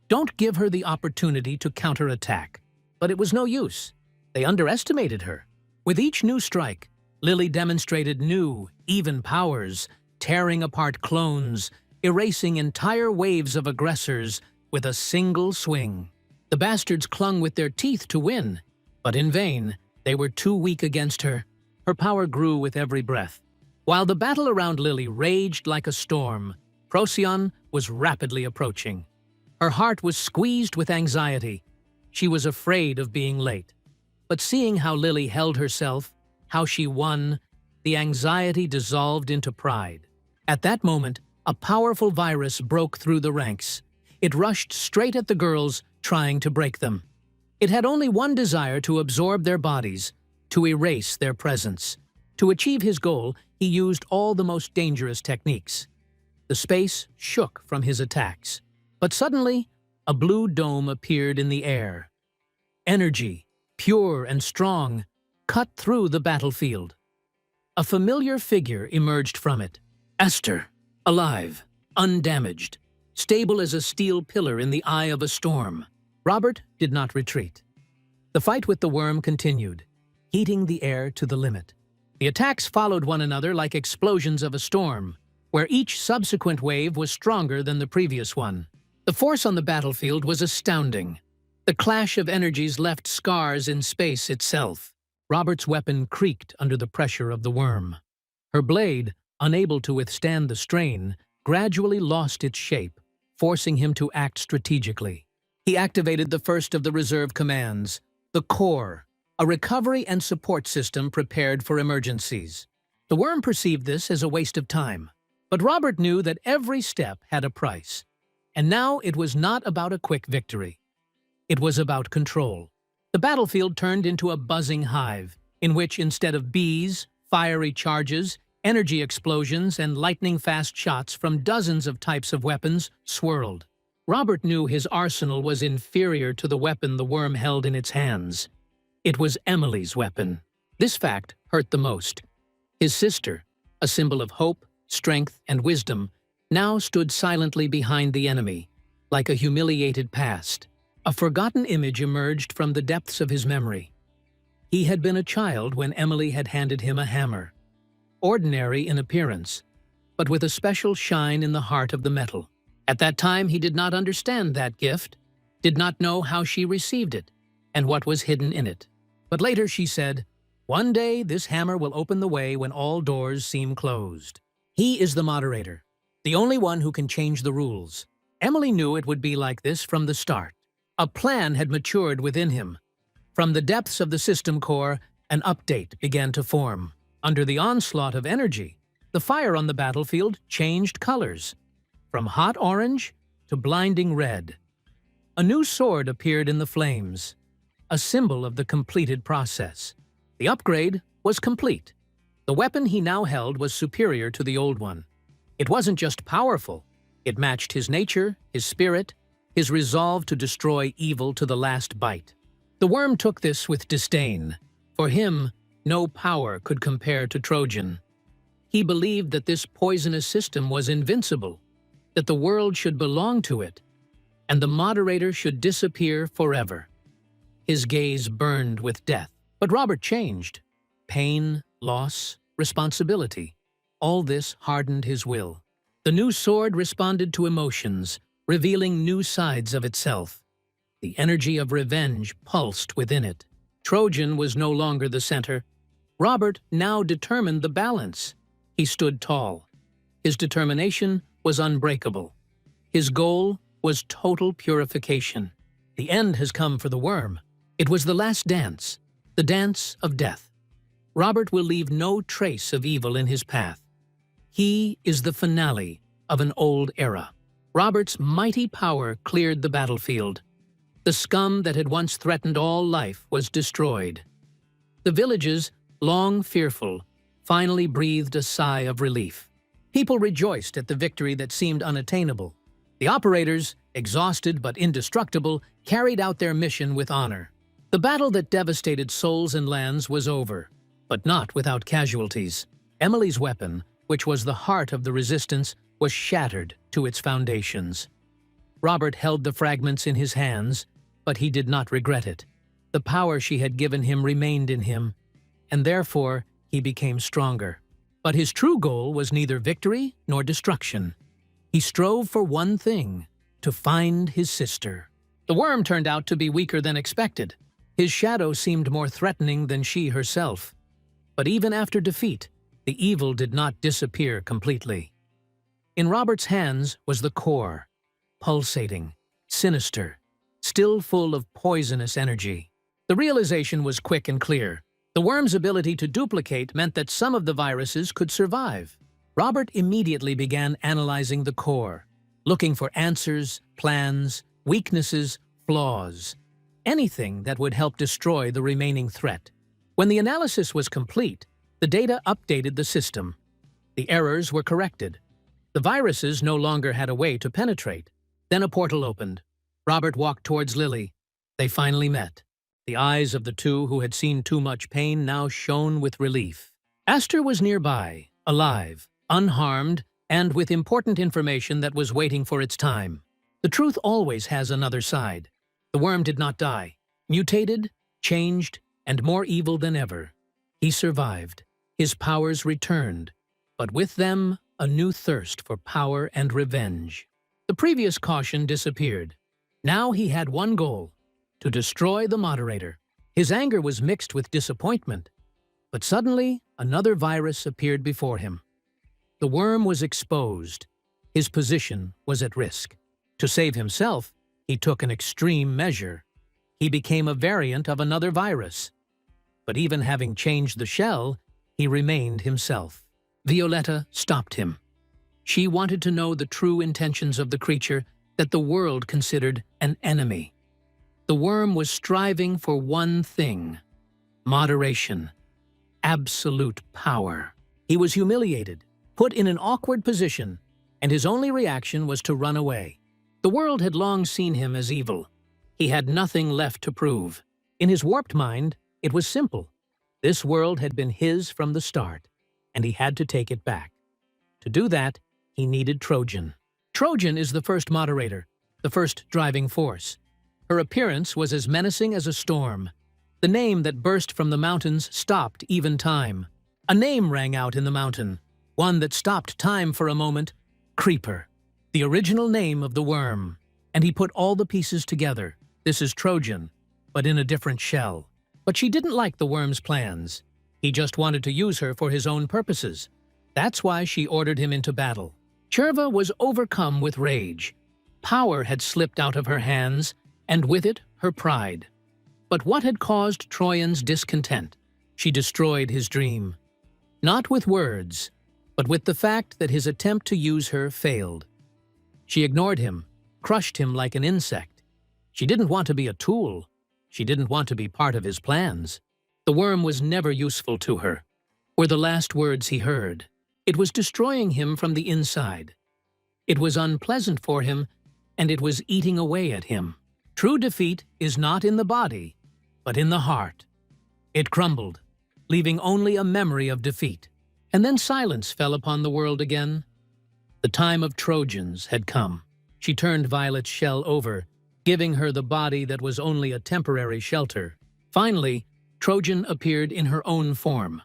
Don't give her the opportunity to counterattack. But it was no use. They underestimated her. With each new strike, Lily demonstrated new, even powers, tearing apart clones, erasing entire waves of aggressors with a single swing. The bastards clung with their teeth to win, but in vain. They were too weak against her. Her power grew with every breath. While the battle around Lily raged like a storm, Proion was rapidly approaching. Her heart was squeezed with anxiety. She was afraid of being late. But seeing how Lily held herself, how she won, the anxiety dissolved into pride. At that moment, a powerful virus broke through the ranks. It rushed straight at the girls, trying to break them. It had only one desire: to absorb their bodies, to erase their presence. To achieve his goal, he used all the most dangerous techniques. The space shook from his attacks. But suddenly, a blue dome appeared in the air. Energy, pure and strong, cut through the battlefield. A familiar figure emerged from it. Esther, alive, undamaged, stable as a steel pillar in the eye of a storm. Robert did not retreat. The fight with the worm continued, heating the air to the limit. The attacks followed one another like explosions of a storm, where each subsequent wave was stronger than the previous one. The force on the battlefield was astounding. The clash of energies left scars in space itself. Robert's weapon creaked under the pressure of the worm. Her blade, unable to withstand the strain, gradually lost its shape, forcing him to act strategically. He activated the first of the reserve commands, the core, a recovery and support system prepared for emergencies. The worm perceived this as a waste of time, but Robert knew that every step had a price. And now it was not about a quick victory. It was about control. The battlefield turned into a buzzing hive, in which instead of bees, fiery charges, energy explosions, and lightning-fast shots from dozens of types of weapons swirled. Robert knew his arsenal was inferior to the weapon the worm held in its hands. It was Emily's weapon. This fact hurt the most. His sister, a symbol of hope, strength, and wisdom, now stood silently behind the enemy, like a humiliated past. A forgotten image emerged from the depths of his memory. He had been a child when Emily had handed him a hammer. Ordinary in appearance, but with a special shine in the heart of the metal. At that time, he did not understand that gift, did not know how she received it, and what was hidden in it. But later she said, "One day this hammer will open the way when all doors seem closed." He is the moderator, the only one who can change the rules. Emily knew it would be like this from the start. A plan had matured within him. From the depths of the system core, an update began to form. Under the onslaught of energy, the fire on the battlefield changed colors, from hot orange to blinding red. A new sword appeared in the flames, a symbol of the completed process. The upgrade was complete. The weapon he now held was superior to the old one. It wasn't just powerful, it matched his nature, his spirit, his resolve to destroy evil to the last bite. The worm took this with disdain. For him, no power could compare to Trojan. He believed that this poisonous system was invincible, that the world should belong to it, and the moderator should disappear forever. His gaze burned with death. But Robert changed. Pain, loss, responsibility. All this hardened his will. The new sword responded to emotions, revealing new sides of itself. The energy of revenge pulsed within it. Trojan was no longer the center. Robert now determined the balance. He stood tall. His determination was unbreakable. His goal was total purification. The end has come for the worm. It was the last dance, the dance of death. Robert will leave no trace of evil in his path. He is the finale of an old era. Robert's mighty power cleared the battlefield. The scum that had once threatened all life was destroyed. The villages, long fearful, finally breathed a sigh of relief. People rejoiced at the victory that seemed unattainable. The operators, exhausted but indestructible, carried out their mission with honor. The battle that devastated souls and lands was over, but not without casualties. Emily's weapon, which was the heart of the resistance, was shattered to its foundations. Robert held the fragments in his hands, but he did not regret it. The power she had given him remained in him, and therefore he became stronger. But his true goal was neither victory nor destruction. He strove for one thing, to find his sister. The worm turned out to be weaker than expected. His shadow seemed more threatening than she herself. But even after defeat, the evil did not disappear completely. In Robert's hands was the core, pulsating, sinister, still full of poisonous energy. The realization was quick and clear. The worm's ability to duplicate meant that some of the viruses could survive. Robert immediately began analyzing the core, looking for answers, plans, weaknesses, flaws, anything that would help destroy the remaining threat. When the analysis was complete, the data updated the system. The errors were corrected. The viruses no longer had a way to penetrate. Then a portal opened. Robert walked towards Lily. They finally met. The eyes of the two who had seen too much pain now shone with relief. Aster was nearby, alive, unharmed, and with important information that was waiting for its time. The truth always has another side. The worm did not die. Mutated, changed, and more evil than ever. He survived. His powers returned, but with them, a new thirst for power and revenge. The previous caution disappeared. Now he had one goal: to destroy the moderator. His anger was mixed with disappointment, but suddenly another virus appeared before him. The worm was exposed. His position was at risk. To save himself, he took an extreme measure. He became a variant of another virus. But even having changed the shell, he remained himself. Voleta stopped him. She wanted to know the true intentions of the creature that the world considered an enemy. The worm was striving for one thing: moderation, absolute power. He was humiliated, put in an awkward position, and his only reaction was to run away. The world had long seen him as evil. He had nothing left to prove. In his warped mind, it was simple. This world had been his from the start, and he had to take it back. To do that, he needed Trojan. Trojan is the first moderator, the first driving force. Her appearance was as menacing as a storm. The name that burst from the mountains stopped even time. A name rang out in the mountain, one that stopped time for a moment: Creeper, the original name of the worm. And he put all the pieces together. This is Trojan, but in a different shell. But she didn't like the worm's plans. He just wanted to use her for his own purposes. That's why she ordered him into battle. Cherva was overcome with rage. Power had slipped out of her hands, and with it, her pride. But what had caused Troian's discontent? She destroyed his dream. Not with words, but with the fact that his attempt to use her failed. She ignored him, crushed him like an insect. She didn't want to be a tool. She didn't want to be part of his plans. The worm was never useful to her, were the last words he heard. It was destroying him from the inside. It was unpleasant for him, and it was eating away at him. True defeat is not in the body, but in the heart. It crumbled, leaving only a memory of defeat. And then silence fell upon the world again. The time of Trojans had come. She turned Violet's shell over, giving her the body that was only a temporary shelter. Finally, Trojan appeared in her own form.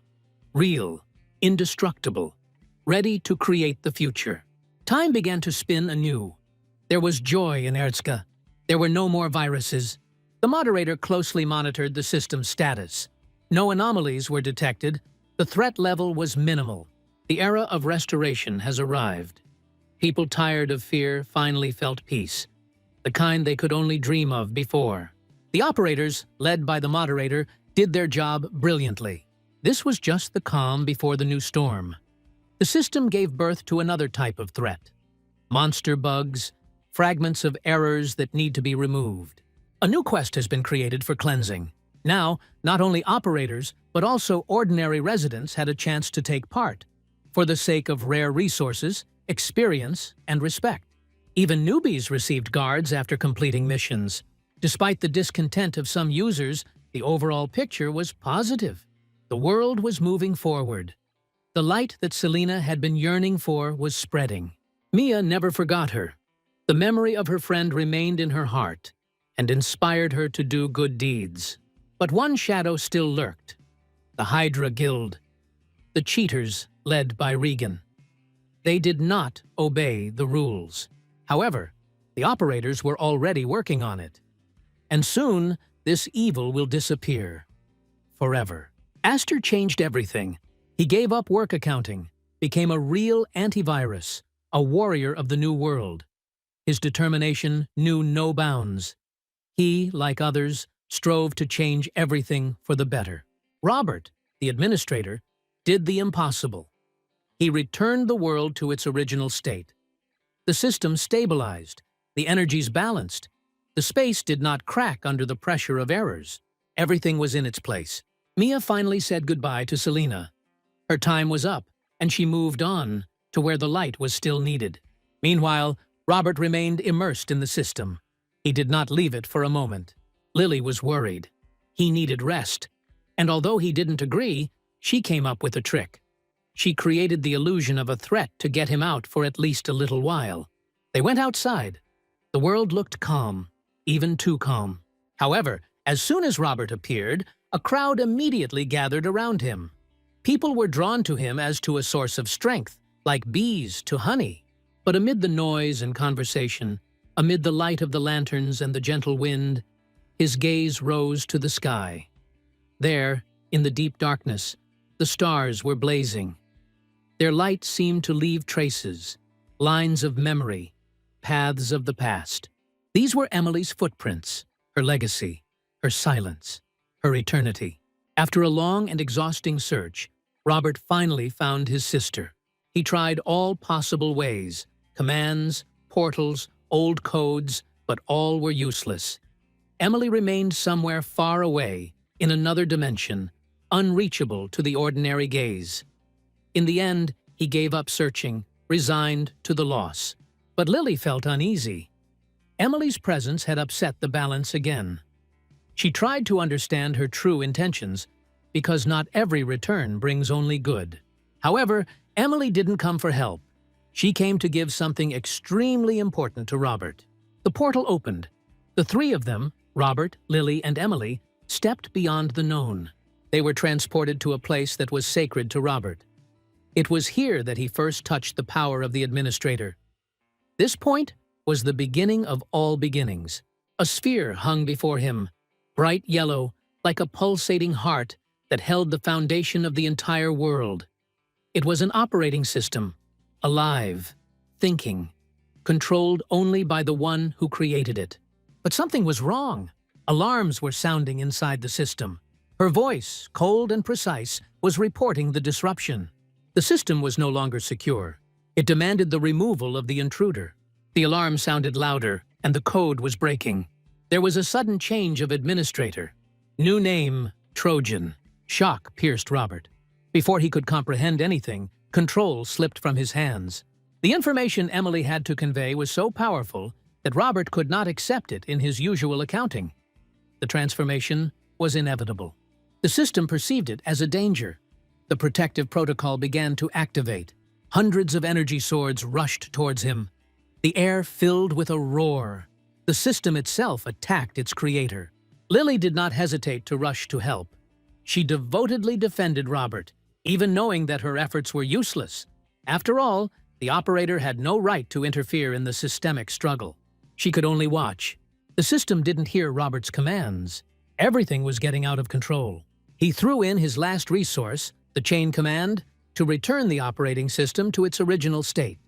Real, indestructible, ready to create the future. Time began to spin anew. There was joy in Erda. There were no more viruses. The moderator closely monitored the system's status. No anomalies were detected. The threat level was minimal. The era of restoration has arrived. People tired of fear finally felt peace, the kind they could only dream of before. The operators, led by the moderator, did their job brilliantly. This was just the calm before the new storm. The system gave birth to another type of threat: monster bugs, fragments of errors that need to be removed. A new quest has been created for cleansing. Now, not only operators, but also ordinary residents had a chance to take part, for the sake of rare resources, experience, and respect. Even newbies received guards after completing missions. Despite the discontent of some users, the overall picture was positive. The world was moving forward. The light that Seline had been yearning for was spreading. Mia never forgot her. The memory of her friend remained in her heart and inspired her to do good deeds. But one shadow still lurked: the Hydra Guild, the cheaters led by Regan. They did not obey the rules. However, the operators were already working on it. And soon, this evil will disappear. Forever. Aster changed everything. He gave up work accounting, became a real antivirus, a warrior of the new world. His determination knew no bounds. He, like others, strove to change everything for the better. Robert, the administrator, did the impossible. He returned the world to its original state. The system stabilized, the energies balanced. The space did not crack under the pressure of errors. Everything was in its place. Mia finally said goodbye to Selena. Her time was up, and she moved on to where the light was still needed. Meanwhile, Robert remained immersed in the system. He did not leave it for a moment. Lily was worried. He needed rest. And although he didn't agree, she came up with a trick. She created the illusion of a threat to get him out for at least a little while. They went outside. The world looked calm, even too calm. However, as soon as Robert appeared, a crowd immediately gathered around him. People were drawn to him as to a source of strength, like bees to honey. But amid the noise and conversation, amid the light of the lanterns and the gentle wind, his gaze rose to the sky. There, in the deep darkness, the stars were blazing. Their light seemed to leave traces, lines of memory, paths of the past. These were Emily's footprints, her legacy, her silence, her eternity. After a long and exhausting search, Robert finally found his sister. He tried all possible ways, commands, portals, old codes, but all were useless. Emily remained somewhere far away, in another dimension, unreachable to the ordinary gaze. In the end, he gave up searching, resigned to the loss. But Lily felt uneasy. Emily's presence had upset the balance again. She tried to understand her true intentions, because not every return brings only good. However, Emily didn't come for help. She came to give something extremely important to Robert. The portal opened. The three of them, Robert, Lily, and Emily, stepped beyond the known. They were transported to a place that was sacred to Robert. It was here that he first touched the power of the administrator. This point was the beginning of all beginnings. A sphere hung before him, bright yellow, like a pulsating heart that held the foundation of the entire world. It was an operating system, alive, thinking, controlled only by the one who created it. But something was wrong. Alarms were sounding inside the system. Her voice, cold and precise, was reporting the disruption. The system was no longer secure. It demanded the removal of the intruder. The alarm sounded louder, and the code was breaking. There was a sudden change of administrator. New name, Trojan. Shock pierced Robert. Before he could comprehend anything, control slipped from his hands. The information Emily had to convey was so powerful that Robert could not accept it in his usual accounting. The transformation was inevitable. The system perceived it as a danger. The protective protocol began to activate. Hundreds of energy swords rushed towards him. The air filled with a roar. The system itself attacked its creator. Lily did not hesitate to rush to help. She devotedly defended Robert, even knowing that her efforts were useless. After all, the operator had no right to interfere in the systemic struggle. She could only watch. The system didn't hear Robert's commands. Everything was getting out of control. He threw in his last resource, the chain command, to return the operating system to its original state.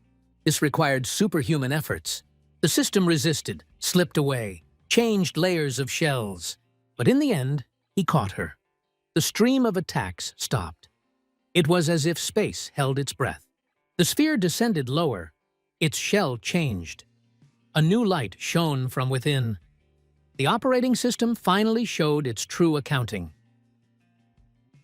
This required superhuman efforts. The system resisted, slipped away, changed layers of shells. But in the end, he caught her. The stream of attacks stopped. It was as if space held its breath. The sphere descended lower. Its shell changed. A new light shone from within. The operating system finally showed its true accounting.